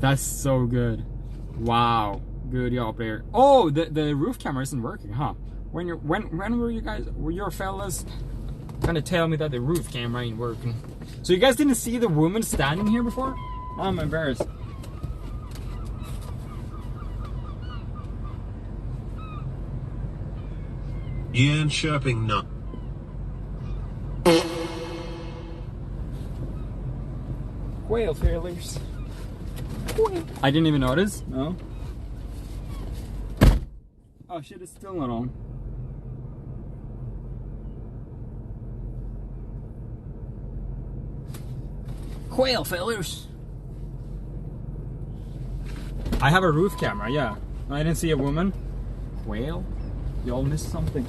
That's so good. Wow. Good job there. Oh, the roof camera isn't working, huh? When were your fellas gonna tell me that the roof camera ain't working? So you guys didn't see the woman standing here before? I'm embarrassed. Jönköping nut. Whale failures. I didn't even notice. No. Oh shit, it's still not on. Whale failures. I have a roof camera, yeah. I didn't see a woman. Whale? Y'all missed something.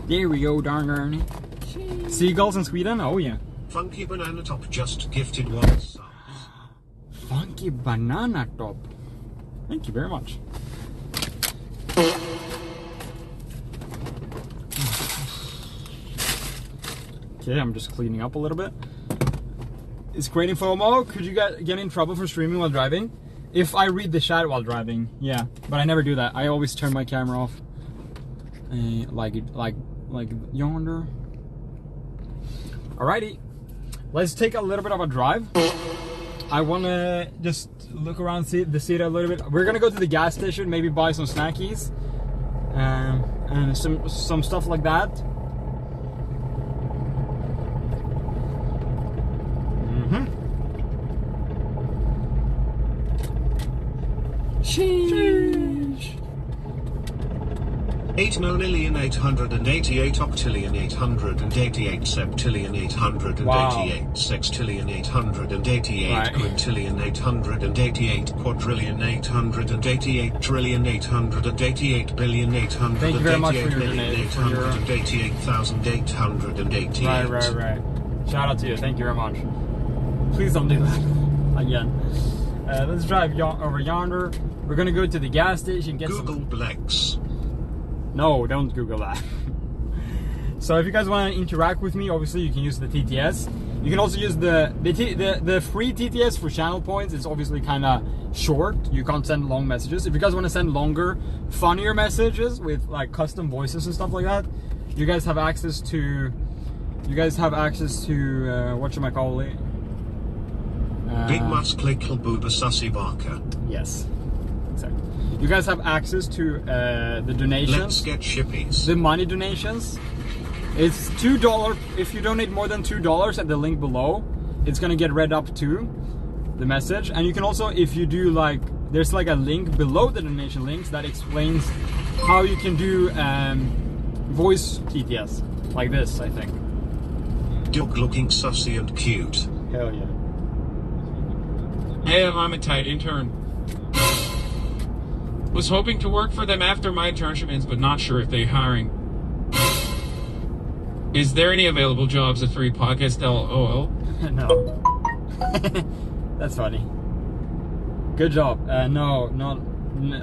There we go, darn Ernie. Seagulls in Sweden? Oh yeah. Funky Banana Top just gifted 1 sub. Funky Banana Top. Thank you very much. Okay, I'm just cleaning up a little bit. Is creating FOMO? Could you get in trouble for streaming while driving? If I read the chat while driving, yeah. But I never do that. I always turn my camera off. Like yonder. Alrighty. let's take a little bit of a drive. I want to just look around the city a little bit. We're gonna go to the gas station, maybe buy some snackies, and some stuff like that. Sheesh. 8,888 octillion 888 septillion 888 sextillion 888 Right. quintillion 888 quadrillion 888 trillion 888 billion Thank you very much for 888 your million donation, for your- 888,888. Right. Shout out to you. Thank you very much. Please don't do that again. Let's drive over yonder. We're gonna go to the gas station, get Google some... Plex. No, don't Google that. So if you guys want to interact with me, obviously you can use the TTS. You can also use the free TTS for channel points. It's obviously kind of short. You can't send long messages. If you guys want to send longer, funnier messages with like custom voices and stuff like that, you guys have access to. Whatchamacallit? Big Mas Klickle Booba Sussy Barker. Yes, exactly. You guys have access to the donations. Let's get shippies. The money donations. It's $2. If you donate more than $2 at the link below, it's gonna get read up to the message. And you can also, if you do like, there's like a link below the donation links that explains how you can do voice TTS like this. I think. Dog looking sussy and cute. Hell yeah. Hey, I'm a tight intern. Was hoping to work for them after my internship ends, but not sure if they're hiring. Is there any available jobs at Free Podcast LOL? No. That's funny. Good job. No, not.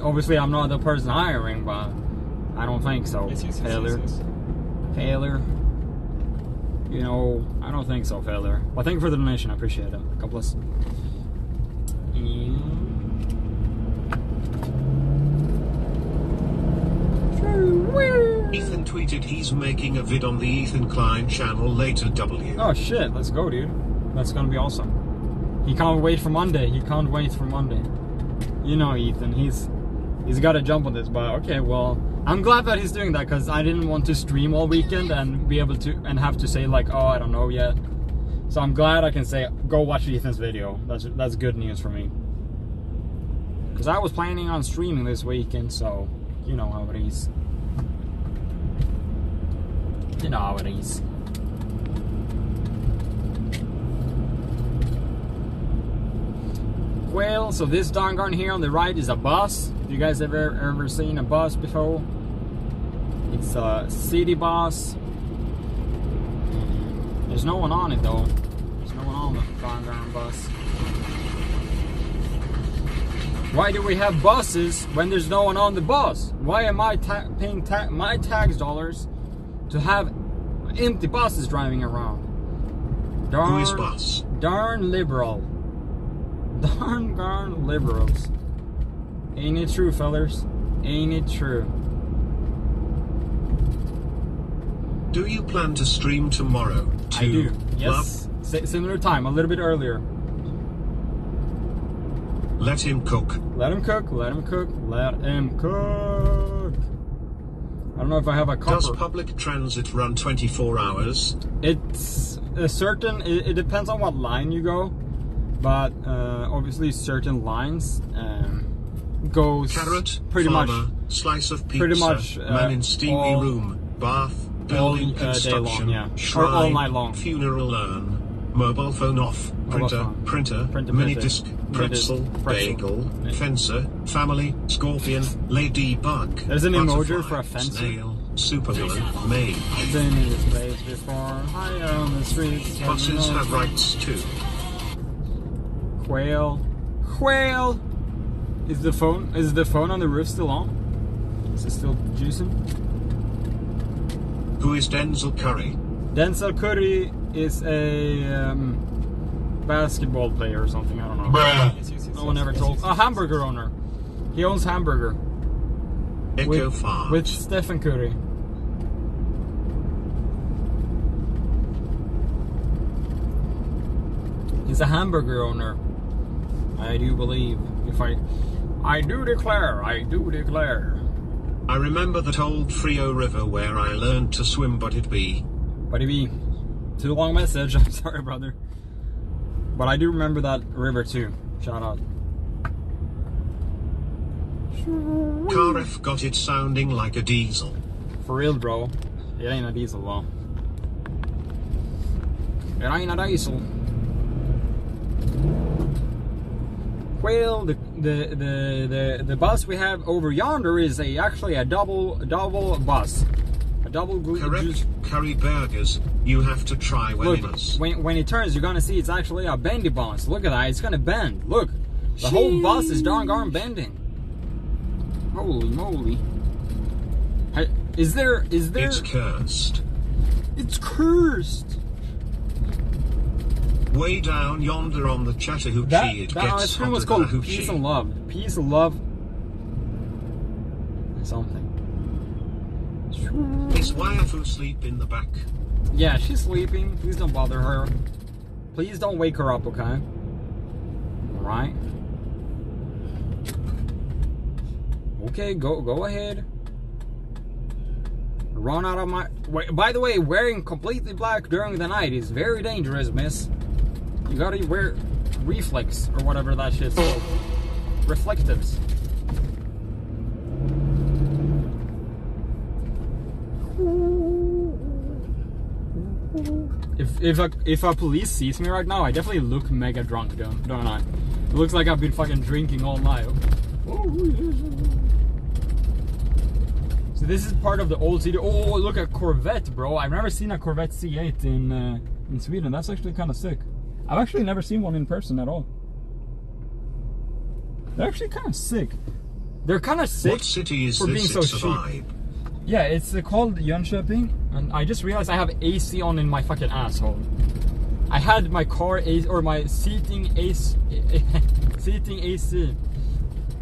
Obviously, I'm not the person hiring, but I don't think so. Yes. Failure. You know, I don't think so, failure. Well, thank you for the donation. I appreciate it. God bless. Ethan tweeted he's making a vid on the Ethan Klein channel later. Oh shit, let's go, dude. That's gonna be awesome. He can't wait for Monday. You know Ethan, he's got to jump on this, but okay, well, I'm glad that he's doing that, because I didn't want to stream all weekend and be able to, and have to say like, oh, I don't know yet. So I'm glad I can say, go watch Ethan's video. That's good news for me. Because I was planning on streaming this weekend, so you know how it is. You know how it is. Well, so this darn here on the right is a bus. You guys ever seen a bus before? It's a city bus. There's no one on it though. There's no one on the darn bus. Why do we have buses when there's no one on the bus? Why am I paying my tax dollars to have empty buses driving around? Who is bus? Darn liberal. Darn liberals. Ain't it true, fellers? Ain't it true? Do you plan to stream tomorrow? I do. Yes. Similar time, a little bit earlier. Let him cook. Let him cook. Let him cook. Let him cook. I don't know if I have a copper. Does public transit run 24 hours? It's a certain. It depends on what line you go, but obviously certain lines goes Carrot, pretty farmer, much. slice of pizza, Pretty much, man in steamy all- room, bath, building day long, construction, yeah. Or shrine, all night long. funeral urn, mobile phone off, Mobile printer, phone. printer, Printer, mini printer, disc, mini pretzel, disc, pretzel. bagel, Yeah. fencer, family, scorpion, ladybug. There's an emoji butterfly, for a fencer. snail, supervillain, maid. I've been in this place before. High on the streets. Buses have rights too. Quail. Quail. Is the phone on the roof still on? Is it still juicing? Who is Denzel Curry? Denzel Curry is a basketball player or something. I don't know. Bruh. No one ever told. A hamburger owner. He owns hamburger. Echo Farm. With Stephen Curry. He's a hamburger owner. I do believe. I do declare. I remember that old Frio River where I learned to swim, but it be. Too long message. I'm sorry, brother. But I do remember that river too. Shout out. Car F got it sounding like a diesel. For real, bro. It ain't a diesel, though. It ain't a diesel. Well, the bus we have over yonder is actually a double bus. A double Correct. Curry burgers. You have to try when it turns, you're gonna see it's actually a bendy bus. Look at that, it's gonna bend. Look, the whole bus is darn bending. Holy moly! Is there? It's cursed. It's cursed. Way down yonder on the Chattahoochee, it gets stream was called Peace and Love. Peace and Love. Something. Is Waifu asleep in the back? Yeah, she's sleeping. Please don't bother her. Please don't wake her up, okay? Alright. Okay, go ahead. Run out of my... By the way, wearing completely black during the night is very dangerous, miss. You gotta wear reflex or whatever that shit's called. Reflectives. If a police sees me right now, I definitely look mega drunk, don't I? It looks like I've been fucking drinking all night. So this is part of the old city. Oh, look at Corvette, bro. I've never seen a Corvette C8 in Sweden. That's actually kind of sick. I've actually never seen one in person at all. They're actually kind of sick. They're kind of sick. What city is for being so cheap. Yeah, it's called Jönköping, and I just realized I have AC on in my fucking asshole. I had my car AC or my seating AC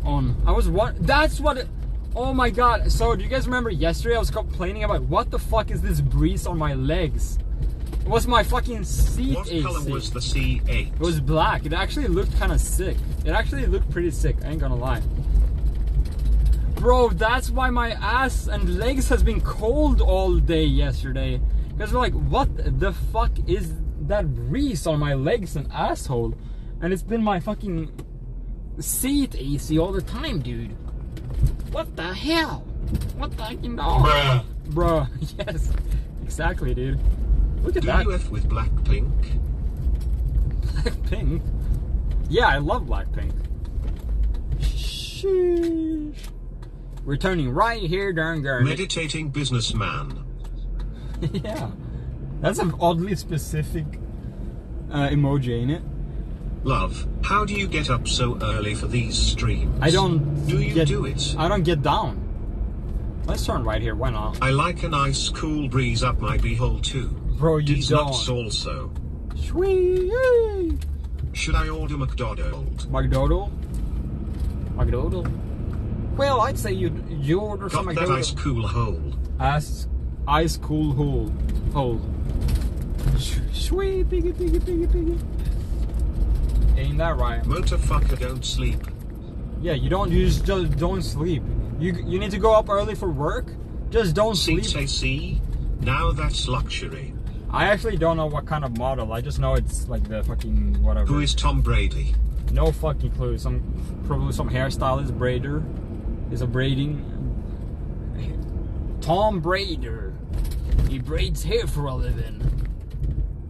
on. I was that's what it, oh my god. So do you guys remember yesterday I was complaining about what the fuck is this breeze on my legs? It was my fucking seat AC. What color was the C8? It was black. It actually looked kind of sick. It actually looked pretty sick, I ain't gonna lie. Bro, that's why my ass and legs has been cold all day yesterday. Because we're like, what the fuck is that breeze on my legs and asshole? And it's been my fucking seat AC all the time, dude. What the hell? What the fucking dog? Bruh. Yes. Exactly, dude. Look at that. Do you F with Blackpink? Blackpink? Yeah, I love Blackpink. Sheesh. We're turning right here during Garnet. Meditating businessman. Yeah. That's an oddly specific emoji, ain't it? Love, how do you get up so early for these streams? I don't... Do you do it? I don't get down. Let's turn right here, why not? I like a nice cool breeze up my beehole too. Bro, you These don't. nuts also. Sweet. Should I order McDonald's? McDonald's? Well, I'd say you order some McDonald's. Got that ice cool hole. Ice cool hole. Sweet piggy. Ain't that right? Motorfucker, don't sleep. Yeah, you just don't sleep. You need to go up early for work. Just don't sleep. CCC? Now that's luxury. I actually don't know what kind of model. I just know it's like the fucking whatever. Who is Tom Brady? No fucking clue. Probably some hairstylist braider. Is a braiding. Tom Braider. He braids hair for a living.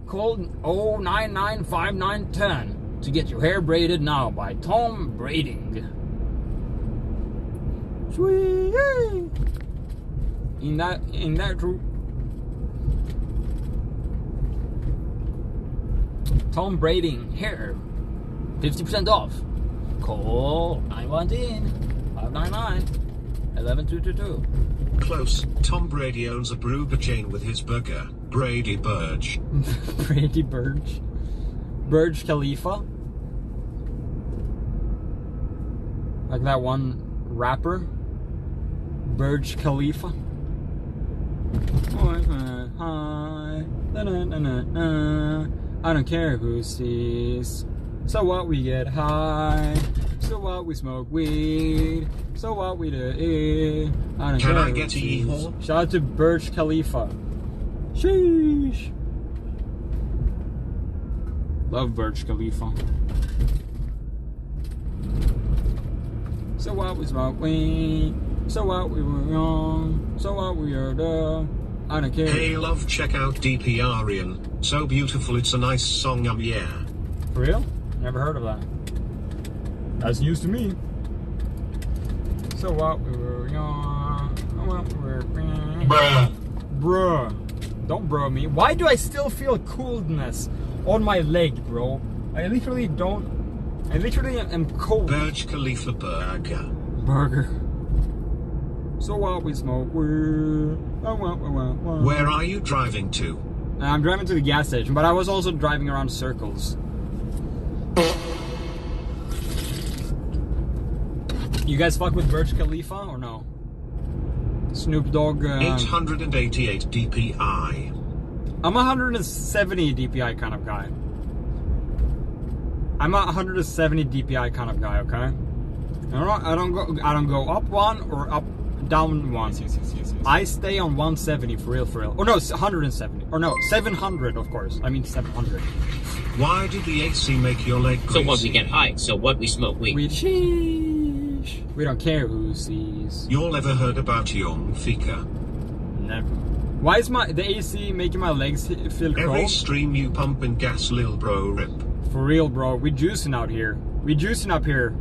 Call 0995910 to get your hair braided now by Tom Braiding. Sweet. In that true. Tom Braiding hair. 50% off. Call 919-599-11222. Close. Tom Brady owns a burger chain with his burger, Brady Burge. Brady Burge. Burj Khalifa. Like that one rapper. Burj Khalifa. Hi. I don't care who sees. So what, we get high. So what, we smoke weed. So what, we do. I don't care. Can I get a yeehaw? Shout out to Burj Khalifa. Sheesh. Love Burj Khalifa. So what, we smoke weed. So what, we were young. So what, we are dumb. I don't care. Hey love, check out DPRian. So beautiful, it's a nice song, yeah. For real? Never heard of that. That's news to me. So what, we were young. So what, we were... Bruh. Bruh. Don't bro me. Why do I still feel coolness on my leg, bro? I literally am cold. Burj Khalifa burger. Burger. So what, we smoke weed. Where are you driving to? I'm driving to the gas station, but I was also driving around circles. You guys fuck with Burj Khalifa or no? Snoop Dogg. 888 DPI. I'm 170 DPI kind of guy. I'm a 170 DPI kind of guy, okay? I don't go up one or up down one. Yes. I stay on 170 for real. Or no, 170. Or no, 700 of course. I mean 700. Why did the AC make your leg crazy? So what, we get high. So what, we smoke weed. Sheesh. We don't care who sees. Y'all ever heard about Young Fika? Never. Why is the AC making my legs feel cold? Every stream you pumping gas, lil bro, rip. For real, bro. We juicing out here. We juicing up here.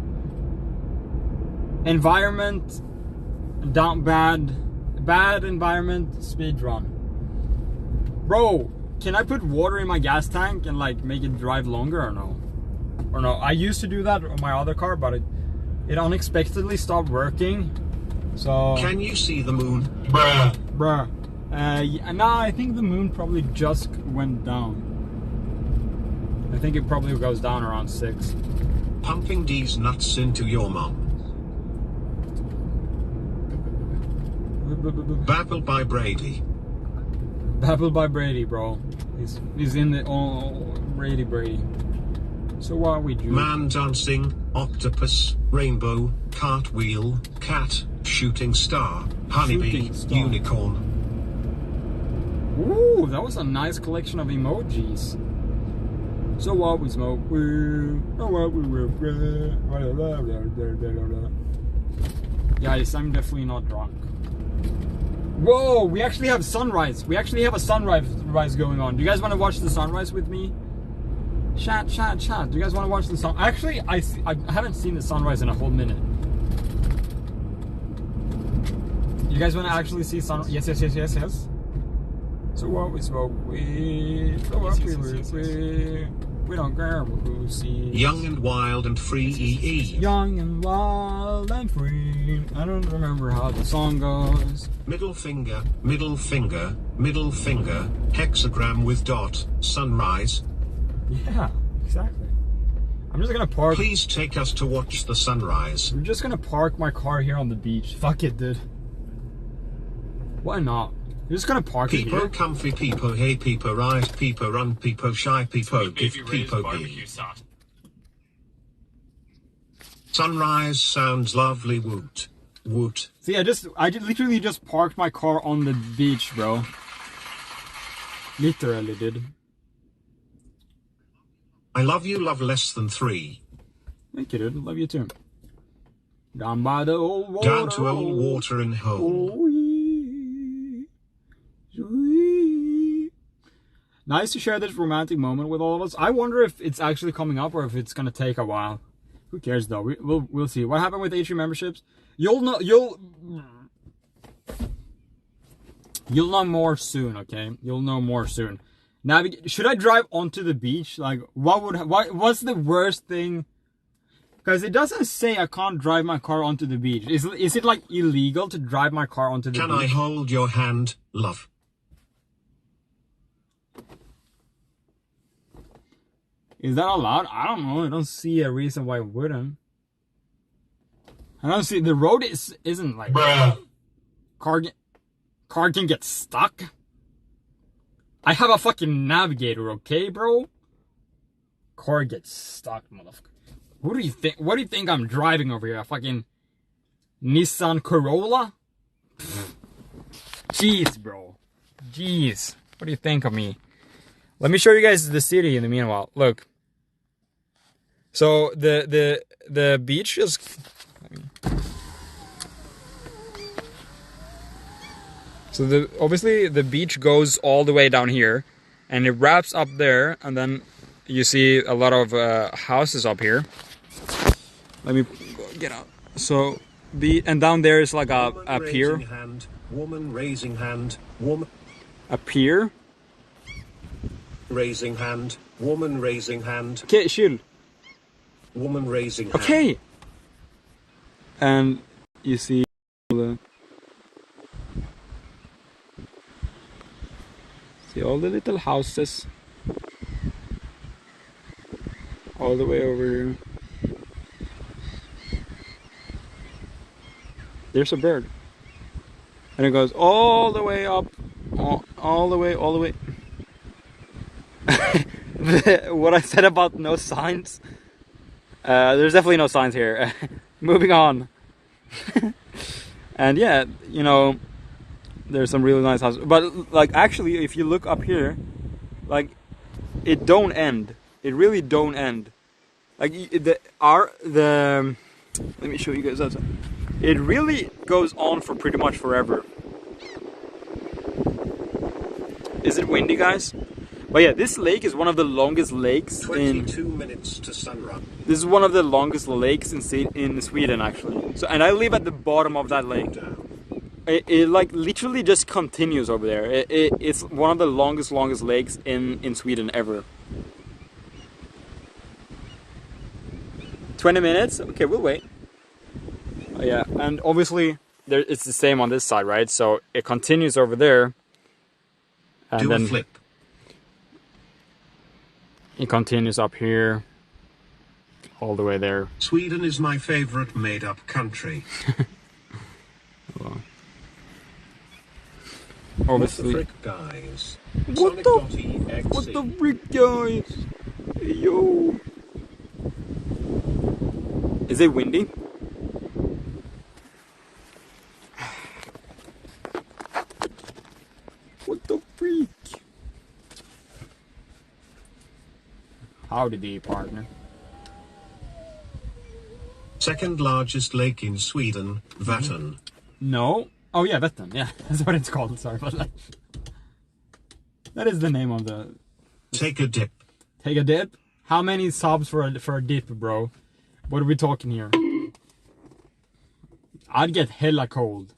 Environment down bad environment speed run. Bro, can I put water in my gas tank and like make it drive longer or no? I used to do that on my other car, but it unexpectedly stopped working. So can you see the moon? Bruh. Nah, I think the moon probably just went down. I think it probably goes down around 6. Pumping these nuts into your mom. Babble by Brady. Babble by Brady, bro. He's in the Brady. So what we do? Man dancing, octopus, rainbow, cartwheel, cat, shooting star, honeybee, unicorn. Ooh, that was a nice collection of emojis. So what, we smoke weed. So what, we will. Guys, I'm definitely not drunk. Whoa, we actually have sunrise. We actually have a sunrise going on. Do you guys want to watch the sunrise with me? Chat. Do you guys want to watch the sun? Actually, I haven't seen the sunrise in a whole minute. You guys want to actually see sunrise? Yes. So what, we smoke weed. So what, we don't care who sees. Young and wild and free. Young and wild and free. I don't remember how the song goes. Middle finger, hexagram with dot, sunrise. Yeah, exactly. I'm just gonna park. Please take us to watch the sunrise. I'm just gonna park my car here on the beach. Fuck it, dude. Why not? You're just gonna park it here. People comfy, people hey, people rise, people run, people shy, people give, people be. Sunrise sounds lovely, woot. See, I literally just parked my car on the beach, bro. Literally, dude. I love you, love less than 3. Thank you, dude. Love you too. Down by the old water. Down to old water and home. Oh, yeah. Nice to share this romantic moment with all of us. I wonder if it's actually coming up or if it's gonna take a while. Who cares though? We'll see. What happened with H3 memberships? You'll know more soon, okay? You'll know more soon. Should I drive onto the beach? Like, what's the worst thing? Because it doesn't say I can't drive my car onto the beach. Is it like illegal to drive my car onto the beach? Can I hold your hand, love? Is that allowed? I don't know. I don't see a reason why it wouldn't. I don't see. The road isn't like... Bruh. Car can get stuck. I have a fucking navigator, okay, bro? Car gets stuck, motherfucker. What do you think? What do you think I'm driving over here? A fucking Nissan Corolla? Jeez, bro. Jeez. What do you think of me? Let me show you guys the city in the meanwhile. Look. So the beach is. So obviously the beach goes all the way down here, and it wraps up there, and then you see a lot of houses up here. Let me get out. So and down there is like a pier. Hand, woman raising hand, woman. A pier. Raising hand, woman raising hand. Okay, chill. Woman raising hand. Okay. And you see all the little houses all the way over here. There's a bird, and it goes all the way up, all the way. What I said about no signs, there's definitely no signs here. Moving on. And yeah, you know, there's some really nice houses, but like actually if you look up here, like it don't end. It really don't end. Like let me show you guys outside. It really goes on for pretty much forever. Is it windy, guys? But yeah, this lake is one of the longest lakes 22 minutes to sunrise. This is one of the longest lakes in Sweden, actually. So, and I live at the bottom of that lake. It like literally just continues over there. It's one of the longest lakes in Sweden ever. 20 minutes? Okay, we'll wait. Oh, yeah, and obviously it's the same on this side, right? So it continues over there. And do then a flip. It continues up here. All the way there. Sweden is my favorite made-up country. Well, obviously. What the frick, guys? What the frick, guys? Yo. Is it windy? What the freak? Howdy there, partner. Second largest lake in Sweden, Vättern. No. Oh yeah, Vättern. Yeah, that's what it's called. Sorry about that. That is the name of the... Take a dip. Take a dip? How many subs for a dip, bro? What are we talking here? I'd get hella cold.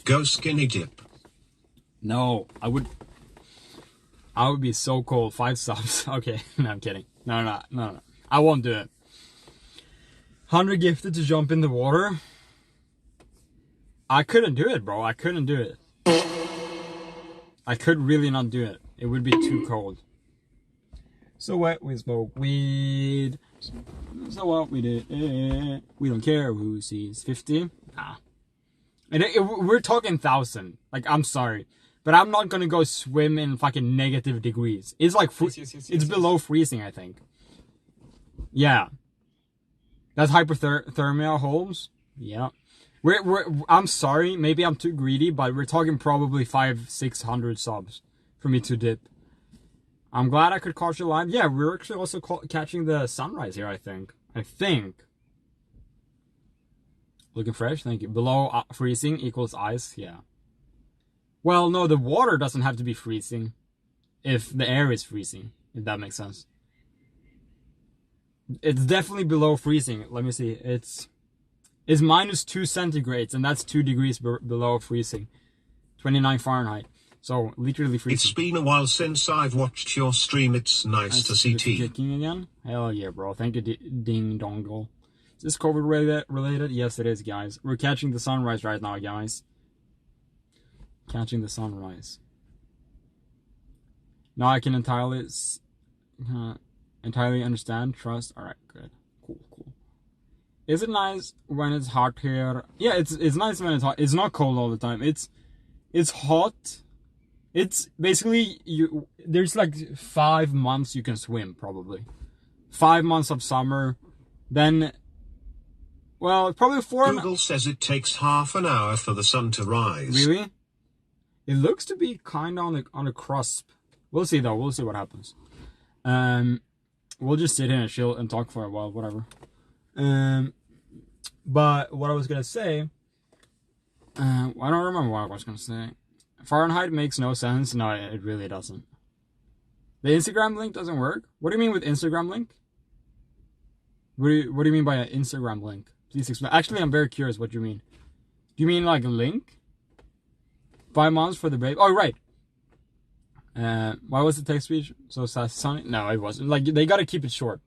Go skinny dip. No, I would be so cold. 5 subs. Okay, no, I'm kidding. No. I won't do it. 100 gifted to jump in the water. I couldn't do it, bro. I couldn't do it. I could really not do it. It would be too cold. So what? We smoke weed. So what? We did it. We don't care who sees 50. Nah. And we're talking 1,000. Like, I'm sorry. But I'm not gonna go swim in fucking negative degrees. It's like, it's below freezing, I think. Yeah. That's hypothermia, Holmes. Yeah. I'm sorry, maybe I'm too greedy, but we're talking probably 500-600 subs for me to dip. I'm glad I could catch you live. Yeah, we're actually also catching the sunrise here, I think. Looking fresh, thank you. Below freezing equals ice, yeah. Well, no, the water doesn't have to be freezing if the air is freezing, if that makes sense. It's definitely below freezing. Let me see. It's -2 centigrades, and that's 2 degrees below freezing. 29 Fahrenheit. So, literally freezing. It's been a while since I've watched your stream. It's nice to see T. Kicking again? Hell yeah, bro. Thank you, Ding Dongle. Is this COVID related? Yes, it is, guys. We're catching the sunrise right now, guys. Catching the sunrise. Now I can entirely understand, trust. Alright, good. Cool. Is it nice when it's hot here? Yeah, it's nice when it's hot. It's not cold all the time. It's hot. It's basically there's like 5 months you can swim probably. 5 months of summer, then well, probably 4. Google says it takes half an hour for the sun to rise. Really? It looks to be kind of on the cusp. We'll see though. We'll see what happens. We'll just sit here and chill and talk for a while, whatever. But what I was gonna say, I don't remember what I was gonna say. Fahrenheit makes no sense. No, it really doesn't. The Instagram link doesn't work. What do you mean with Instagram link? What do you mean by an Instagram link? Please explain. Actually, I'm very curious what you mean. Do you mean like a link? 5 months for the baby? Oh, right. Why was the text speech so sunny? No, it wasn't. Like, they gotta keep it short.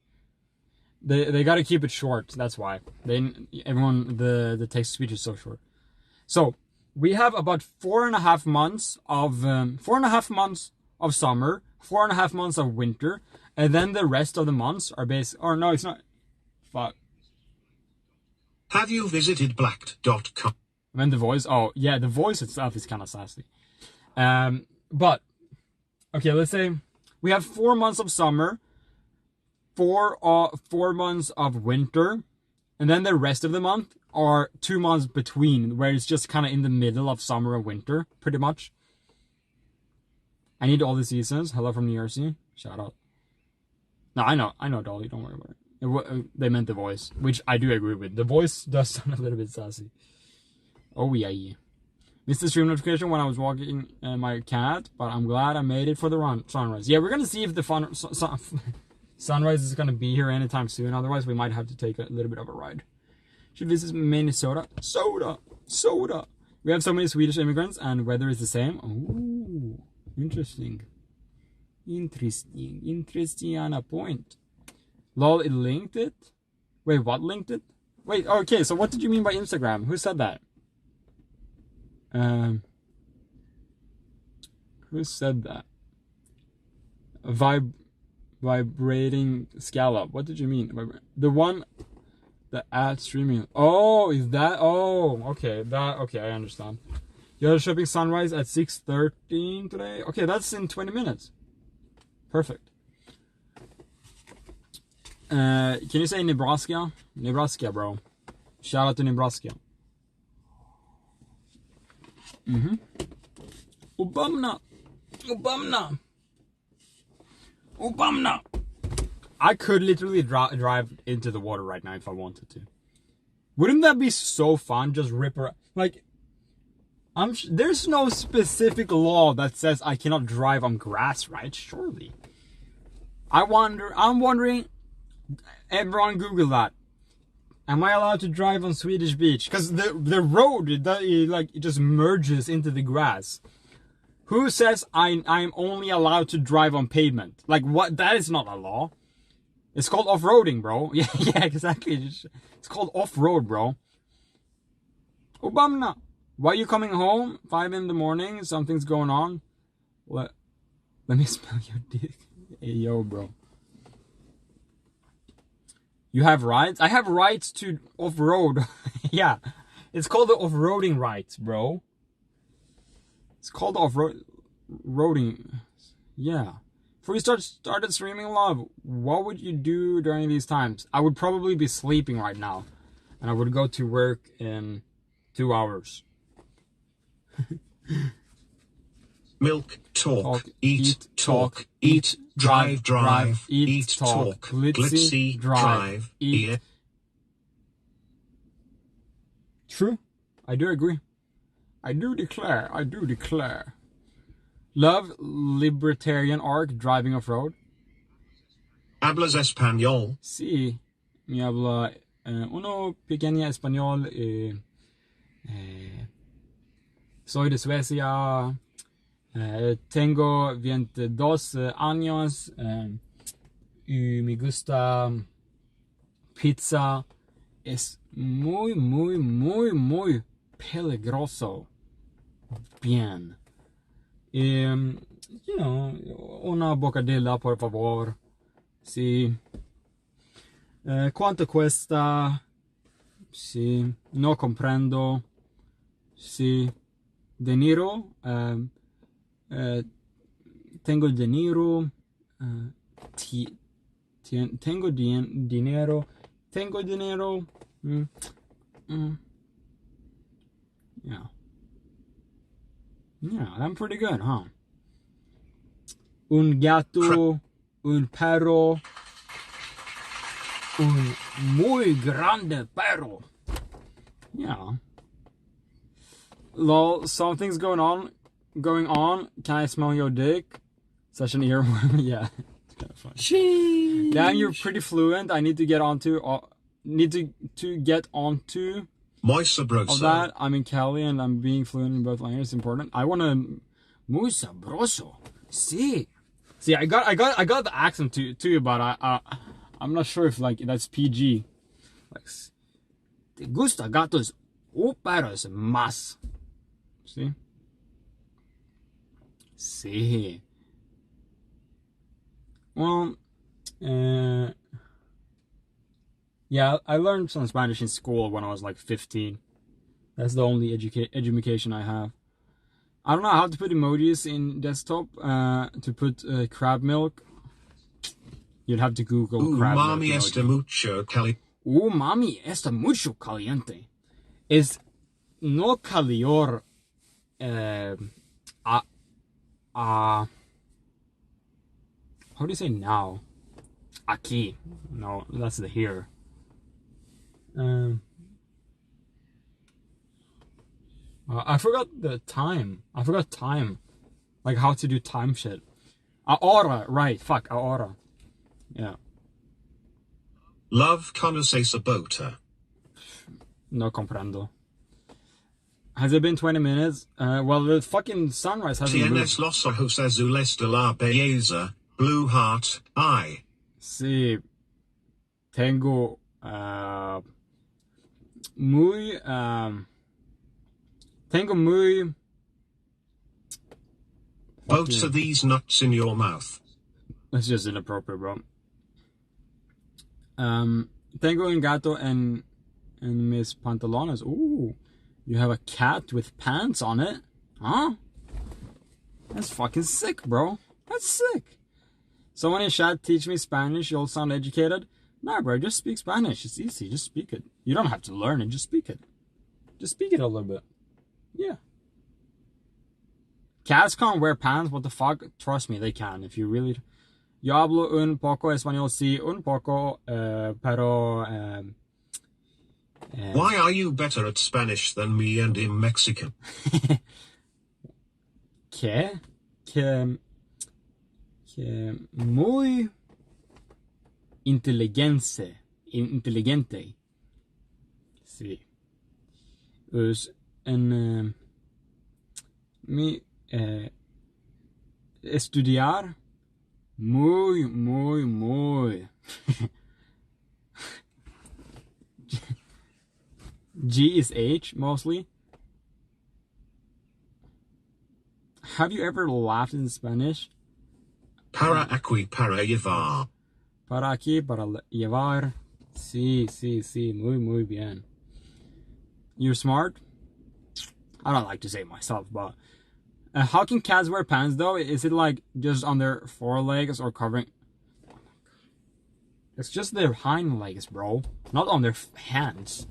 They gotta keep it short. That's why. The text speech is so short. So, we have about 4.5 months of 4.5 months of summer, 4.5 months of winter, and then the rest of the months are or no, it's not. Fuck. Have you visited blacked.com? And then the voice. Oh, yeah, the voice itself is kind of sassy. But okay, let's say we have 4 months of summer, 4 months of winter, and then the rest of the month are 2 months between, where it's just kind of in the middle of summer and winter, pretty much. I need all the seasons. Hello from New Jersey. Shout out. No, I know, Dolly. Don't worry about it. They meant the voice, which I do agree with. The voice does sound a little bit sassy. Oh yeah. Missed the stream notification when I was walking my cat, but I'm glad I made it for the sunrise. Yeah, we're gonna see if the sunrise is gonna be here anytime soon. Otherwise, we might have to take a little bit of a ride. Should visit Minnesota. Soda. We have so many Swedish immigrants, and weather is the same. Oh, interesting on a point. Lol, it linked it? Wait, what linked it? Wait, okay, so what did you mean by Instagram? Who said that? Who said that? Vibrating scallop. What did you mean? The one, the ad streaming. Oh, is that? Oh, okay. Okay, I understand. You're shipping sunrise at 6:13 today. Okay, that's in 20 minutes. Perfect. Can you say Nebraska? Nebraska, bro. Shout out to Nebraska. Obama. I could literally drive into the water right now if I wanted to. Wouldn't that be so fun? Just rip her. Like, there's no specific law that says I cannot drive on grass, right? Surely. I'm wondering. Everyone Google that. Am I allowed to drive on Swedish beach? Because the road, it just merges into the grass. Who says I'm only allowed to drive on pavement? Like, what? That is not a law. It's called off-roading, bro. Yeah, exactly. It's called off-road, bro. Obama, why are you coming home? 5 in the morning, something's going on. What? Let me smell your dick. Hey, yo, bro. You have rights? I have rights to off-road. Yeah. It's called the off-roading rights, bro. It's called off-roading. Yeah. Before you started streaming love, what would you do during these times? I would probably be sleeping right now. And I would go to work in 2 hours. Milk, talk, eat, talk, eat, drive, eat, talk, glitzy, drive, eat. True. I do agree. I do declare. Love libertarian arc driving off-road. Hablas español. Sí. Mi habla uno pequeña español. Soy de Suecia. Tengo 22 años. Y me gusta pizza. Es muy, muy, muy, muy peligroso. Bien. You know, una bocadilla, por favor. Sí. ¿Cuánto cuesta? Sí. No comprendo. Sí. De Niro. Tengo dinero. Tengo dinero. Tengo dinero. Yeah. Yeah, I'm pretty good, huh? Un gato, un perro, un muy grande perro. Yeah. Lol, something's going on. Can I smell your dick? Such an earworm. Yeah, it's kind of funny. Sheesh. Damn, you're pretty fluent. I need to get onto. Need to get onto. Muy sabroso. Of that, I'm in Cali and I'm being fluent in both languages. It's important. I want to. Muy sabroso. See, I got the accent too, but I'm not sure if like that's PG. Like, te gusta gatos o perros más? See. Well, yeah, I learned some Spanish in school when I was like 15. That's the only education I have. I don't know how to put emojis in desktop. To put crab milk. You'd have to Google crab milk. Mami está mucho caliente. Mami está mucho caliente. Es no calor. How do you say now? Aquí. No, that's the here. I forgot the time. I forgot time. Like how to do time shit. Ahora, right. Fuck, ahora. Yeah. Love conoce sabota. No comprendo. Has it been 20 minutes? Well, the fucking sunrise hasn't moved. Tienes los ojos azules de la belleza. Blue heart, I. Sí. Tengo muy both of these nuts in your mouth. That's just inappropriate, bro. Tengo un gato en mis pantalones. Ooh, you have a cat with pants on it, huh? That's fucking sick, bro. That's sick. Someone in chat teach me Spanish. You'll sound educated. Nah, bro, just speak Spanish. It's easy. Just speak it. You don't have to learn it. Just speak it. Just speak it a little bit. Yeah. Cats can't wear pants. What the fuck? Trust me, they can. If you really... Yo hablo un poco español, sí, un poco, pero... Why are you better at Spanish than me and in Mexican? ¿Qué? Que muy inteligente. Sí. Pues en estudiar muy G is H mostly. Have you ever laughed in Spanish? Para aquí, para llevar. Para aquí, para llevar. Sí, muy bien. You're smart? I don't like to say myself, but... how can cats wear pants, though? Is it, like, just on their forelegs or covering... It's just their hind legs, bro. Not on their hands.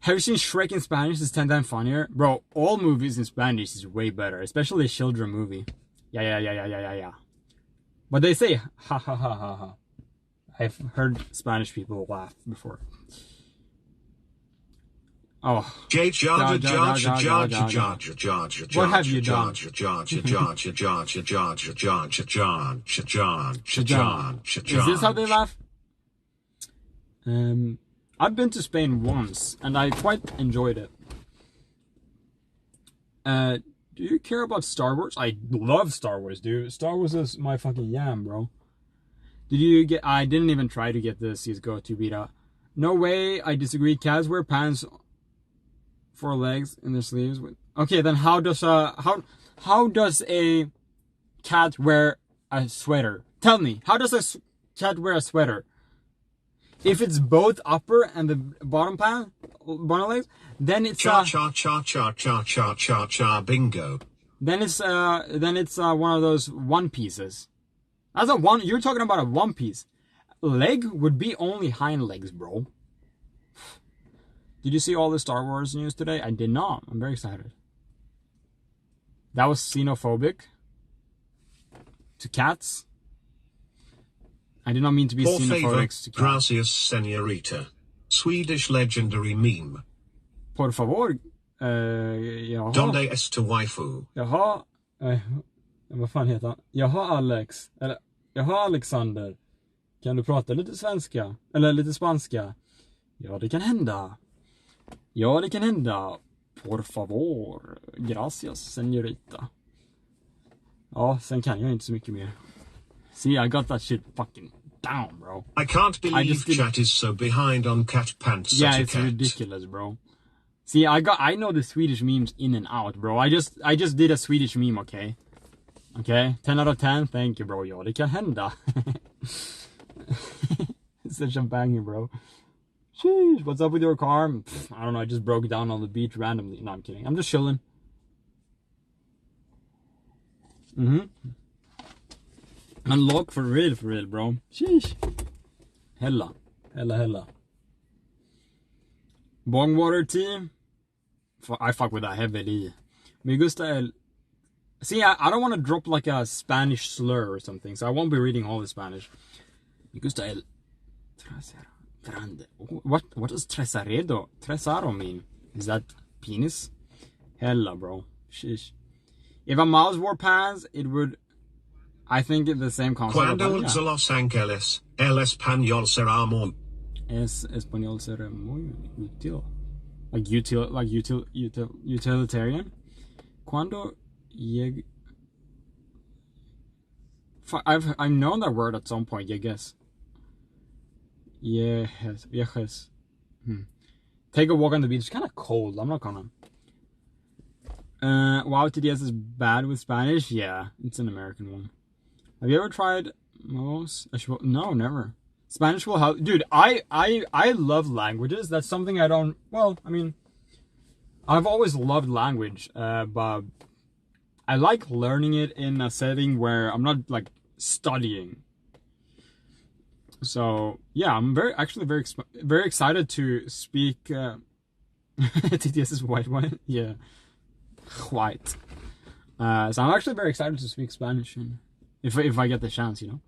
Have you seen Shrek in Spanish? It's 10 times funnier. Bro, all movies in Spanish is way better. Especially a children movie. Yeah. But they say, ha ha ha ha ha. I've heard Spanish people laugh before. Oh. What have you done? Is this how they laugh? I've been to Spain once, and I quite enjoyed it. Do you care about Star Wars? I love Star Wars, dude. Star Wars is my fucking yam, bro. Did you get... I didn't even try to get the CSGO 2 beta. No way, I disagree. Cats wear pants for legs in their sleeves. Okay, then how does a cat wear a sweater? Tell me, how does a cat wear a sweater? If it's both upper and the bottom pants, bonnet legs. Then it's Cha cha cha cha cha cha cha cha bingo. Then it's one of those one pieces. That's a one. You're talking about a one piece. Leg would be only hind legs, bro. Did you see all the Star Wars news today? I did not. I'm very excited. That was xenophobic to cats. I did not mean to be Por favor, xenophobic to cats. gracias, señorita. Swedish legendary meme. Por favor. Jaha. Donde está waifu? Jaha. Vad fan heter han? Jaha Alex. Eller, jaha Alexander. Kan du prata lite svenska? Eller lite spanska? Ja, det kan hända. Ja, det kan hända. Por favor. Gracias, señorita. Ja, sen kan jag inte så mycket mer. See, I got that shit fucking down, bro. I can't believe chat is so behind on cat pants Yeah, etiquette. it's ridiculous, bro. See, I know the Swedish memes in and out, bro. I just did a Swedish meme, okay? Okay? 10 out of 10, thank you, bro. Ja, det kan hända. It's such a banger, bro. Sheesh, what's up with your car? Pff, I don't know, I just broke down on the beach randomly. No, I'm kidding. I'm just chilling. Unlock for real, bro. Sheesh. Hella. Bongwater tea. I fuck with that heavily. Me gusta. See, I don't want to drop like a Spanish slur or something, so I won't be reading all the Spanish. Me gusta el grande. What does tresaro mean? Is that penis? Hella, bro. Sheesh. If a mouse wore pants, it would. I think it's the same concept. Cuando Yeah. Los Angeles, el español será muy. Español será muy útil. Utilitarian. Cuando I've known that word at some point, I guess. Yes. Take a walk on the beach. It's kind of cold. I'm not gonna. Wow, TDS is bad with Spanish. Yeah, it's an American one. Have you ever tried Mos? No, never. Spanish will help, dude. I love languages. That's something I don't. Well, I mean, I've always loved language, but I like learning it in a setting where I'm not like studying. So yeah, I'm very excited to speak. TTS is white. Yeah, white. So I'm actually very excited to speak Spanish, if I get the chance, you know.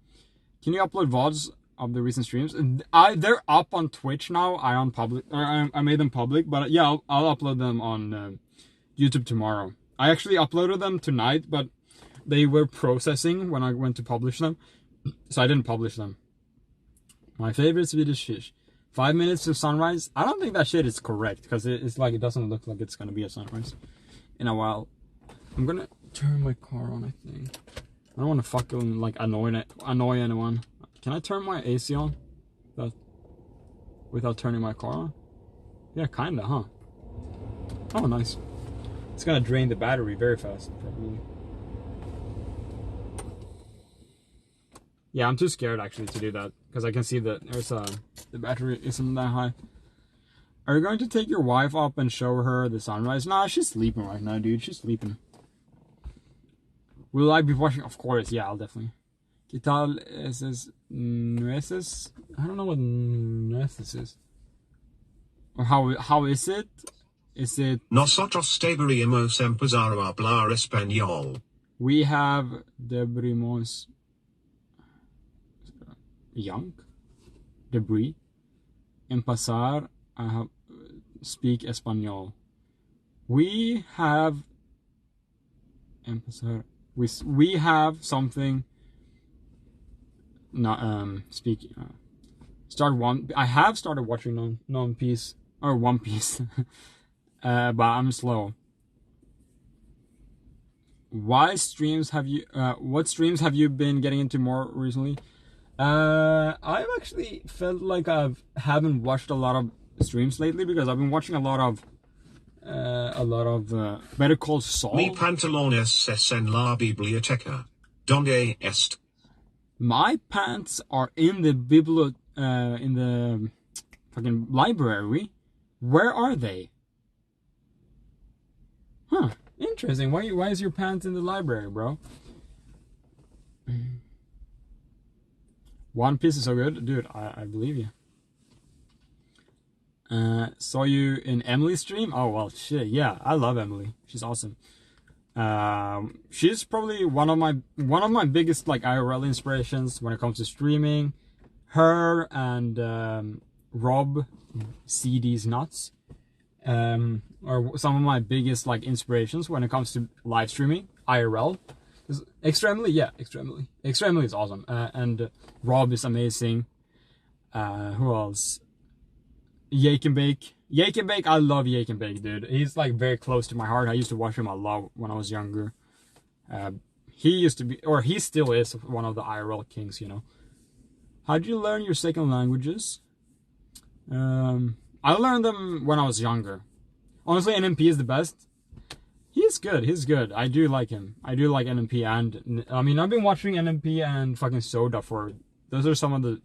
Can you upload VODs of the recent streams? They're up on Twitch now. I made them public, but yeah, I'll upload them on YouTube tomorrow. I actually uploaded them tonight, but they were processing when I went to publish them, so I didn't publish them. My favorite Swedish fish. 5 minutes to sunrise. I don't think that shit is correct, because it's like it doesn't look like it's gonna be a sunrise in a while. I'm gonna turn my car on, I think. I don't want to fucking like annoy anyone. Can I turn my AC on without turning my car on? Yeah, kinda, huh? Oh, nice. It's gonna drain the battery very fast, probably. Yeah, I'm too scared actually to do that, because I can see that there's the battery isn't that high. Are you going to take your wife up and show her the sunrise? Nah, she's sleeping right now, dude. She's sleeping. Will I be watching? Of course, yeah, I'll definitely. ¿Qué tal esas nueces? I don't know what nueces is. Or how is it? Is it? Nosotros deberíamos empezar a hablar español. We have deberíamos debris empezar a speak español. We have empezar. We have something. Not speak. I have started watching One Piece, but I'm slow. What streams have you been getting into more recently? I've actually felt like I haven't watched a lot of streams lately, because I've been watching a lot of Better Call Saul. Mi pantalones es en la biblioteca. ¿Dónde est? My pants are in the in the fucking library. Where are they? Huh. Interesting. Why is your pants in the library, bro? One Piece is so good. Dude, I believe you. Saw you in Emily's stream? Oh, well, shit. Yeah, I love Emily. She's awesome. She's probably one of my biggest like IRL inspirations when it comes to streaming. Her and Rob CD's Nuts are some of my biggest like inspirations when it comes to live streaming IRL. Extremely is awesome, and Rob is amazing. Who else? Yake and Bake. I love Yake and Bake, dude. He's like very close to my heart. I used to watch him a lot when I was younger. He used to be, or he still is, one of the IRL kings, you know. How did you learn your second languages? I learned them when I was younger. Honestly, NMP is the best. He's good. I do like him. I do like NMP, and I mean, I've been watching NMP and fucking Soda for, those are some of the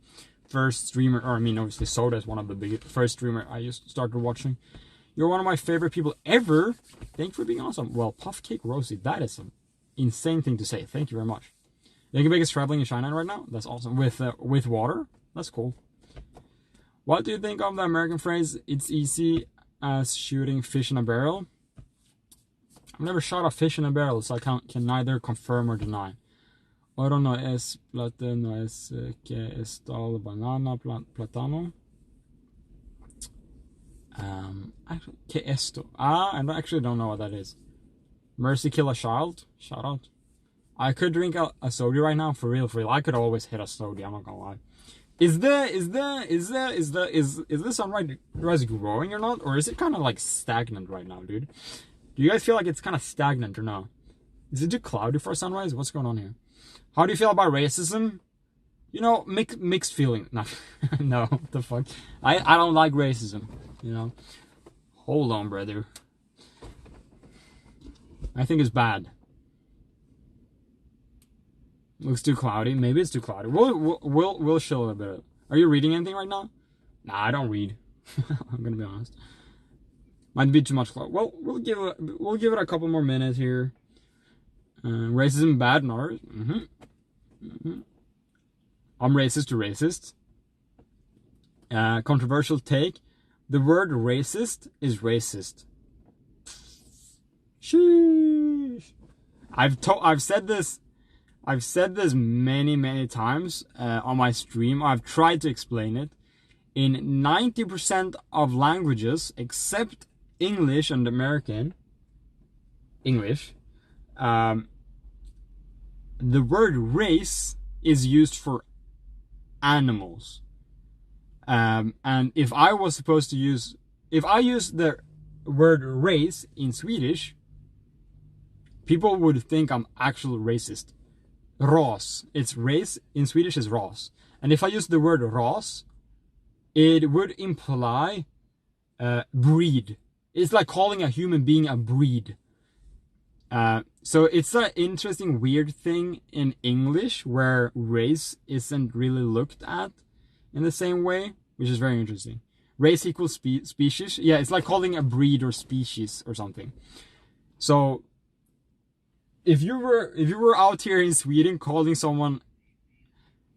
first streamer, or I mean, obviously Soda is one of the first streamer I just started watching. You're one of my favorite people ever. Thanks for being awesome. Well, Puffcake Rosie, that is an insane thing to say. Thank you very much. Yake and Bake is traveling in China right now. That's awesome. With water. That's cool. What do you think of the American phrase, it's easy as shooting fish in a barrel? I've never shot a fish in a barrel, so I can neither confirm or deny. Oro no es plata, no es que es tal banana platano. Actually, que esto? I actually don't know what that is. Mercy kill a child? Shout out. I could drink a soda right now, for real. I could always hit a soda, I'm not gonna lie. Is the sunrise growing or not? Or is it kind of like stagnant right now, dude? Do you guys feel like it's kind of stagnant or not? Is it too cloudy for sunrise? What's going on here? How do you feel about racism? You know, mixed feeling. No, what the fuck? I don't like racism, you know? Hold on, brother. I think it's bad. Looks too cloudy. Maybe it's too cloudy. We'll chill a bit. Are you reading anything right now? Nah, I don't read. I'm gonna be honest. Might be too much cloud. Well, we'll give it a couple more minutes here. Racism bad? No. I'm racist to racist. Controversial take. The word racist is racist. Sheesh. I've said this many times on my stream. I've tried to explain it. In 90% of languages, except English and American English, the word race is used for animals. And if I used the word race in Swedish, people would think I'm actually racist. Ras. It's race. In Swedish is ras. And if I use the word ras, it would imply breed. It's like calling a human being a breed. So it's an interesting, weird thing in English where race isn't really looked at in the same way, which is very interesting. Race equals species. Yeah, it's like calling a breed or species or something. So if you were out here in Sweden calling someone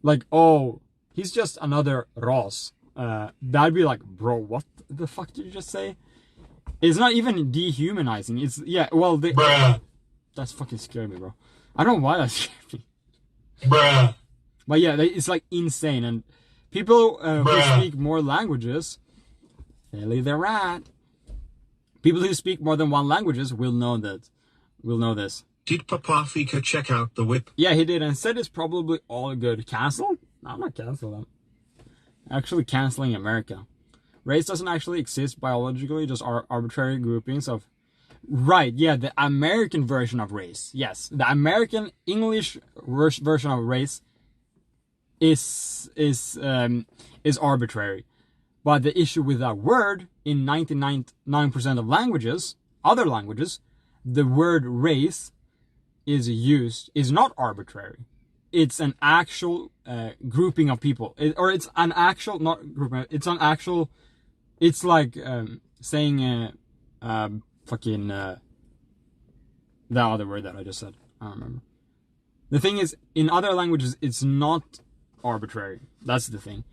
like, oh, he's just another ras, that'd be like, bro, what the fuck did you just say? It's not even dehumanizing. It's, yeah, well, that's fucking scared me, bro. I don't know why that scared me. Bruh. But yeah, it's like insane. And people who speak more languages, Ellie the rat. People who speak more than one languages will know that. Will know this. Did Papa Fika check out the whip? Yeah, he did, and said it's probably all good. Cancel? No, I'm not canceling. Actually canceling America. Race doesn't actually exist biologically, just arbitrary groupings of... Right, yeah, the American version of race. Yes, the American English version of race is arbitrary. But the issue with that word, in 99% of languages, other languages, the word race is not arbitrary. It's an actual grouping of people. It's an actual It's like saying fucking the other word that I just said. I don't remember. The thing is, in other languages, it's not arbitrary. That's the thing.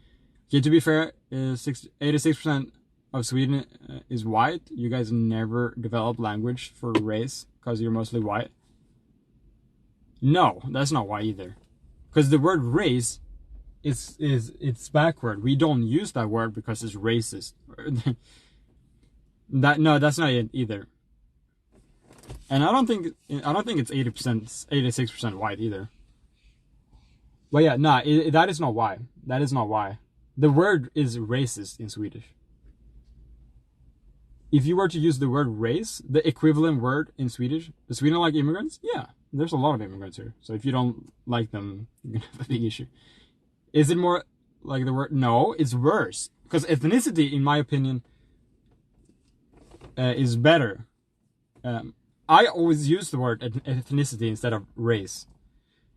Okay, to be fair, 86% of Sweden is white. You guys never develop language for race because you're mostly white. No, that's not why either. Because the word race it's backward. We don't use that word because it's racist. That's not it either. And I don't think it's 86% white either. But yeah, that is not why. That is not why. The word is racist in Swedish. If you were to use the word race, the equivalent word in Swedish, does Sweden like immigrants? Yeah, there's a lot of immigrants here. So if you don't like them, you're gonna have a big issue. Is it more like the word? No, it's worse. Because ethnicity, in my opinion, is better. I always use the word ethnicity instead of race.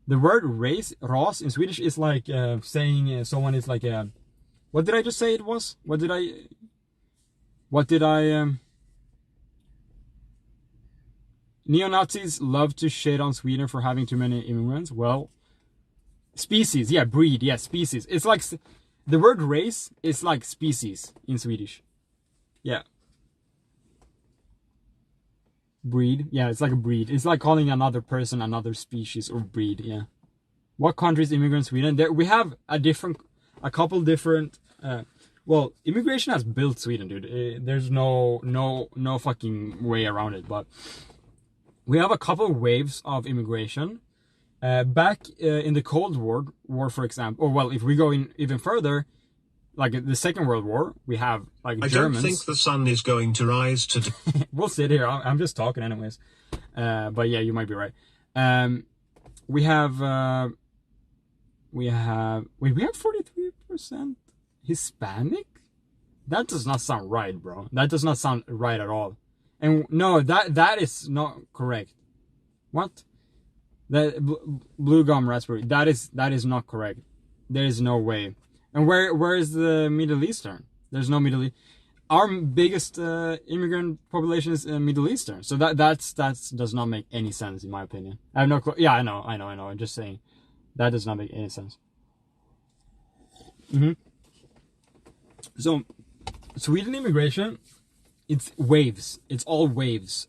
The word race, ras, in Swedish is like saying someone is like a... What did I just say it was? What did I... Neo-Nazis love to shit on Sweden for having too many immigrants. Well, species, yeah, breed, yeah, species. It's like... The word race is like species in Swedish. Yeah. Breed, yeah, it's like a breed. It's like calling another person another species or breed, yeah. What countries immigrant Sweden? We have a couple different... well, immigration has built Sweden, dude. There's no fucking way around it. But we have a couple waves of immigration. Back in the Cold War, for example, or well, if we go in even further, like the Second World War, we have like I Germans. don't think the sun is going to rise today. We'll sit here. I'm just talking anyways. But yeah, you might be right. We have 43% Hispanic. That does not sound right, bro. That does not sound right at all. And no, that is not correct. What? That blue gum raspberry. That is not correct. There is no way. And where is the Middle Eastern? There's no Middle East. Our biggest immigrant population is Middle Eastern. So that does not make any sense in my opinion. I have no clue. Yeah, I know. I'm just saying that does not make any sense. So Sweden immigration, it's waves. It's all waves.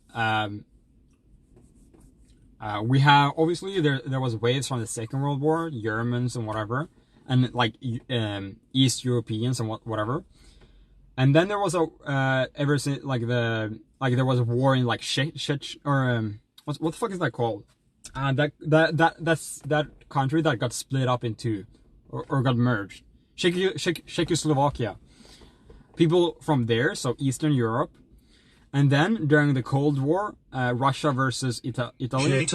We have obviously there was waves from the Second World War, Germans and whatever. And like East Europeans and whatever, and then there was ever since there was a war in like what the fuck is that called? That's that country that got split up in two, or got merged. Czechoslovakia. People from there, so Eastern Europe, and then during the Cold War, Russia versus Italy.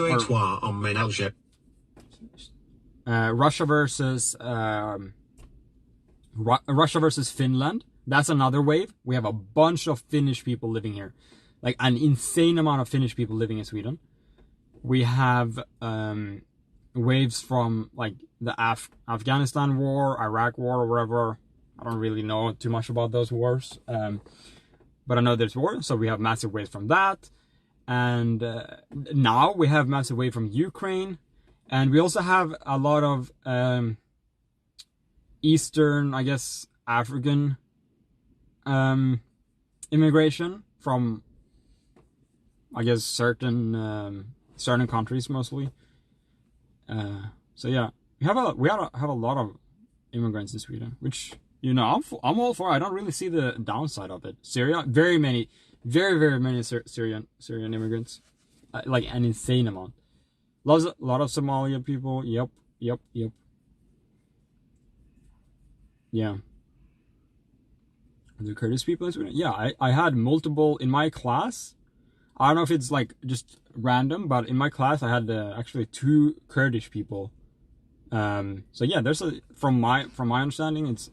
Russia versus Finland. That's another wave. We have a bunch of Finnish people living here, like an insane amount of Finnish people living in Sweden. We have waves from like the Afghanistan war, Iraq war, or whatever. I don't really know too much about those wars, but I know there's war. So we have massive waves from that, and now we have massive wave from Ukraine. And we also have a lot of Eastern, I guess, African immigration from, I guess, certain countries mostly. So yeah, we have a lot of immigrants in Sweden, which I'm all for. I don't really see the downside of it. Syria, very many Syrian immigrants, like an insane amount. A lot of Somalia people. Yep. Yeah. The Kurdish people in Sweden. Yeah, I had multiple in my class. I don't know if it's like just random, but in my class I had actually 2 Kurdish people. So yeah, there's from my understanding, it's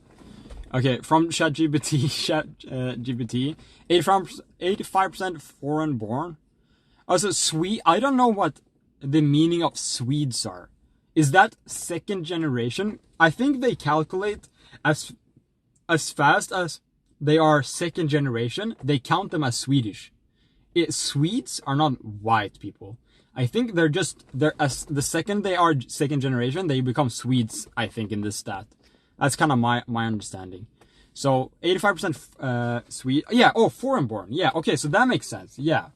okay from ChatGPT. 85% foreign born. Also, I don't know what the meaning of Swedes are. Is that second generation? I think they calculate as fast as they are second generation, they count them as Swedish. Swedes are not white people. I think they're as the second they are second generation, they become Swedes, I think, in this stat. That's kind of my understanding. So 85% Swede. Yeah, oh, foreign born. Yeah, okay, so that makes sense. Yeah.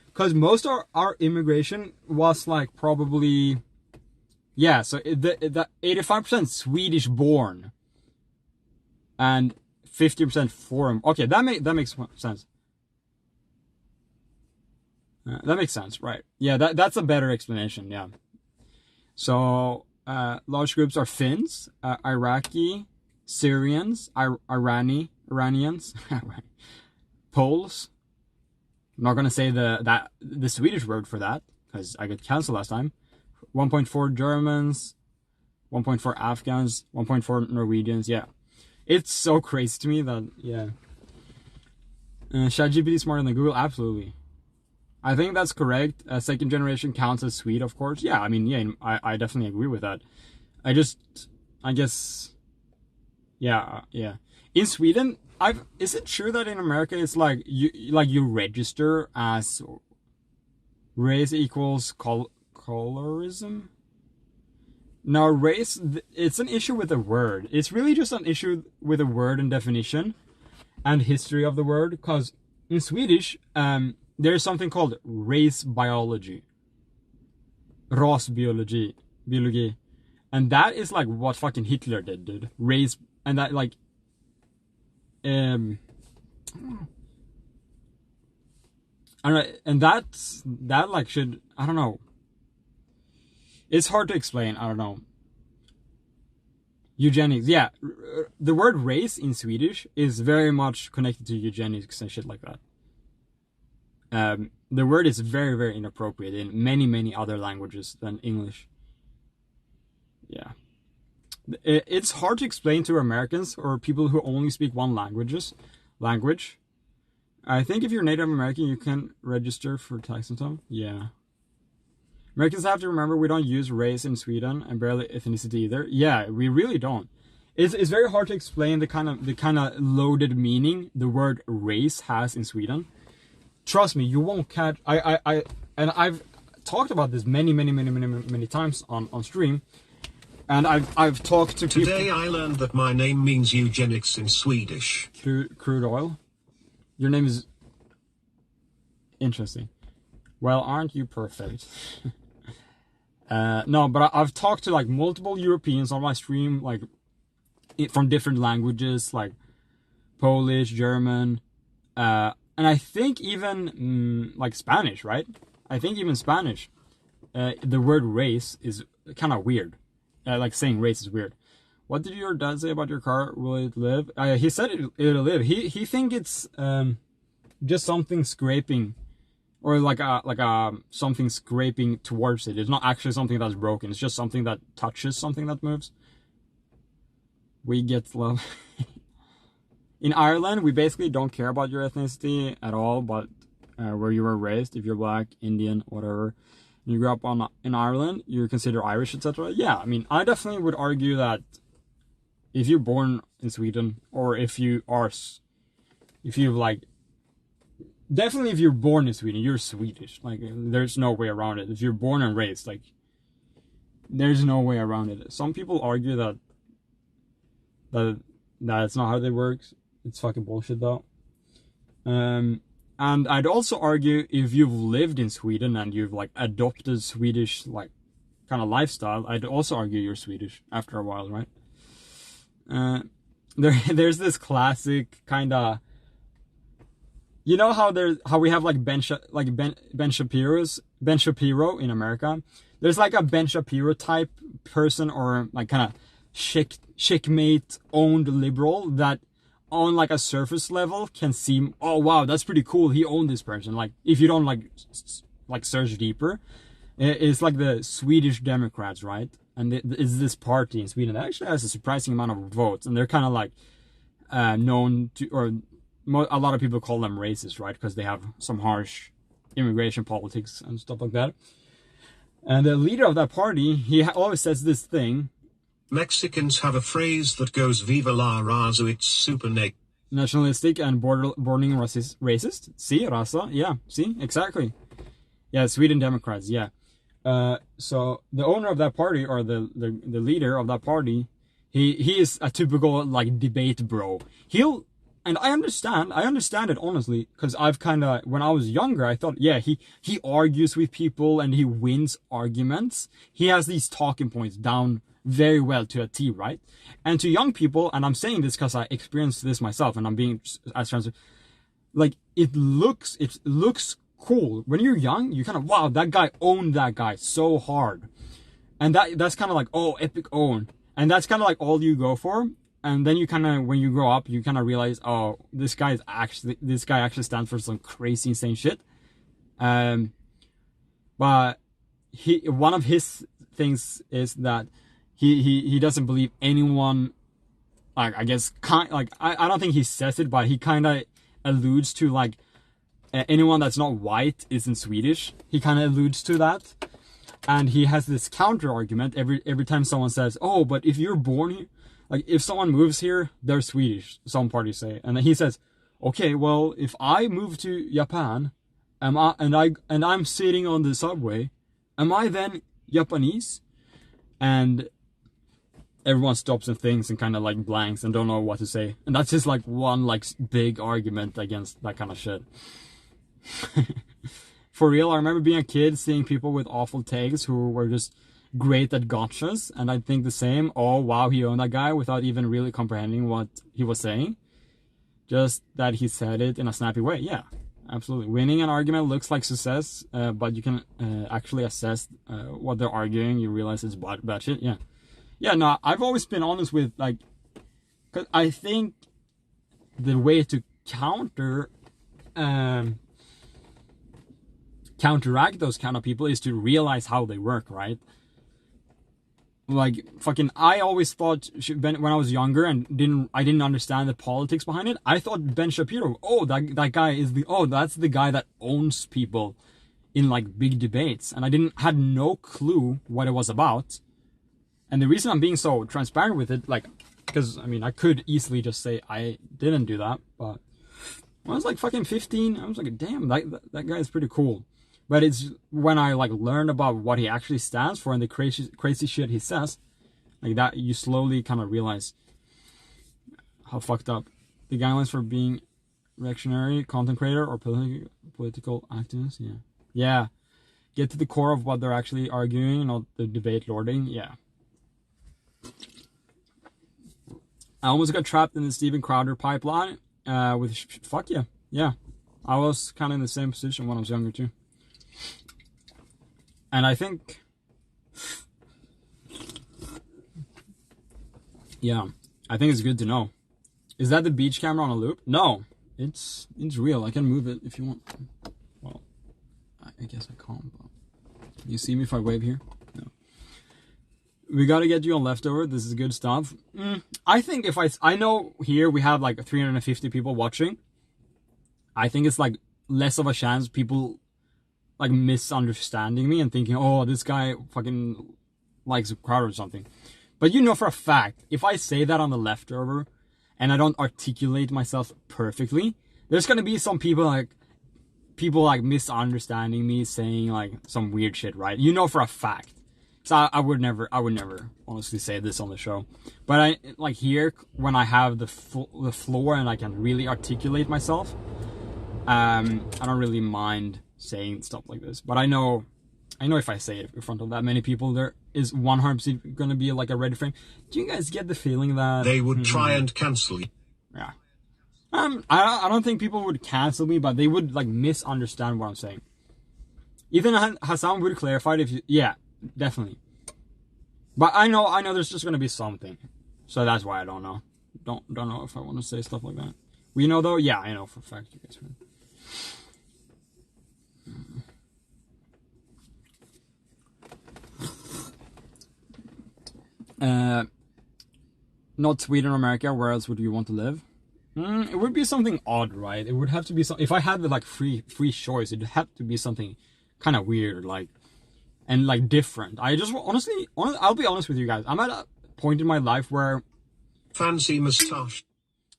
Because most of our immigration was like probably, yeah, so the 85% Swedish born and 50% foreign. Okay, that makes sense. That makes sense, right? Yeah, that's a better explanation. Yeah. So large groups are Finns, Iraqi, Syrians, Iranians, Poles. I'm not gonna say the Swedish word for that because I got cancelled last time. 1.4 Germans, 1.4 Afghans, 1.4 Norwegians. Yeah, it's so crazy to me that ChatGPT is smarter than Google. Absolutely. I think that's correct. Second generation counts as Swede, of course. Yeah, I mean, yeah, I definitely agree with that. I guess, yeah. In Sweden, is it true that in America it's like you register as race equals colorism? No, race, it's an issue with the word. It's really just an issue with the word and definition and history of the word, because in Swedish, there's something called race biology. Rasbiology. Biology. And that is like what fucking Hitler did, dude. Race, and that like, I don't know, and that like should, I don't know. It's hard to explain, I don't know. Eugenics, yeah. The word race in Swedish is very much connected to eugenics and shit like that. The word is very, very inappropriate in many, many other languages than English. Yeah. It's hard to explain to Americans or people who only speak one language. I think if you're Native American, you can register for tax and stuff. Yeah. Americans have to remember we don't use race in Sweden and barely ethnicity either. Yeah, we really don't. It's very hard to explain the kind of loaded meaning the word race has in Sweden. Trust me, you won't catch. And I've talked about this many times on stream, and I've talked to people. Today I learned that my name means eugenics in Swedish. Crude oil. Your name is interesting. Well, aren't you perfect? No, but I've talked to like multiple Europeans on my stream, like from different languages, like Polish, German, and I think even like Spanish, right? I think even Spanish. The word race is kind of weird. Like saying race is weird. What did your dad say about your car? Will it live? He said it'll live. He think it's just something scraping, or like something scraping towards it. It's not actually something that's broken. It's just something that touches something that moves. We get love. In Ireland, we basically don't care about your ethnicity at all, but where you were raised, if you're black, Indian, whatever, and you grew up in Ireland, you're considered Irish, etc. Yeah, I mean, I definitely would argue that if you're born in Sweden, or if you're born in Sweden, you're Swedish. Like, there's no way around it. If you're born and raised, like, there's no way around it. Some people argue that it's not how that works. It's fucking bullshit, though. And I'd also argue if you've lived in Sweden and you've like adopted Swedish like kind of lifestyle, I'd also argue you're Swedish after a while, right? There's this classic kind of, you know how we have like Ben Shapiro in America. There's like a Ben Shapiro type person, or like kind of chickmate owned liberal that on like a surface level can seem, oh wow, that's pretty cool, he owned this person. Like if you don't like search deeper, it's like the Swedish Democrats, right? And it's this party in Sweden that actually has a surprising amount of votes, and they're kind of like known to, or a lot of people call them racist, right? Because they have some harsh immigration politics and stuff like that. And the leader of that party, he always says this thing. Mexicans have a phrase that goes "Viva la raza, it's super nationalistic and bordering racist. See, rasa, yeah, see, exactly. Yeah, Sweden Democrats, yeah. So the owner of that party, or the leader of that party, he is a typical like debate bro. And I understand it honestly, because I've kind of, when I was younger, I thought, yeah, he argues with people and he wins arguments. He has these talking points down very well to a T, right? And to young people, and I'm saying this because I experienced this myself, and I'm being as transparent, like it looks cool when you're young. You kind of, wow, that guy owned that guy so hard, and that's kind of like, oh, epic own, and that's kind of like all you go for. And then you kind of, when you grow up, you kind of realize, oh, this guy actually stands for some crazy insane shit. But one of his things is that he doesn't believe anyone, like, I guess, I don't think he says it, but he kind of alludes to, like, anyone that's not white isn't Swedish. He kind of alludes to that. And he has this counter argument every time someone says, oh, but if you're born here, like, if someone moves here, they're Swedish, some parties say. And then he says, okay, well, if I move to Japan, and I'm sitting on the subway, am I then Japanese? And everyone stops and thinks and kind of like blanks and don't know what to say. And that's just like one like big argument against that kind of shit. For real, I remember being a kid, seeing people with awful tags who were just great at gotchas, and I think the same. Oh wow, he owned that guy, without even really comprehending what he was saying, just that he said it in a snappy way. Yeah, absolutely. Winning an argument looks like success, but you can actually assess what they're arguing. You realize it's bad shit. Yeah. No, I've always been honest with, like, because I think the way to counteract those kind of people is to realize how they work, right? Like, fucking, I always thought, when I was younger and I didn't understand the politics behind it, I thought Ben Shapiro, oh, that guy is that's the guy that owns people in, like, big debates. And I had no clue what it was about. And the reason I'm being so transparent with it, like, because, I mean, I could easily just say I didn't do that, but when I was, like, fucking 15, I was like, damn, that guy is pretty cool. But it's when I, like, learned about what he actually stands for and the crazy shit he says, like, that you slowly kind of realize how fucked up. The guidelines for being reactionary content creator or political activist, yeah. Get to the core of what they're actually arguing, not the debate lording, yeah. I almost got trapped in the Steven Crowder pipeline with fuck yeah. I was kind of in the same position when I was younger too. And I think, yeah, I think it's good to know. Is that the beach camera on a loop? No, it's real. I can move it if you want. Well, I guess I can't, but you see me if I wave here? No. We gotta get you on leftover. This is good stuff. I think if I know here we have like 350 people watching. I think it's like less of a chance people like misunderstanding me and thinking, oh, this guy fucking likes Crowder or something. But you know for a fact, if I say that on the leftover and I don't articulate myself perfectly, there's gonna be some people like misunderstanding me, saying like some weird shit, right? You know for a fact. So I would never honestly say this on the show. But I like here when I have the floor and I can really articulate myself, I don't really mind saying stuff like this. But I know if I say it in front of that many people, there is 100% going to be like a red frame. Do you guys get the feeling that they would try and cancel you? Yeah. I don't think people would cancel me, but they would like misunderstand what I'm saying. Ethan Hassan would clarify it if you, yeah, definitely. But I know there's just going to be something. So that's why I don't know. Don't know if I want to say stuff like that. We know though, yeah, I know for a fact you guys would. Not Sweden or America, where else would you want to live? It would be something odd, right? It would have to be if I had the like free choice, it'd have to be something kind of weird, like, and like different. I just honestly, I'll be honest with you guys. I'm at a point in my life where fancy moustache.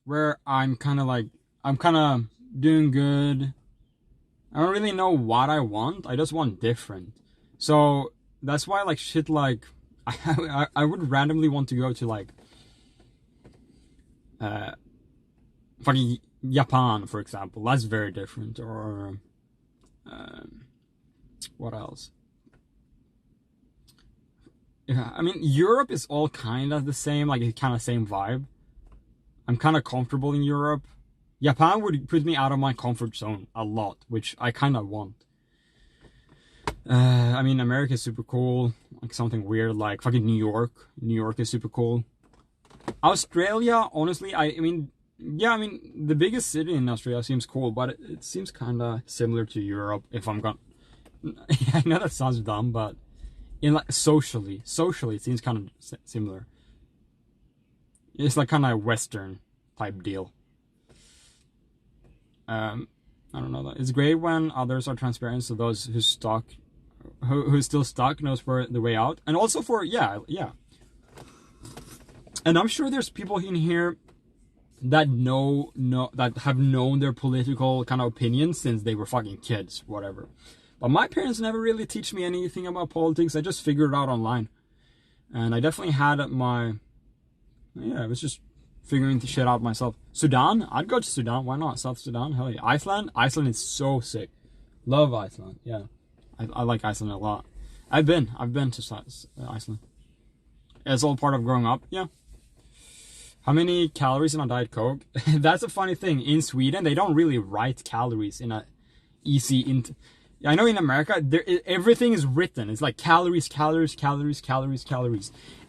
where I'm kind of doing good. I don't really know what I want. I just want different. So that's why like shit like I would randomly want to go to like fucking Japan, for example. That's very different. Or what else? Yeah, I mean Europe is all kind of the same, like kind of same vibe. I'm kind of comfortable in Europe. Japan would put me out of my comfort zone a lot, which I kind of want. I mean, America is super cool. Like something weird, like fucking New York. New York is super cool. Australia, honestly, I mean, the biggest city in Australia seems cool, but it seems kind of similar to Europe. If I'm gonna, I know that sounds dumb, but in like socially, it seems kind of similar. It's like kind of Western type deal. I don't know. It's great when others are transparent, so those who's still stuck knows where the way out. And also for yeah. And I'm sure there's people in here that that have known their political kind of opinions since they were fucking kids, whatever. But my parents never really teach me anything about politics. I just figured it out online, and I definitely had it was just figuring the shit out myself. Sudan, I'd go to Sudan. Why not? South Sudan, hell yeah. Iceland is so sick. Love Iceland. Yeah, I like Iceland a lot. I've been to Iceland. It's all part of growing up. Yeah. How many calories in a Diet Coke? That's a funny thing. In Sweden, they don't really write calories in a easy I know in America, everything is written. It's like calories.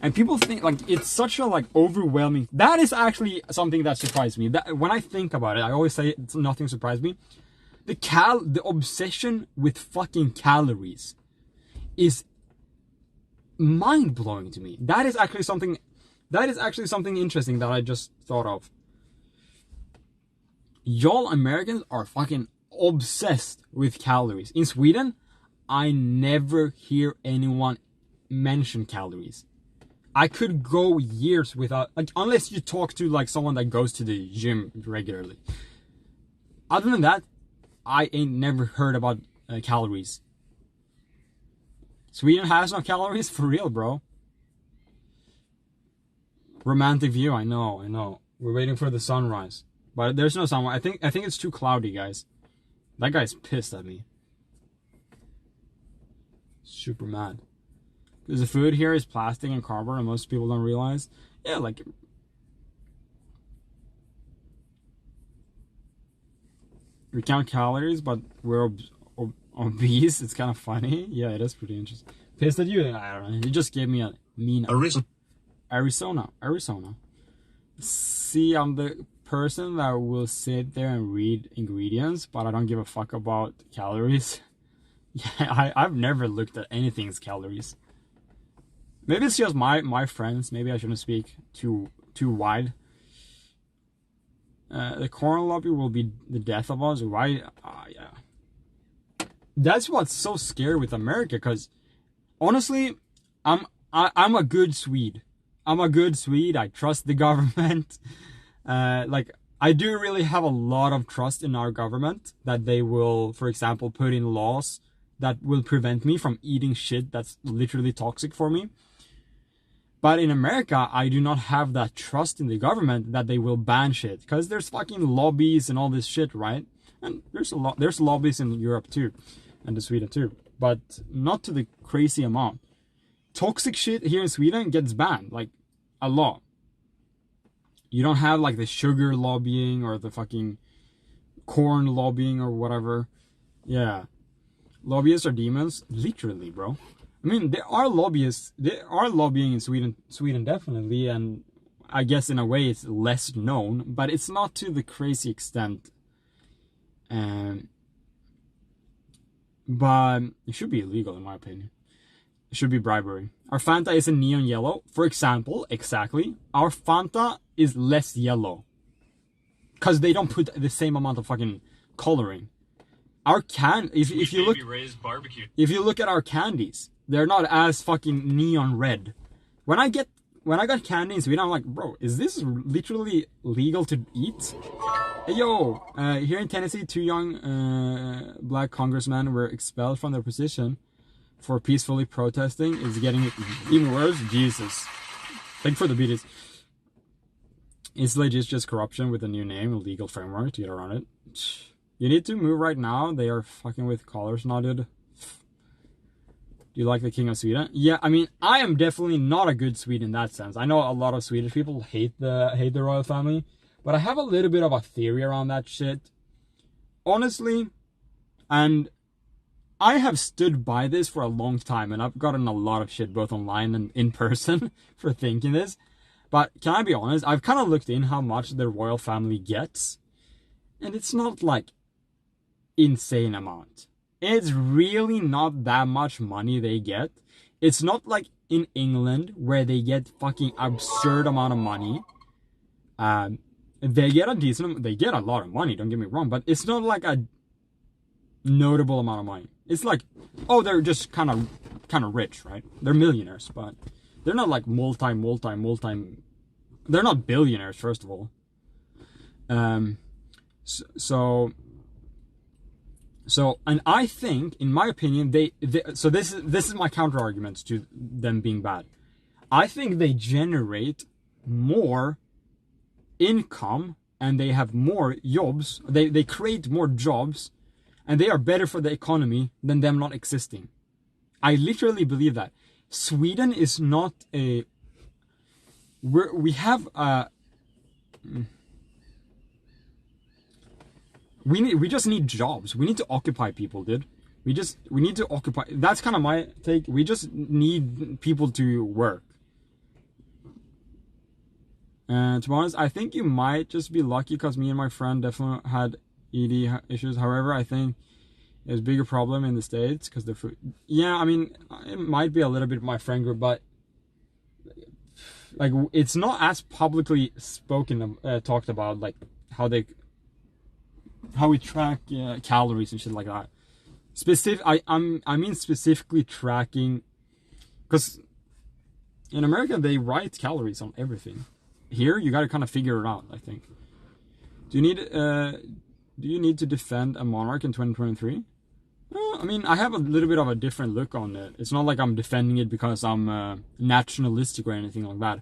And people think like it's such a like overwhelming. That is actually something that surprised me. That when I think about it, I always say nothing surprised me. The obsession with fucking calories is mind-blowing to me. That is actually something interesting that I just thought of. Y'all Americans are fucking obsessed with calories. In Sweden, I never hear anyone mention calories. I could go years without, like, unless you talk to like someone that goes to the gym regularly. Other than that, I ain't never heard about calories. Sweden has no calories for real, bro. Romantic view, I know. We're waiting for the sunrise, but there's no sunrise. I think it's too cloudy, guys. That guy's pissed at me. Super mad. Because the food here is plastic and cardboard, and most people don't realize. Yeah, like we count calories, but we're obese. It's kind of funny. Yeah, it is pretty interesting. Pissed at you? I don't know. You just gave me a mean. Arizona. See, I'm the person that will sit there and read ingredients, but I don't give a fuck about calories. Yeah, I've never looked at anything's calories. Maybe it's just my friends. Maybe I shouldn't speak too wide. The corn lobby will be the death of us. Why? Yeah. That's what's so scary with America. Because honestly, I'm a good Swede. I trust the government. Like, I do really have a lot of trust in our government that they will, for example, put in laws that will prevent me from eating shit that's literally toxic for me. But in America, I do not have that trust in the government that they will ban shit, because there's fucking lobbies and all this shit, right? And there's lobbies in Europe too, and in Sweden too, but not to the crazy amount. Toxic shit here in Sweden gets banned, like a lot. You don't have like the sugar lobbying or the fucking corn lobbying or whatever. Yeah. Lobbyists are demons. Literally, bro. I mean, there are lobbyists. There are lobbying in Sweden definitely, and I guess in a way it's less known, but it's not to the crazy extent. But it should be illegal in my opinion. It should be bribery. Our Fanta is in neon yellow. For example, exactly. Our Fanta is less yellow. Because they don't put the same amount of fucking coloring. Our if you look at our candies, they're not as fucking neon red. When I get when I got candy in Sweden, I'm like, bro, is this literally legal to eat? Hey, yo, here in Tennessee, 2 young black congressmen were expelled from their position for peacefully protesting. Is getting even worse. Jesus. Thank you for the beaties. It's legit just corruption with a new name, a legal framework to get around it. You need to move right now. They are fucking with collars now, dude. Do you like the King of Sweden? Yeah, I mean, I am definitely not a good Swede in that sense. I know a lot of Swedish people hate the royal family, but I have a little bit of a theory around that shit. Honestly, and I have stood by this for a long time, and I've gotten a lot of shit both online and in person for thinking this. But can I be honest? I've kind of looked in how much the royal family gets, and it's not like insane amount. It's really not that much money they get. It's not like in England where they get fucking absurd amount of money. They get a lot of money, don't get me wrong, but it's not like a notable amount of money. It's like, oh, they're just kind of rich, right? They're millionaires, but they're not like multi. They're not billionaires, first of all. So, and I think, in my opinion, so this is my counter argument to them being bad. I think they generate more income and they have more jobs. They create more jobs, and they are better for the economy than them not existing. I literally believe that. Sweden is not a... We have a... We just need jobs. We need to occupy people, dude. We need to occupy. That's kind of my take. We just need people to work. And to be honest, I think you might just be lucky because me and my friend definitely had ED issues. However, I think there's a bigger problem in the States because the food. Yeah, I mean, it might be a little bit my friend group, but like it's not as publicly spoken, talked about, like how we track calories and shit like that. I mean specifically tracking, because in America they write calories on everything. Here you gotta kind of figure it out, I think. Do you need to defend a monarch in 2023? I mean, I have a little bit of a different look on it. It's not like I'm defending it because I'm nationalistic or anything like that.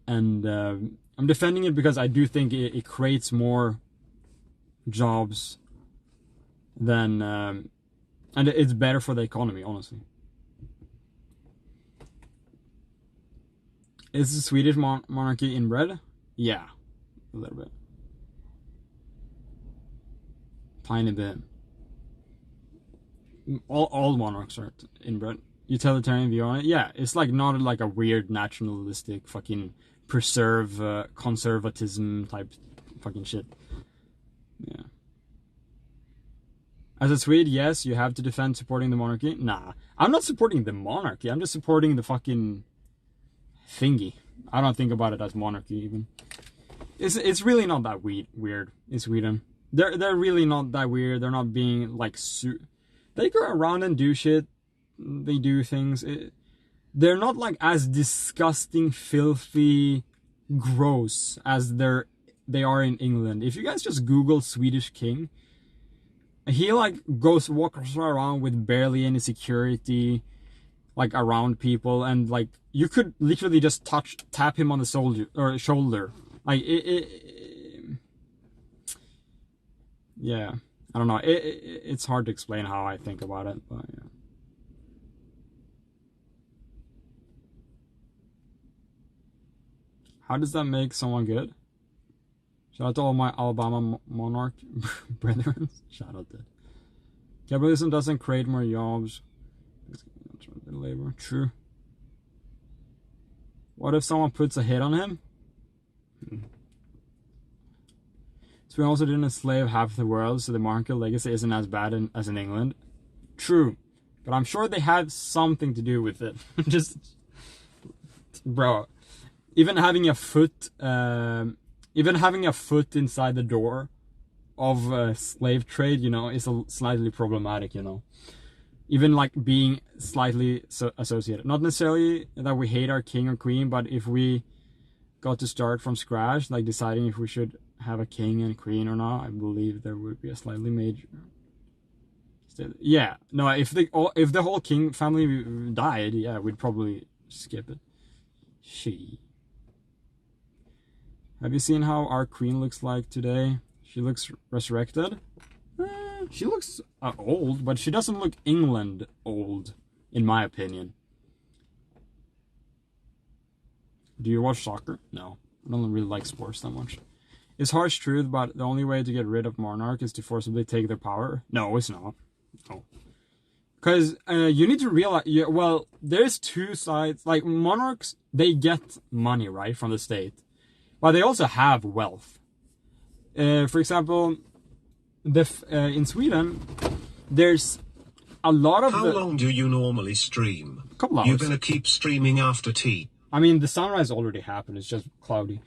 And I'm defending it because I do think it creates more jobs than and it's better for the economy, honestly. Is the Swedish monarchy inbred? Yeah, a little bit, tiny bit. All monarchs are inbred. Utilitarian view on it, yeah. It's like not like a weird nationalistic fucking preserve conservatism type fucking shit. Yeah. As a Swede, yes, you have to defend supporting the monarchy. Nah, I'm not supporting the monarchy. I'm just supporting the fucking thingy. I don't think about it as monarchy even. It's really not that weird in Sweden. They're really not that weird. They're not being like they go around and do shit. They do things. They're not like as disgusting, filthy, gross as they are in England. If you guys just Google Swedish king, he like walks around with barely any security, like around people, and like you could literally just tap him on the shoulder. Like yeah, I don't know. It's hard to explain how I think about it, but yeah. How does that make someone good? Shout out to all my Alabama monarch brethren. Shout out to capitalism doesn't create more jobs. Labor. True. What if someone puts a hit on him? So we also didn't enslave half the world, so the monarchical legacy isn't as bad as in England. True. But I'm sure they had something to do with it. Just, bro, even having a foot inside the door of a slave trade, you know, is slightly problematic, you know. even like being slightly associated. Not necessarily that we hate our king or queen, but if we got to start from scratch, like deciding if we should have a king and queen or not, I believe there would be a slightly major. Yeah, no, if the whole king family died, yeah, we'd probably skip it. Have you seen how our queen looks like today? She looks resurrected. She looks old, but she doesn't look England old, in my opinion. Do you watch soccer? No, I don't really like sports that much. It's harsh truth, but the only way to get rid of monarch is to forcibly take their power. No, it's not. No. Because you need to realize, well, there's two sides. Like, monarchs, they get money, right, from the state. But they also have wealth. For example, in Sweden, there's a lot of... How long do you normally stream? A couple hours. You're going to keep streaming after tea. I mean, the sunrise already happened. It's just cloudy.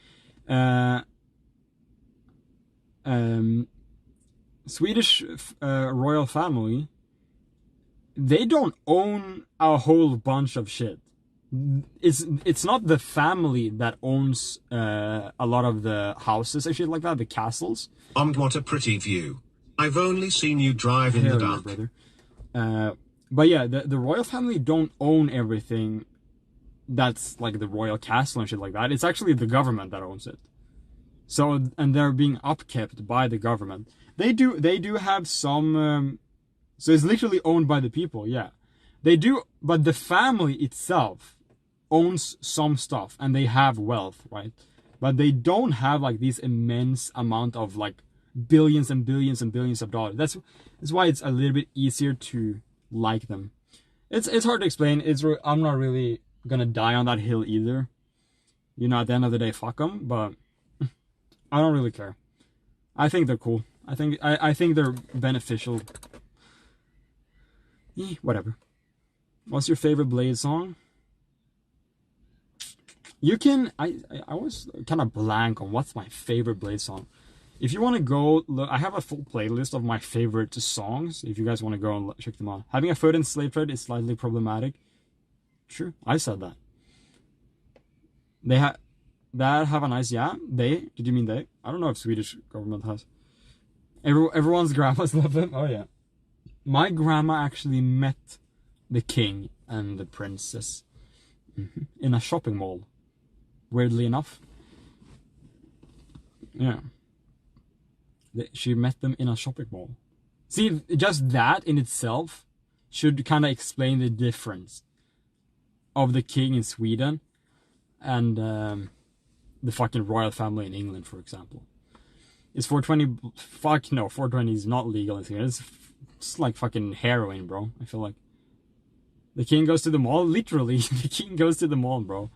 Swedish royal family, they don't own a whole bunch of shit. It's not the family that owns a lot of the houses and shit like that, the castles. What a pretty view. I've only seen you drive in the dark. Brother. But yeah, the royal family don't own everything that's like the royal castle and shit like that. It's actually the government that owns it. So, and they're being upkept by the government. They do have some... so it's literally owned by the people, yeah. They do, but the family itself owns some stuff, and they have wealth, right? But they don't have like these immense amount of like billions and billions and billions of dollars. That's why it's a little bit easier to like them. It's hard to explain. I'm not really gonna die on that hill either. You know, at the end of the day, fuck them. But I don't really care. I think they're cool. I think they're beneficial. Whatever. What's your favorite Blade song? You can... I was kind of blank on what's my favorite Blade song. If you want to go... Look, I have a full playlist of my favorite songs. If you guys want to go and check them out. Having a foot in slave trade is slightly problematic. True, I said that. They have a nice... Yeah, they... Did you mean they? I don't know if Swedish government has. Everyone's grandmas love them. Oh, yeah. My grandma actually met the king and the princess in a shopping mall. Weirdly enough. Yeah. She met them in a shopping mall. See, just that in itself should kind of explain the difference of the king in Sweden and the fucking royal family in England, for example. Is 420... Fuck no, 420 is not legal in Sweden. It's like fucking heroin, bro. I feel like. The king goes to the mall? Literally, the king goes to the mall, bro.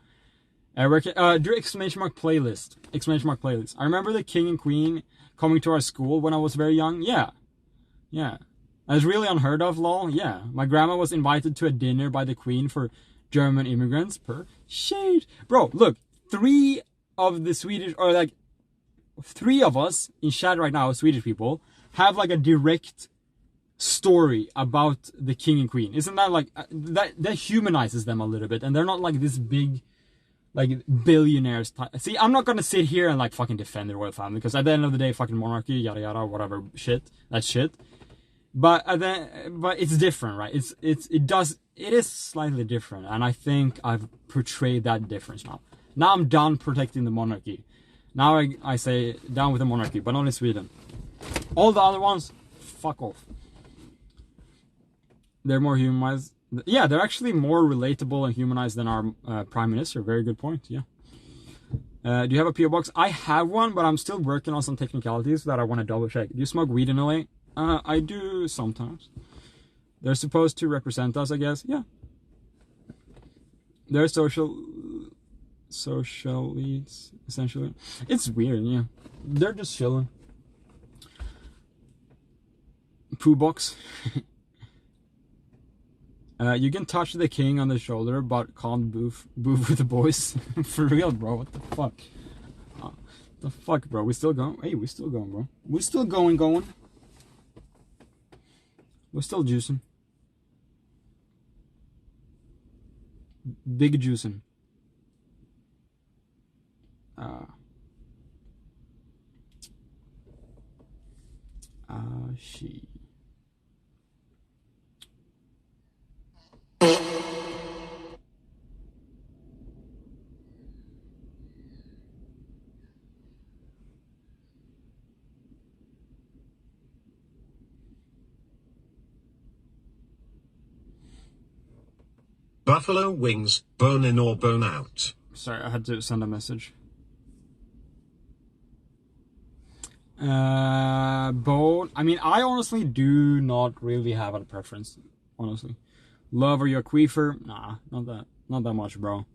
Do exclamation mark playlist. Exclamation mark playlist. I remember the king and queen coming to our school when I was very young. Yeah. Yeah. That's really unheard of, lol. Yeah. My grandma was invited to a dinner by the queen for German immigrants. Per shade. Bro, look. 3 of the Swedish... Or like... 3 of us in chat right now, Swedish people, have like a direct story about the king and queen. Isn't that like that humanizes them a little bit, and they're not like this big like billionaires. See, I'm not gonna sit here and like fucking defend the royal family, because at the end of the day, fucking monarchy, yada yada, whatever shit, that's shit. But it's different, right? It is slightly different, and I think I've portrayed that difference now. Now I'm done protecting the monarchy. Now I say down with the monarchy, but not in Sweden. All the other ones, fuck off. They're more humanized. Yeah, they're actually more relatable and humanized than our prime minister. Very good point, yeah. Do you have a P.O. box? I have one, but I'm still working on some technicalities that I want to double check. Do you smoke weed in LA? I do sometimes. They're supposed to represent us, I guess. Yeah. They're social leads, essentially. It's weird, yeah. They're just chilling. Poo box. You can touch the king on the shoulder, but can't boof with the boys. For real, bro. What the fuck? The fuck, bro? We still going? Hey, we still going, bro. We still going. We're still juicing. Big juicing. She. Buffalo wings, bone in or bone out. Sorry, I had to send a message. Bone. I mean, I honestly do not really have a preference. Honestly, love or your queefer? Nah, not that much, bro.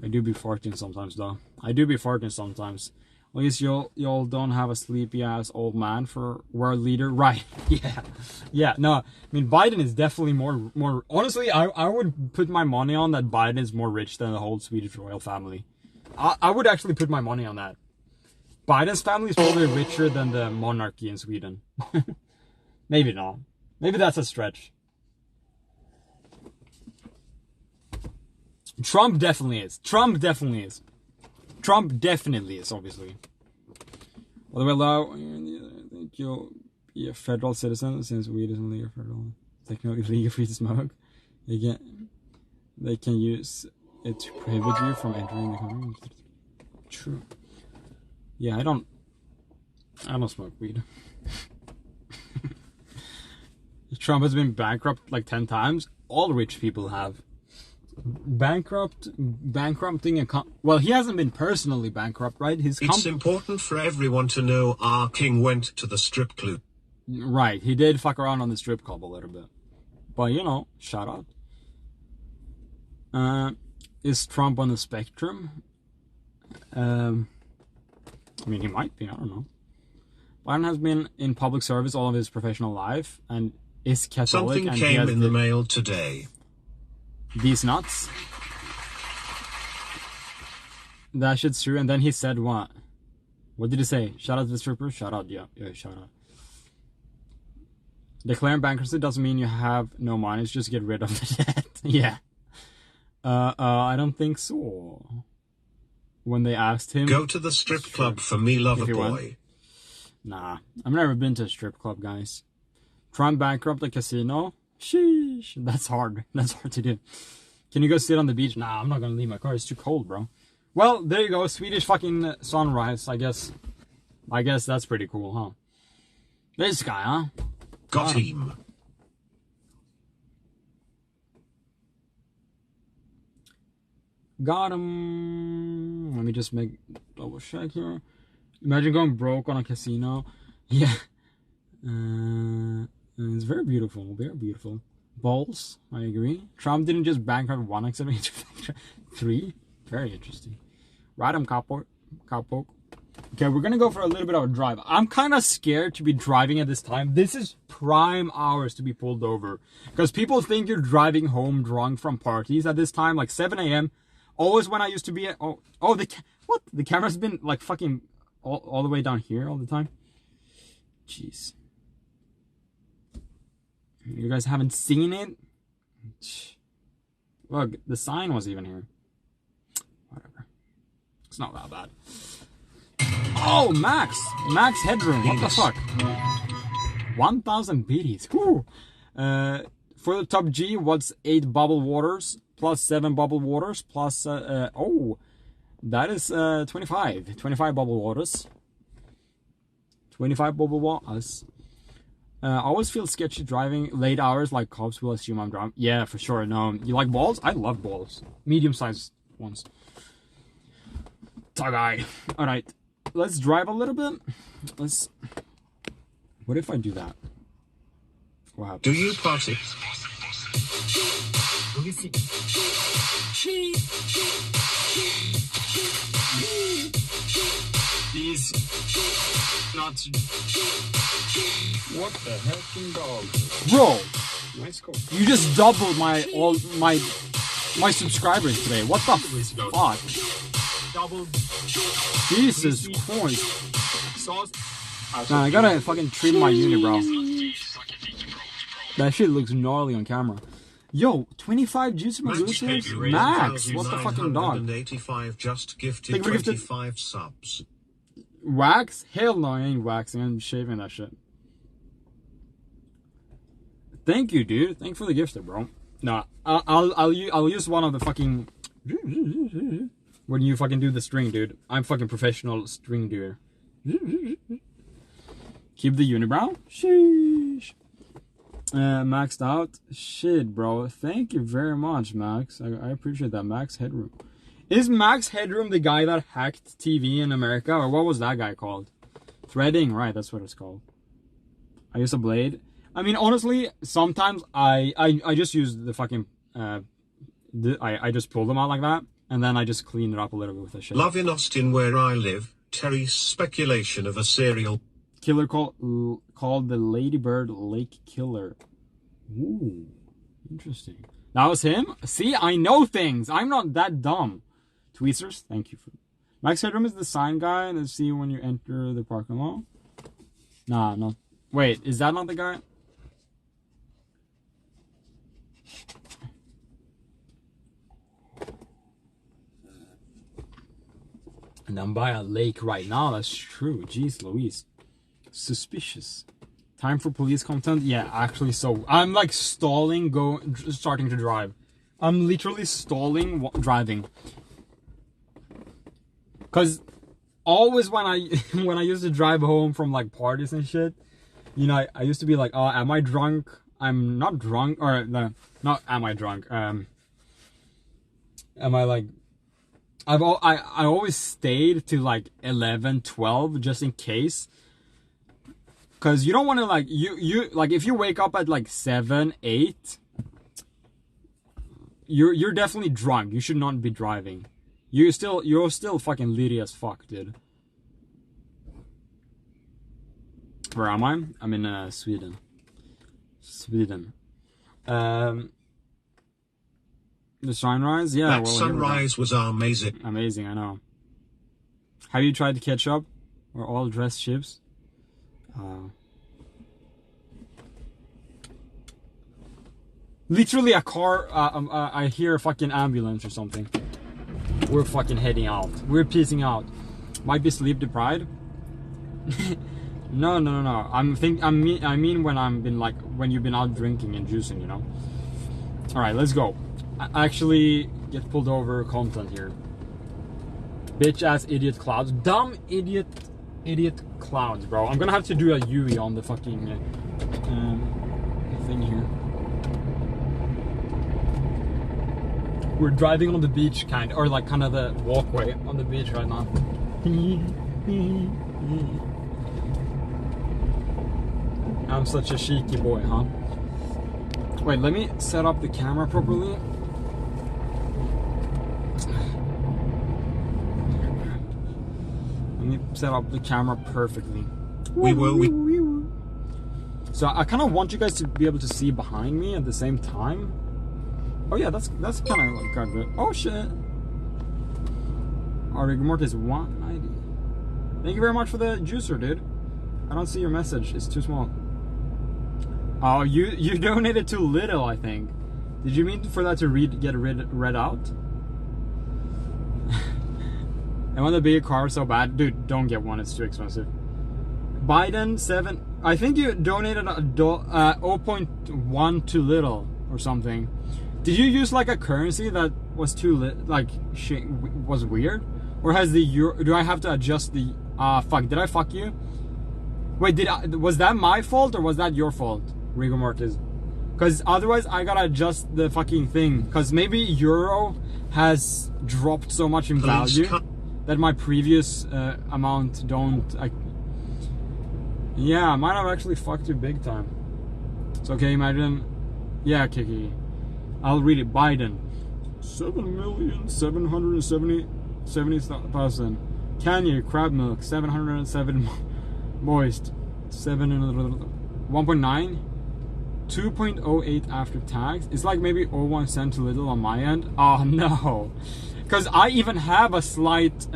I do be farting sometimes, though. I do be farting sometimes. At least y'all don't have a sleepy ass old man for world leader, right? Yeah. No, I mean Biden is definitely more. Honestly, I would put my money on that Biden is more rich than the whole Swedish royal family. I would actually put my money on that. Biden's family is probably richer than the monarchy in Sweden. Maybe not. Maybe that's a stretch. Trump definitely is. Trump definitely is, obviously. Although allow you'll be a federal citizen since weed isn't legal federal. Technically legal free to smoke. They can use it to prohibit you from entering the country. True. Yeah, I don't smoke weed. Trump has been bankrupt like 10 times. All rich people have. Bankrupting a well, he hasn't been personally bankrupt, right? It's important for everyone to know our king went to the strip club. Right, he did fuck around on the strip club a little bit. But, you know, shout out. Is Trump on the spectrum? I mean, he might be, I don't know. Biden has been in public service all of his professional life and is Catholic. Something and came in the mail today. These nuts. That shit's true. And then he said what? What did he say? Shout out to the stripper? Shout out, yeah, shout out. Declaring bankruptcy doesn't mean you have no money, it's just get rid of the debt. Yeah. I don't think so. When they asked him... Go to the strip club for me, lover boy. Nah, I've never been to a strip club, guys. Trump bankrupt a casino? Sheesh, that's hard. That's hard to do. Can you go sit on the beach? Nah, I'm not gonna leave my car. It's too cold, bro. Well, there you go. Swedish fucking sunrise, I guess. I guess that's pretty cool, huh? This guy, huh? Got him. Got him. Let me just make double check here. Imagine going broke on a casino. Yeah. It's very beautiful. Very beautiful. Balls. I agree. Trump didn't just bankrupt one except 3. Very interesting. Radom Cowpoke. Okay, we're gonna go for a little bit of a drive. I'm kind of scared to be driving at this time. This is prime hours to be pulled over. Because people think you're driving home drunk from parties at this time. Like 7 a.m. Always when I used to be at... what? The camera's been like fucking all the way down here all the time. Jeez. You guys haven't seen it? Look, the sign was even here. Whatever. It's not that bad. Oh, Max Headroom. What the fuck? 1,000 biddies. Whew. For the top G, what's 8 bubble waters plus 7 bubble waters plus that is 25. 25 bubble waters. 25 bubble waters. I always feel sketchy driving late hours, like cops will assume I'm drunk. Yeah, for sure. No, you like balls? I love balls. Medium-sized ones. Tug-eye. Alright, let's drive a little bit. What if I do that? What happens? Do you party? These nuts. What the hecking dog? Bro, Nice call. you just doubled my subscribers today. What the fuck? Double Jesus Christ. Nah, I gotta fucking trim my unit, bro. That shit looks gnarly on camera. Yo, 25 Juicy Max Magoosis? Headroom, Max, what the fucking dog? 985 just gifted Thank you for gifted. 25 subs. Wax? Hell no, I ain't waxing. I'm shaving that shit. Thank you, dude. Thank you for the gift, bro. No, I'll use one of the fucking when you fucking do the string, dude. I'm fucking professional string dude. Keep the unibrow. Sheesh. Maxed out. Shit, bro. Thank you very much, Max. I appreciate that. Max Headroom. Is Max Headroom the guy that hacked TV in America? Or what was that guy called? Threading, right, that's what it's called. I use a blade. I mean, honestly, sometimes I just use the fucking... I just pull them out like that. And then I just clean it up a little bit with a shit. Love in Austin where I live. Terry's speculation of a serial killer called the Ladybird Lake Killer. Ooh, interesting. That was him? See, I know things. I'm not that dumb. Tweezers, thank you for... Max Headroom is the sign guy that see when you enter the parking lot. Nah, no. Wait, is that not the guy? And I'm by a lake right now. That's true. Jeez Louise. Suspicious. Time for police content? Yeah, actually, so I'm like stalling, starting to drive. I'm literally stalling driving. Cause always when I used to drive home from like parties and shit, you know, I used to be like, oh, am I drunk? I'm not drunk, or no, not am I drunk? Am I like? I always stayed to like 11, 12 just in case. Cause you don't want to like you like if you wake up at like 7, 8, you're definitely drunk. You should not be driving. You're still fucking litty as fuck, dude. Where am I? I'm in Sweden. Sweden. The sunrise, yeah. That sunrise was amazing. Amazing, I know. Have you tried to catch up? We're all dressed ships. Literally a car. I hear a fucking ambulance or something. We're fucking heading out. We're peacing out. Might be sleep deprived. No. I mean when you've been out drinking and juicing, you know. All right, let's go. I actually get pulled over content here. Bitch ass idiot clouds. Dumb idiot clouds, bro. I'm gonna have to do a UE on the fucking thing here. We're driving on the beach, kind of the walkway on the beach right now. I'm such a cheeky boy, huh? Wait, let me set up the camera properly. Let me set up the camera perfectly. So I kind of want you guys to be able to see behind me at the same time. Oh yeah, that's kind of like kind of good. Oh shit. Our rigor mortis 190. Thank you very much for the juicer, dude. I don't see your message. It's too small. Oh, you donated too little, I think. Did you mean for that to get read out? I want a bigger car so bad. Dude, don't get one. It's too expensive. Biden 7. I think you donated 0.1 too little or something. Did you use like a currency that was was weird? Or has the euro? Do I have to adjust the? Fuck. Did I fuck you? Wait. Was that my fault or was that your fault, rigor mortis? Because otherwise I gotta adjust the fucking thing. Because maybe euro has dropped so much in value that my previous amount don't. Yeah, I might have actually fucked you big time. It's okay, imagine. Yeah, Kiki. I'll read it. Biden. 7,770,000. Kanye, crab milk. 707. Moist. 1.9. 2.08 after tax. It's like maybe 0.1 cent too little on my end. Oh no. Because I even have a slight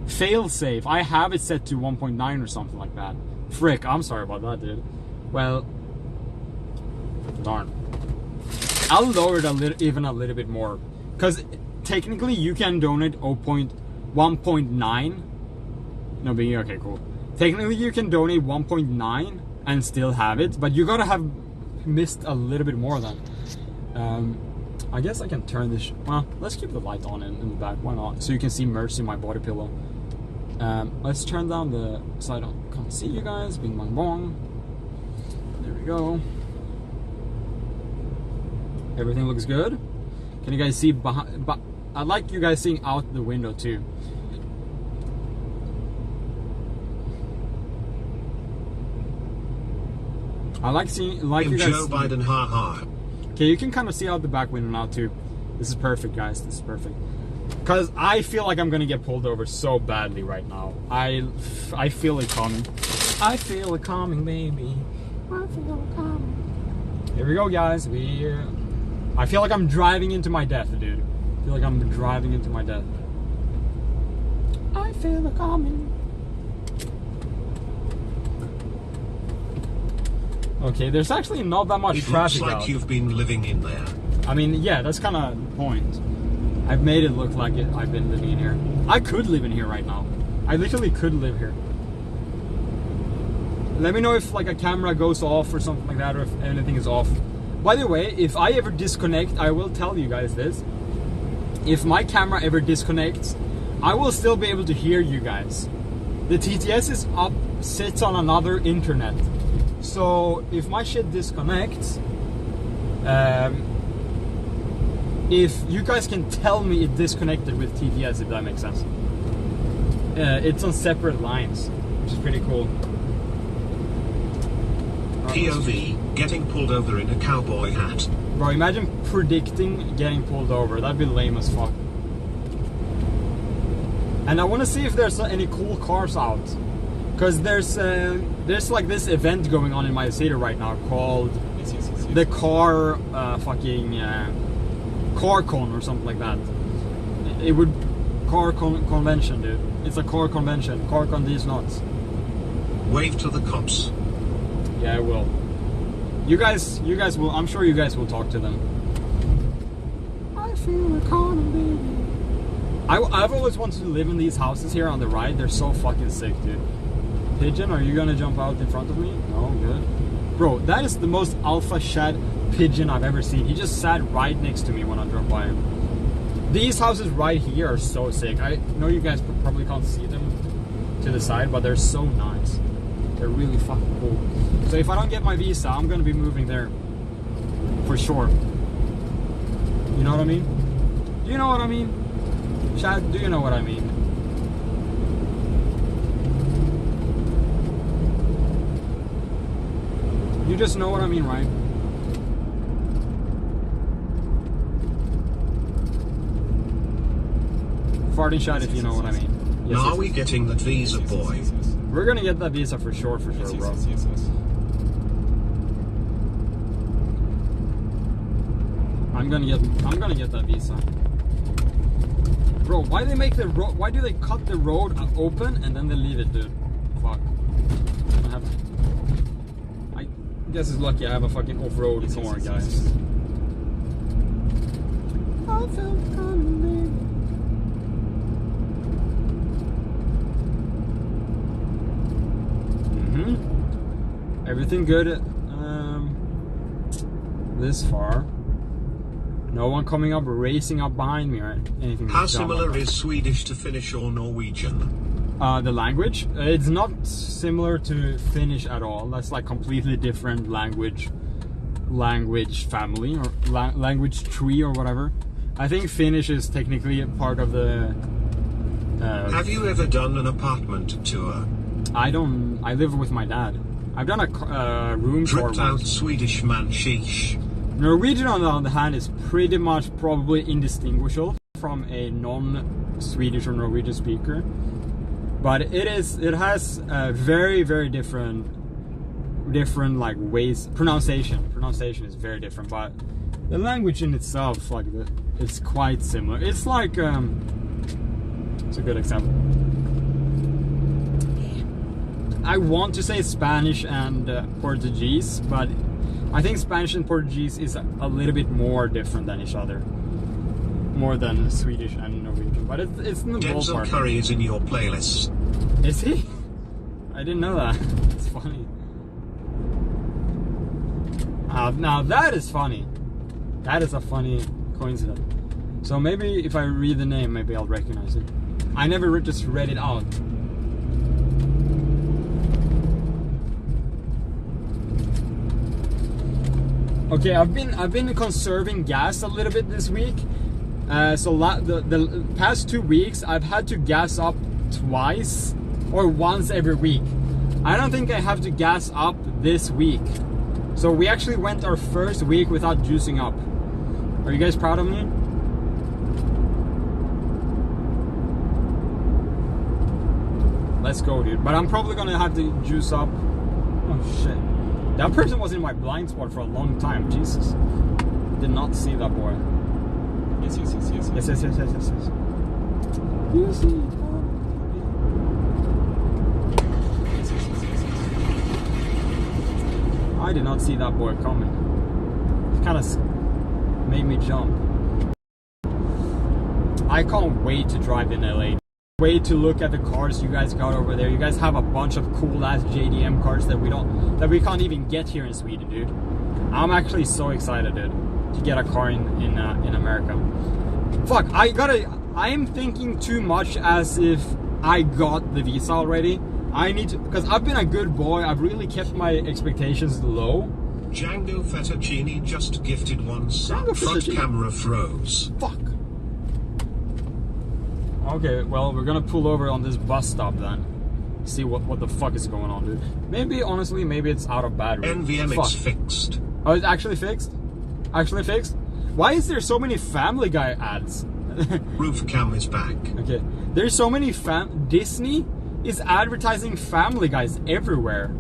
fail safe. I have it set to 1.9 or something like that. Frick, I'm sorry about that, dude. Well, darn. I'll lower it even a little bit more, because technically you can donate 1.9. No, being okay, cool. Technically you can donate 1.9 and still have it, but you gotta have missed a little bit more than. I guess I can turn this. Well, let's keep the light on in the back. Why not? So you can see Mercy, my body pillow. Let's turn down the so I can't see you guys. Bing bong bong. There we go. Everything looks good. Can you guys see behind? But I like you guys seeing out the window too. I like seeing you guys. Joe Biden, haha. Okay, you can kind of see out the back window now too. This is perfect, guys. This is perfect. Cause I feel like I'm gonna get pulled over so badly right now. I feel it coming. I feel it coming, baby. I feel it coming. Here we go, guys. I feel like I'm driving into my death, dude. I feel like I'm driving into my death. I feel it coming. Okay, there's actually not that much traffic out. It looks like you've been living in there. I mean, yeah, that's kind of the point. I've made it look like I've been living in here. I could live in here right now. I literally could live here. Let me know if like a camera goes off or something like that, or if anything is off. By the way, if I ever disconnect, I will tell you guys this. If my camera ever disconnects, I will still be able to hear you guys. The TTS is up, sits on another internet. So if my shit disconnects, if you guys can tell me it disconnected with TTS, if that makes sense. It's on separate lines, which is pretty cool. POV, getting pulled over in a cowboy hat. Bro, imagine predicting getting pulled over. That'd be lame as fuck. And I want to see if there's any cool cars out. Because there's like this event going on in my city right now called the Car CarCon or something like that. It would convention, dude. It's a car convention. CarCon these nuts. Wave to the cops. Yeah, I will. You guys will. I'm sure you guys will talk to them. I feel a calling, baby. I've always wanted to live in these houses here on the right. They're so fucking sick, dude. Pigeon, are you gonna jump out in front of me? No, good. Bro, that is the most alpha shad pigeon I've ever seen. He just sat right next to me when I drove by him. These houses right here are so sick. I know you guys probably can't see them to the side, but they're so nice. They're really fucking cool. So if I don't get my visa, I'm gonna be moving there for sure. You know what I mean? Do you know what I mean? Chad, do you know what I mean? You just know what I mean, right? Farting shot if you know what I mean. Yes, now are we getting that visa, boy? We're gonna get that visa for sure, bro. Yes. I'm gonna get that visa. Bro, why do they cut the road open and then they leave it, dude? Fuck. I guess it's lucky I have a fucking off-road car, guys. I feel coming, baby. Everything good this far. No one coming up, racing up behind me or anything. How similar is Swedish to Finnish or Norwegian? The language? It's not similar to Finnish at all. That's like completely different language family or language tree or whatever. I think Finnish is technically a part of the... Have you ever done an apartment tour? I live with my dad. I've done a room tour. Tripped out Swedish man, sheesh. Norwegian, on the other hand, is pretty much probably indistinguishable from a non-Swedish or Norwegian speaker. But it has very, very different like ways. Pronunciation is very different, but the language in itself, like it's quite similar. It's like it's a good example. I want to say Spanish and Portuguese, but I think Spanish and Portuguese is a little bit more different than each other. More than Swedish and Norwegian, but it's in the Denzel ballpark. Curry is in your playlist. Is he? I didn't know that. It's funny. Now that is funny. That is a funny coincidence. So maybe if I read the name, maybe I'll recognize it. I never just read it out. Okay, I've been conserving gas a little bit this week. So the past 2 weeks, I've had to gas up twice or once every week. I don't think I have to gas up this week. So we actually went our first week without juicing up. Are you guys proud of me? Let's go, dude. But I'm probably gonna have to juice up. Oh shit. That person was in my blind spot for a long time. Jesus. Did not see that boy. Yes. Yes. You see. I did not see that boy coming. It kind of made me jump. I can't wait to drive in LA. Wait to look at the cars you guys got over there. You guys have a bunch of cool ass JDM cars that we can't even get here in Sweden, dude. I'm actually so excited, dude, to get a car in America. Fuck, I am thinking too much as if I got the visa already. I need to, because I've been a good boy. I've really kept my expectations low. Django Fettuccini just gifted one sub. Front camera froze. Fuck. Okay, well, we're gonna pull over on this bus stop then. See what the fuck is going on, dude. Maybe, honestly, maybe it's out of battery. NVMX fixed. Oh, it's actually fixed? Actually fixed? Why is there so many Family Guy ads? Roof cam is back. Okay. There's so many Disney is advertising Family Guys everywhere.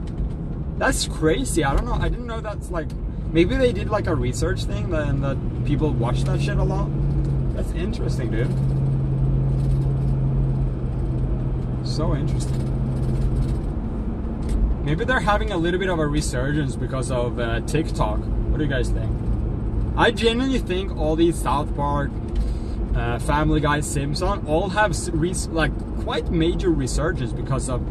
That's crazy. I don't know. I didn't know that's like... Maybe they did like a research thing and that people watch that shit a lot. That's interesting, dude. So interesting. Maybe they're having a little bit of a resurgence because of TikTok. What do you guys think? I genuinely think all these South Park, Family Guy, Simpson all have like quite major resurgence because of...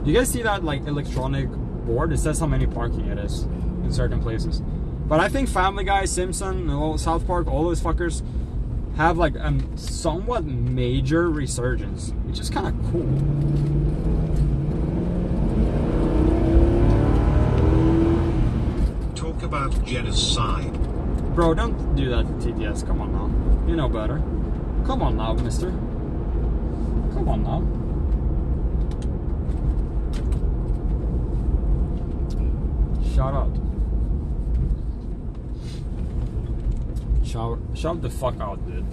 You guys see that like electronic board? It says how many parking it is in certain places. But I think Family Guy, Simpson, South Park, all those fuckers have like a somewhat major resurgence, which is kind of cool. Talk about genocide. Bro, don't do that to TTS. Come on now. You know better. Come on now, mister. Come on now. Shout out. Shout the fuck out, dude.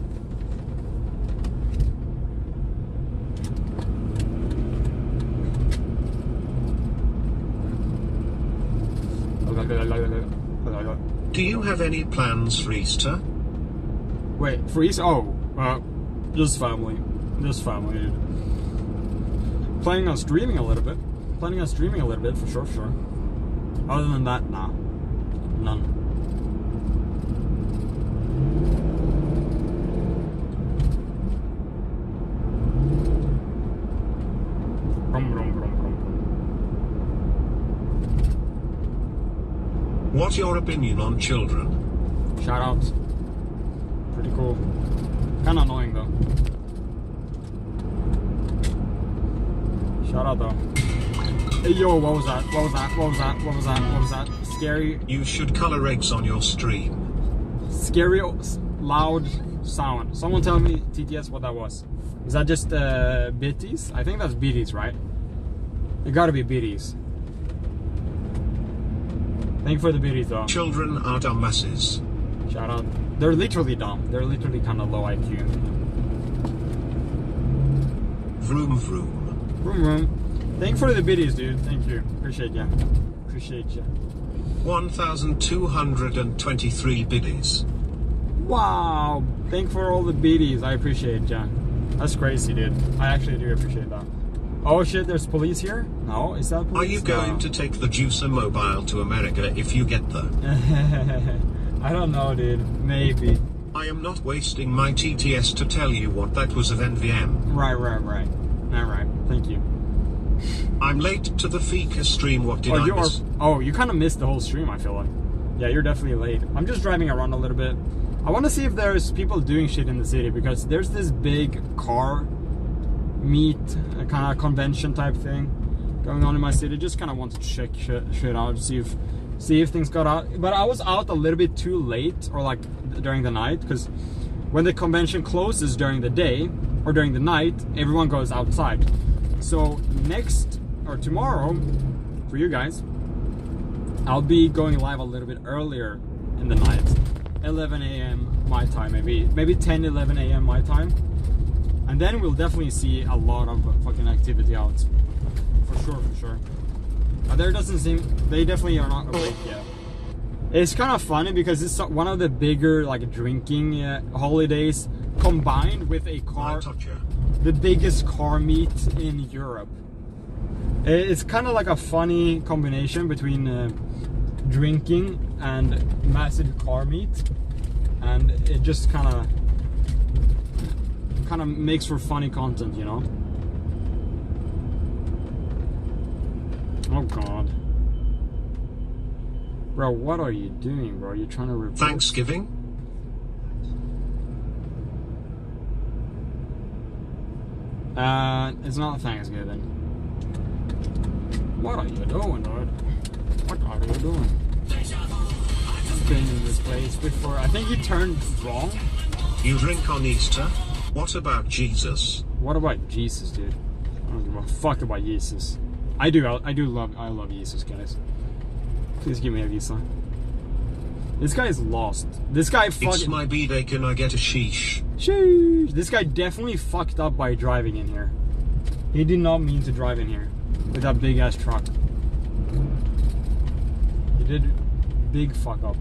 Do you have any plans for Easter? Wait, for Easter? Oh, just family. Just family, dude. Planning on streaming a little bit. Planning on streaming a little bit, for sure. Other than that, nah. None. What's your opinion on children? Shout out. Pretty cool. Kinda annoying though. Shout out though. Hey yo, what was that? What was that? What was that? What was that? What was that? Scary. You should color eggs on your stream. Scary, loud sound. Someone tell me, TTS, what that was. Is that just bitties? I think that's bitties, right? It gotta be bitties. Thank you for the beauties, though. Children are dumbasses. Shout out. They're literally dumb. They're literally kind of low IQ. Vroom vroom. Vroom vroom. Thank you for the beauties, dude. Thank you. Appreciate ya. Appreciate ya. 1,223 biddies. Wow. Thank you for all the beauties. I appreciate ya. That's crazy, dude. I actually do appreciate that. Oh shit, there's police here? No, is that police? Are you going to take the Juicer mobile to America if you get there? I don't know, dude. Maybe. I am not wasting my TTS to tell you what that was of NVM. Right. Alright, thank you. I'm late to the Fika stream. What did I miss? You kind of missed the whole stream, I feel like. Yeah, you're definitely late. I'm just driving around a little bit. I want to see if there's people doing shit in the city, because there's this big car meet, kind of convention type thing going on in my city. Just kind of want to check shit out, see if things got out. But I was out a little bit too late, or like during the night, because when the convention closes during the day or during the night, everyone goes outside. So next or tomorrow for you guys, I'll be going live a little bit earlier in the night, 11 a.m. my time, maybe 10, 11 a.m. my time. And then we'll definitely see a lot of fucking activity out. For sure. There doesn't seem, they definitely are not awake yet. It's kind of funny because it's one of the bigger like drinking holidays combined with a car, the biggest car meet in Europe. It's kind of like a funny combination between drinking and massive car meet, and it just kind of makes for funny content, you know. Oh god, bro, what are you doing, bro? You're trying to reverse Thanksgiving? It's not Thanksgiving. What are you doing, dude? What are you doing? I've been in this place before. I think you turned wrong. You drink on Easter? What about Jesus? What about Jesus, dude? I don't give a fuck about Jesus. I love Jesus, guys. Please give me a visa. This guy is lost. This guy fucking... It's my B-day, can I get a sheesh? Sheesh. This guy definitely fucked up by driving in here. He did not mean to drive in here with that big ass truck. He did big fuck up.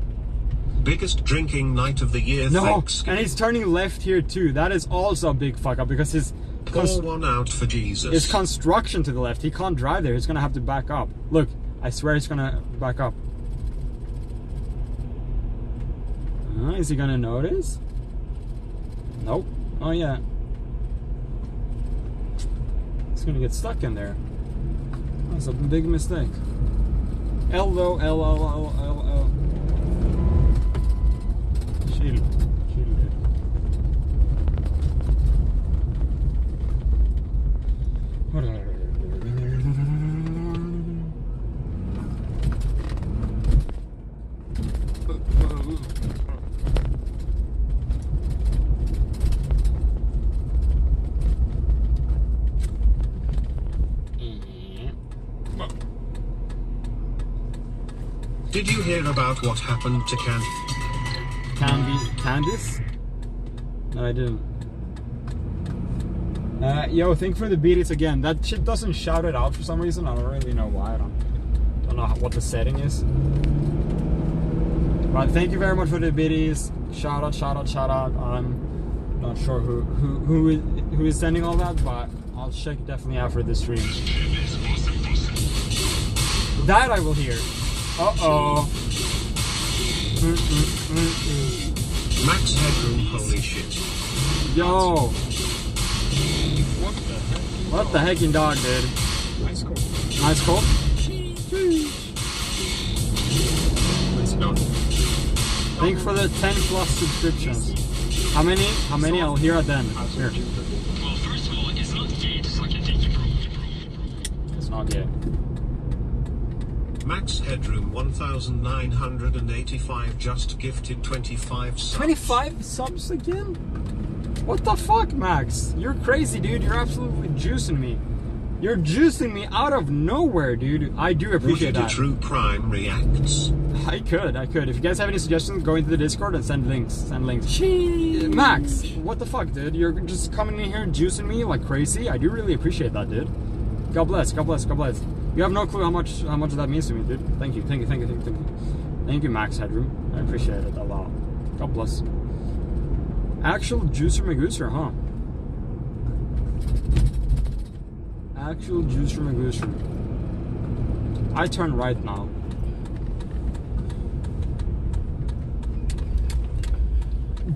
Biggest drinking night of the year. No, and he's turning left here too. That is also a big fuck up because his... Pour one out for Jesus. His construction to the left. He can't drive there. He's gonna have to back up. Look, I swear he's gonna back up. Is he gonna notice? Nope. Oh yeah. He's gonna get stuck in there. That's a big mistake. L though, L. Chill. Did you hear about what happened to Candice? No, I didn't. Yo, thank you for the beaties again. That shit doesn't shout it out for some reason. I don't really know why. I don't know what the setting is. But thank you very much for the beaties. Shout out. I'm not sure who is sending all that, but I'll check definitely after the stream. That I will hear. Uh-oh. Max Headroom, holy shit. Yo. What the hecking dog, dude? Nice call. Nice call? Thank you for the 10 plus subscriptions. How many? I'll hear at the end. Here. Well, first of all, it's not gay to suck your dick, you bro. It's not gay. Max Headroom 1985 just gifted 25 subs. 25 subs again? What the fuck, Max? You're crazy, dude. You're absolutely juicing me. You're juicing me out of nowhere, dude. I do appreciate that. Would you do True Crime reacts? I could. If you guys have any suggestions, go into the Discord and send links. Jeez. Max, what the fuck, dude? You're just coming in here and juicing me like crazy. I do really appreciate that, dude. God bless. You have no clue how much that means to me, dude. Thank you. Thank you, Max Headroom. I appreciate it a lot. God bless. Actual Juicer Magooser, huh? Actual juice from a goose root. I turn right now.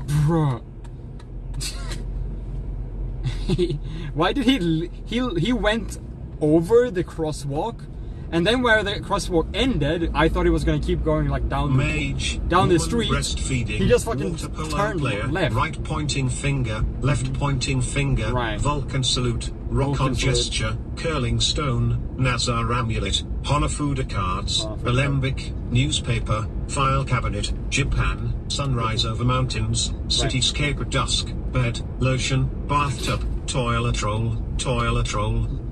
Bruh. Why did he went over the crosswalk, and then where the crosswalk ended, I thought he was gonna keep going like down the street. Breastfeeding, He just fucking water polo turned player, left. right pointing finger, left pointing finger, Right. Vulcan salute, rock Vulcan on salute. gesture, curling stone, Nazar amulet, Hanafuda cards, alembic, newspaper, file cabinet, Japan, sunrise over mountains, cityscape at dusk, bed, lotion, bathtub, toilet roll,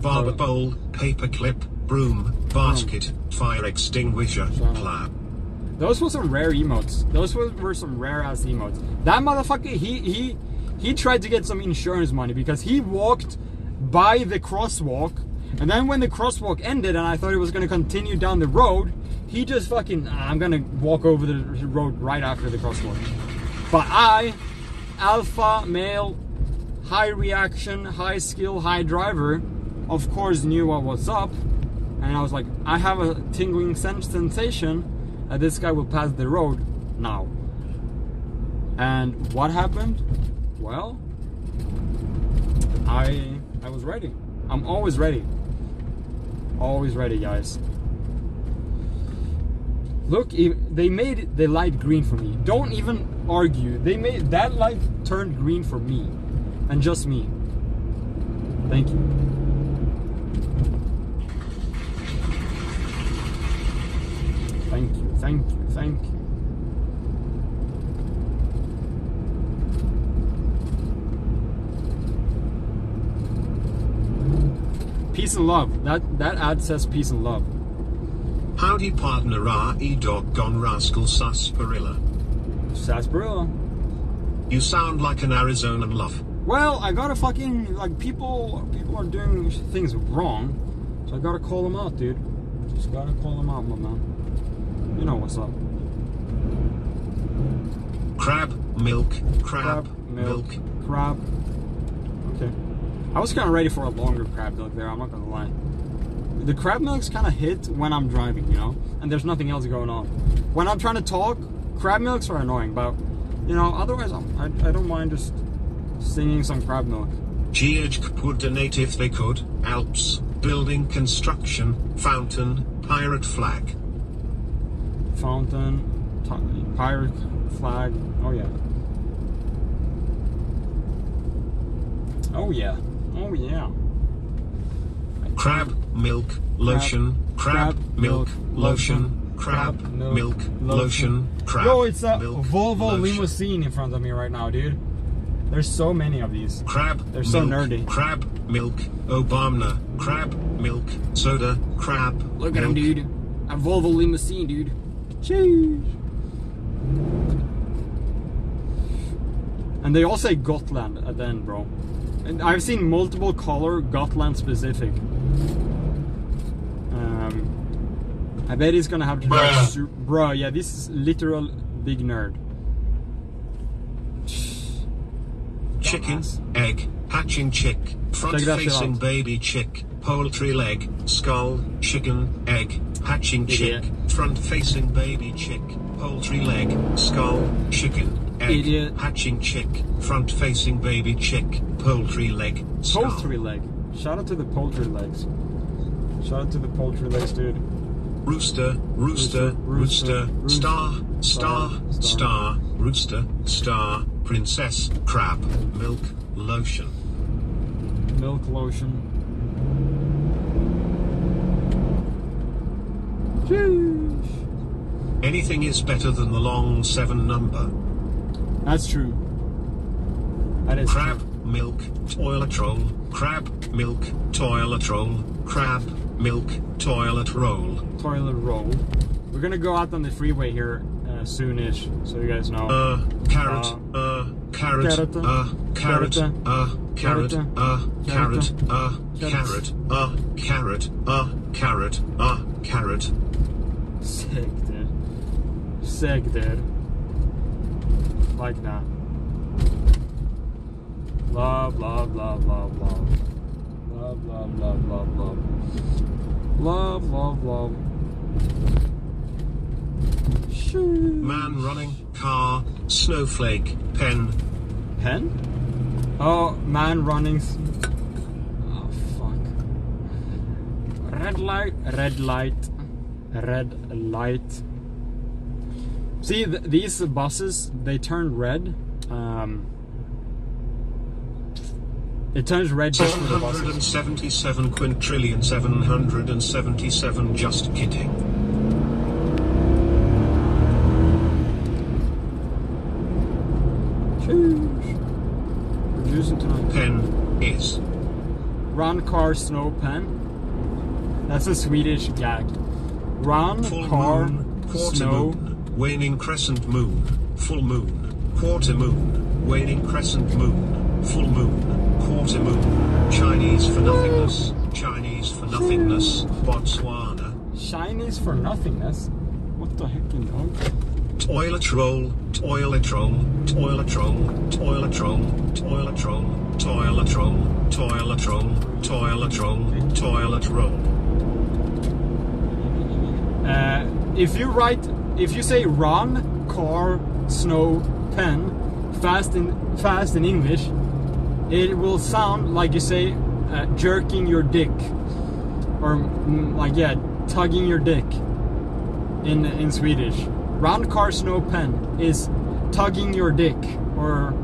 barber bowl, paper clip, broom, basket, fire extinguisher, clap. Those were some rare emotes. Those were some rare ass emotes. That motherfucker, he tried to get some insurance money because he walked by the crosswalk, and then when the crosswalk ended and I thought he was gonna continue down the road, he just fucking, I'm gonna walk over the road right after the crosswalk. But I, alpha male, high reaction, high skill, high driver, of course knew what was up, and I was like, I have a tingling sensation that this guy will pass the road now. And what happened? Well, I was ready. I'm always ready. Always ready, guys. Look, they made the light green for me. Don't even argue. They made that light turned green for me. And just me. Thank you. Thank you, thank you, thank you. Peace and love. That ad says peace and love. Howdy partner doggone rascal sarsaparilla. Sarsaparilla. You sound like an Arizonan love. Well, I gotta fucking, like, people are doing things wrong, so I gotta call them out, dude. Just gotta call them out, my man. You know what's up. Crab milk, crab milk. Crab. Okay. I was kind of ready for a longer crab milk there, I'm not gonna lie. The crab milks kind of hit when I'm driving, you know, and there's nothing else going on. When I'm trying to talk, crab milks are annoying, but, you know, otherwise I don't mind just singing some crab milk. George could donate if they could. Alps, building construction, fountain, pirate flag. Fountain, pirate flag. Oh yeah. Oh yeah. Oh yeah. Crab milk lotion. Crab milk lotion. Crab milk lotion. Crab. Yo, it's a milk Volvo lotion. limousine in front of me right now, dude. There's so many of these. Crab. They're so milk, nerdy. Crab milk. Obama. Crab milk soda. Crab. Look at him, milk. dude. A Volvo limousine, dude. Jeez. And they all say Gotland at the end, bro. And I've seen multiple color Gotland specific. I bet he's gonna have to bro, yeah, this is literal big nerd. Chicken, egg, hatching chick, front Check that shit facing out. baby chick, poultry leg, skull, chicken, egg, hatching chick, front facing baby chick, poultry leg, skull, chicken, egg, Idiot. hatching chick, front facing baby chick, poultry leg, skull. Poultry leg. Shout out to the poultry legs. Shout out to the poultry legs, dude. Rooster, rooster, rooster, star, star, star, rooster, star, princess, crab, milk, lotion. Milk lotion. Sheesh. Anything is better than the long 7 number. That's true. That is Crab, true. milk, toilet roll, crab, milk, toilet roll, crab, milk, toilet roll. Toilet roll. We're gonna go out on the freeway here soonish, so you guys know. Carrot, carrot, carrot, carrot, carrot, carrot, carrot, carrot, carrot, carrot. Sick, dude. Sick, dude. Like that. Love, love, love, love, love. Love, love, love, love, love. Love, love, love. Man running, car, snowflake, pen. Pen? Oh, man running. Oh, fuck. Red light, red light, red light. See, these buses, they turn red. It turns red just for the buses. 777 quintillion 777, just kidding. Producing tonight. Pen is. Run, car, snow, pen. That's a Swedish gag. Run, Full car, moon, quarter snow. moon, waning crescent moon, full moon, quarter moon, waning crescent moon, full moon, quarter moon, Chinese for nothingness, Chinese for nothingness, Botswana. Chinese for nothingness? What the heck, you know? Toilet roll, toilet roll, toilet roll, toilet roll, toilet roll, toilet roll, toilet roll, toilet roll, toilet roll. If you say run, car, snow, pen, fast in English, it will sound like you say jerking your dick, or like tugging your dick in Swedish. Run, car, snow, pen is tugging your dick, or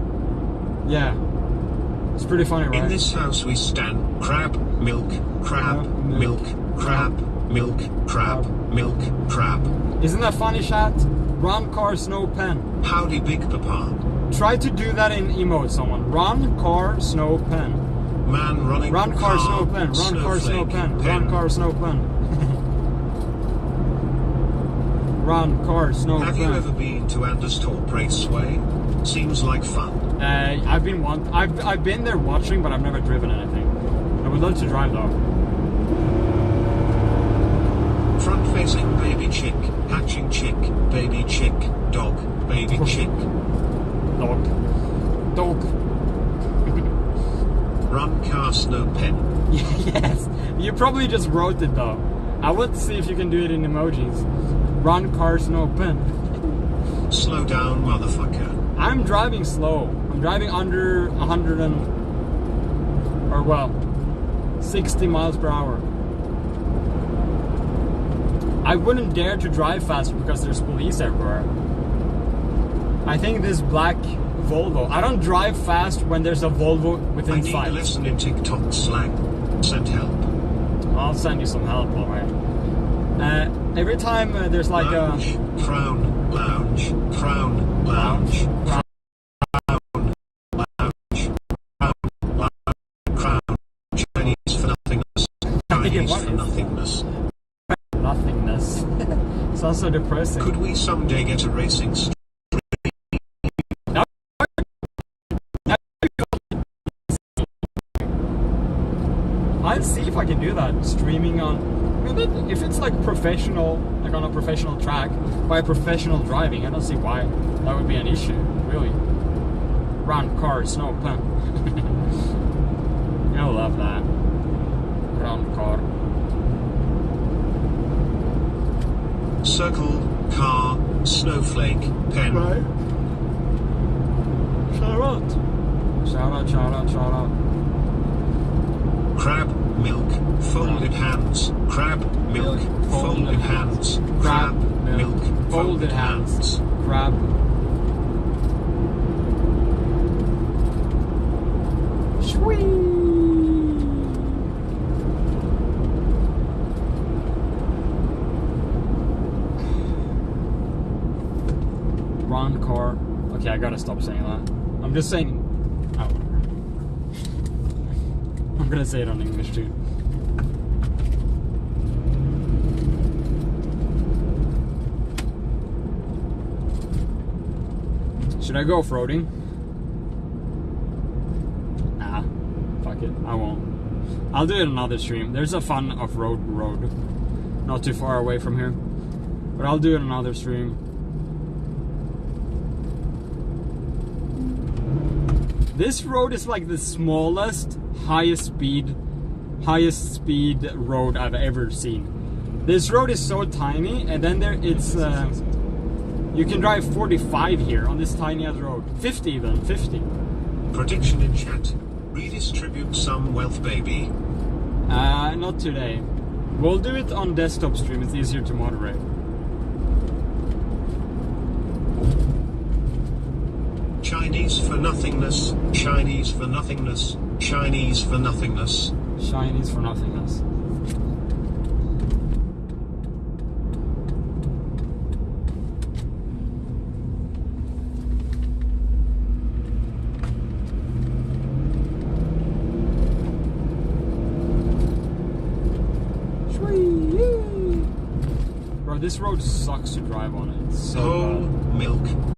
it's pretty funny, right? In this house we stand crab, milk, crab, milk, crab, milk, crab, milk, crab. Isn't that funny, chat? Run, car, snow, pen. Howdy, Big Papa. Try to do that in emote, someone. Run, car, snow, pen. Man running. Run, car, snow, pen. Run, car, snow, pen. Run, car, snow, pen. Run, car, snow, pen. Have you ever been to Anderstorp Raceway? Seems like fun. I've been there watching, but I've never driven anything. I would love to drive though. Front facing baby chick, hatching chick, baby chick, dog, baby chick. Dog. Run, car, snow, pen. Yes, you probably just wrote it though. I would see if you can do it in emojis. Run, car, snow, pen. Slow down, motherfucker. I'm driving slow. I'm driving under 60 miles per hour. I wouldn't dare to drive faster because there's police everywhere. I think this black Volvo. I don't drive fast when there's a Volvo within sight. I need a lesson in TikTok slang. Send help. I'll send you some help, alright. Every time there's like lounge, crown, lounge, crown, lounge, crown, lounge, crown, Chinese for nothingness, Chinese for nothingness. Nothingness. Sounds so depressing. Could we someday get a racing stream? I'll see if I can do that. Streaming on, if it's like professional, like on a professional track, by professional driving, I don't see why that would be an issue, really. Run, car, snow, pen. You'll love that. Run, car. Circle, car, snowflake, pen. Right. Shout out. Shout out, shout out, shout out. Crab, milk, folded hands. Crab, milk, folded hands. Crab, milk, folded hands. Crab. Sweet. Run, car. Okay, I gotta stop saying that. I'm just saying. Oh. I'm gonna say it on English too. Should I go off-roading? Nah, fuck it, I won't. I'll do it another stream. There's a fun off-road road, not too far away from here. But I'll do it another stream. This road is like the smallest, highest speed highest speed road I've ever seen. This road is so tiny, and then you can drive 45 here on this tiny ass road. 50 even, 50. Prediction in chat. Redistribute some wealth, baby. Not today. We'll do it on desktop stream, it's easier to moderate. Chinese for nothingness, Chinese for nothingness, Chinese for nothingness. Chinese for nothingness. Bro, this road sucks to drive on it. It's so bad. Milk.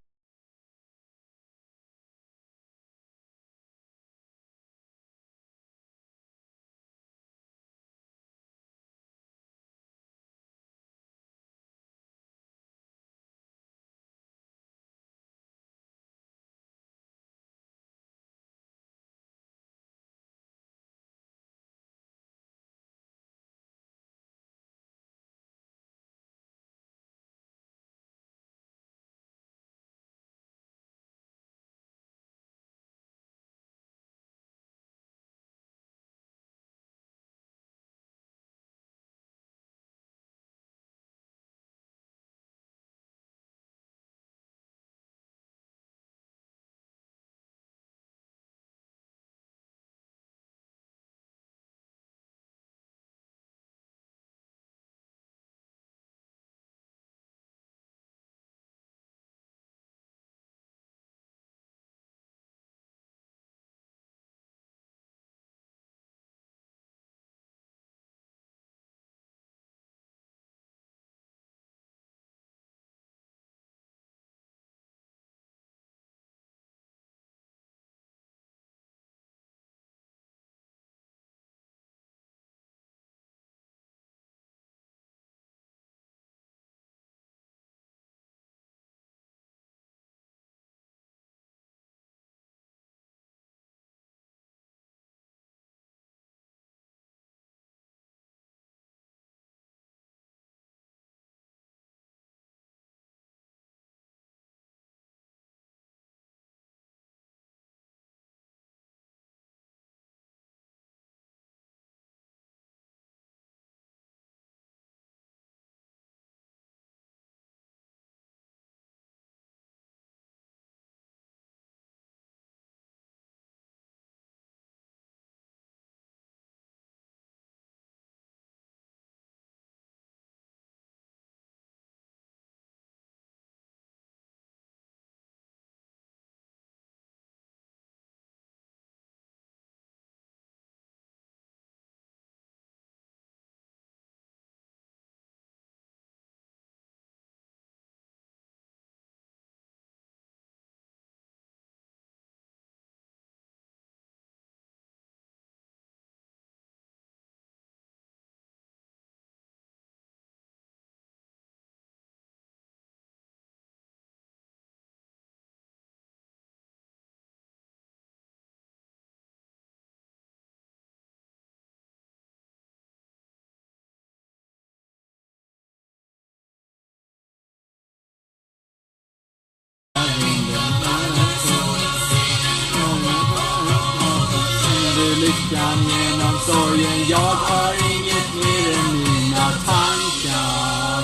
lyckan genom sorgen. Jag har inget mer än mina tankar.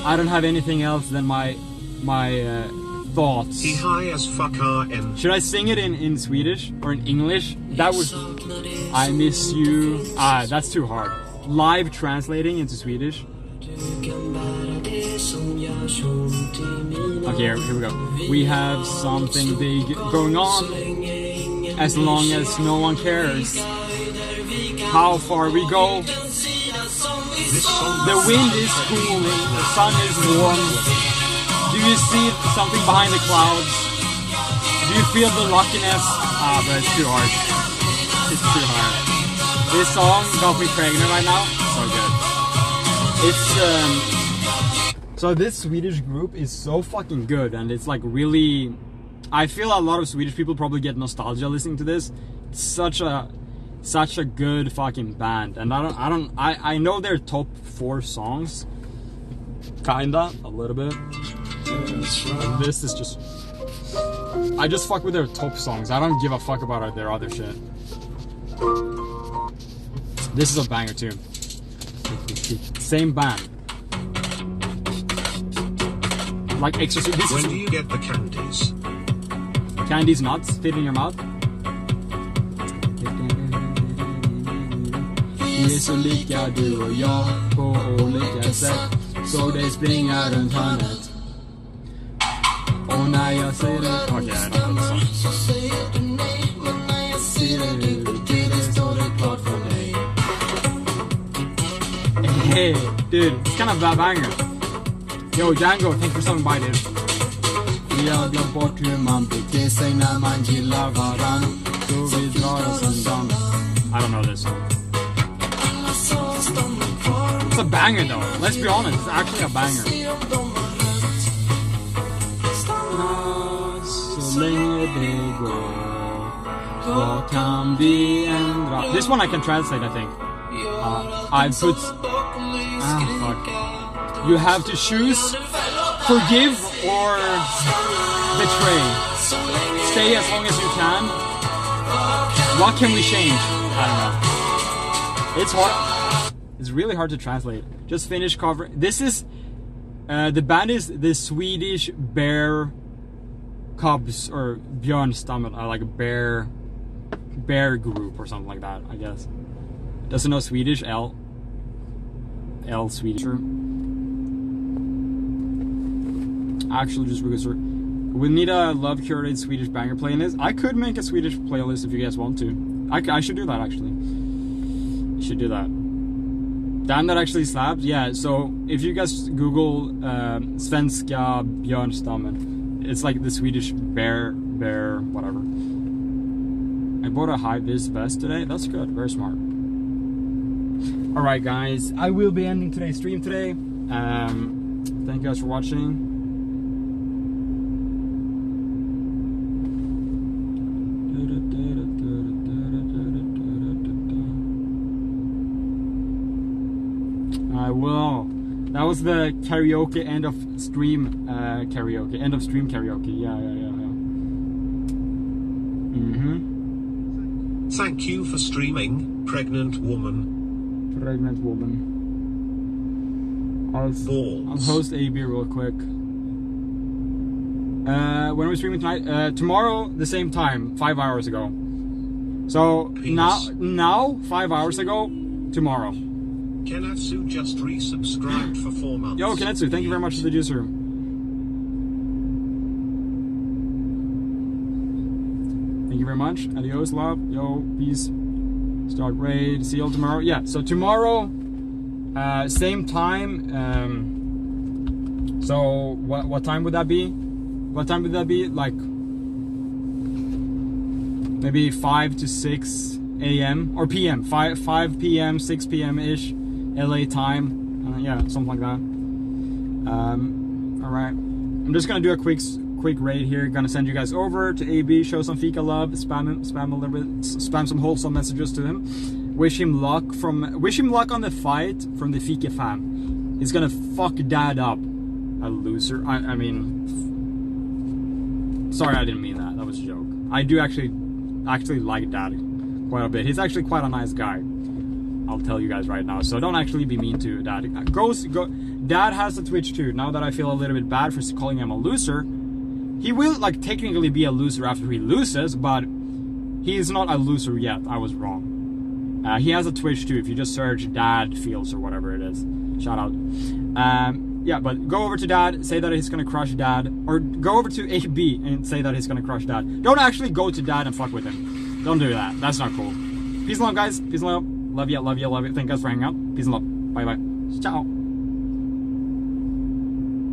I don't have anything else than my thoughts. He high as fuck RN. Should I sing it in Swedish or in English? That was I miss you. That's too hard. Live translating into Swedish. Okay, here we go. We have something big going on. As long as no one cares how far we go. The wind is cooling, the sun is warm. Do you see something behind the clouds? Do you feel the luckiness? But it's too hard. It's too hard. This song got me pregnant right now. So good. It's so this Swedish group is so fucking good, and it's like really. I feel a lot of Swedish people probably get nostalgia listening to this. It's such a such a good fucking band, and I know their top 4 songs, kinda, a little bit. This is just, I just fuck with their top songs. I don't give a fuck about their other shit. This is a banger too. Same band. Like Exorcist. When do you get the candies? Candies nuts fit in your mouth. Vi är så lika du och jag på olika sätt. Så det springer runt hörnet. Och när jag ser det... Okej, jag är inte så. Ser det står det klart för dig. Hey, dude, it's kind of a banger. Yo, Django, thank you for stopping by, dude. Vi har glömt bort hur man beter sig när man gillar varann. Så vi drar oss undan. I don't know this song. It's a banger though. Let's be honest, it's actually a banger. Så länge det går, vad kan vi ändra? This one I can translate, I think. I put... fuck. You have to choose forgive or betray. Stay as long as you can. What can we change? I don't know. It's hard. It's really hard to translate. Just finish covering. This is the band is the Swedish Bear Cubs or Björnstammen, like a bear group or something like that, I guess. Doesn't know Swedish. L Swedish. Actually, just because we need a love curated Swedish banger playlist. I could make a Swedish playlist if you guys want to. I should do that actually. You should do that. Damn, that actually slaps. Yeah. So if you guys Google Svenska Björnstammen, it's like the Swedish bear whatever. I bought a high-vis vest today. That's good. Very smart. All right, guys. I will be ending today's stream today. Thank you guys for watching. I will. That was the karaoke end of stream karaoke. End of stream karaoke. Yeah. Thank you for streaming, pregnant woman. Pregnant woman. I'll host AB real quick. When are we streaming tonight? Tomorrow, the same time, 5 hours ago. So now 5 hours ago, tomorrow. Kenatsu just resubscribed for 4 months. Yo, Kenatsu, thank you very much for the juicer. Thank you very much. Adios, love. Yo, peace. Start raid. See you tomorrow. Yeah, so tomorrow, same time. So what time would that be? What time would that be? Like maybe 5 to 6 a.m. or p.m. 5 p.m. 6 p.m. ish. LA time, yeah, something like that. All right, I'm just gonna do a quick raid here. Gonna send you guys over to AB, show some Fika love, spam a little bit, spam some wholesome messages to him. Wish him luck on the fight from the Fika fam. He's gonna fuck dad up, a loser. I mean, sorry, I didn't mean that. That was a joke. I do actually like dad quite a bit. He's actually quite a nice guy. I'll tell you guys right now, so don't actually be mean to dad. Go. Dad has a Twitch too. Now that I feel a little bit bad for calling him a loser, he will like technically be a loser after he loses, but he is not a loser yet. I was wrong. He has a Twitch too. If you just search Dad Feels or whatever it is, shout out. Yeah, but go over to Dad, say that he's gonna crush Dad, or go over to AB and say that he's gonna crush Dad. Don't actually go to Dad and fuck with him. Don't do that. That's not cool. Peace and love, guys. Peace and love. Love you. Thank you guys for hanging out. Peace and love. Bye. Ciao.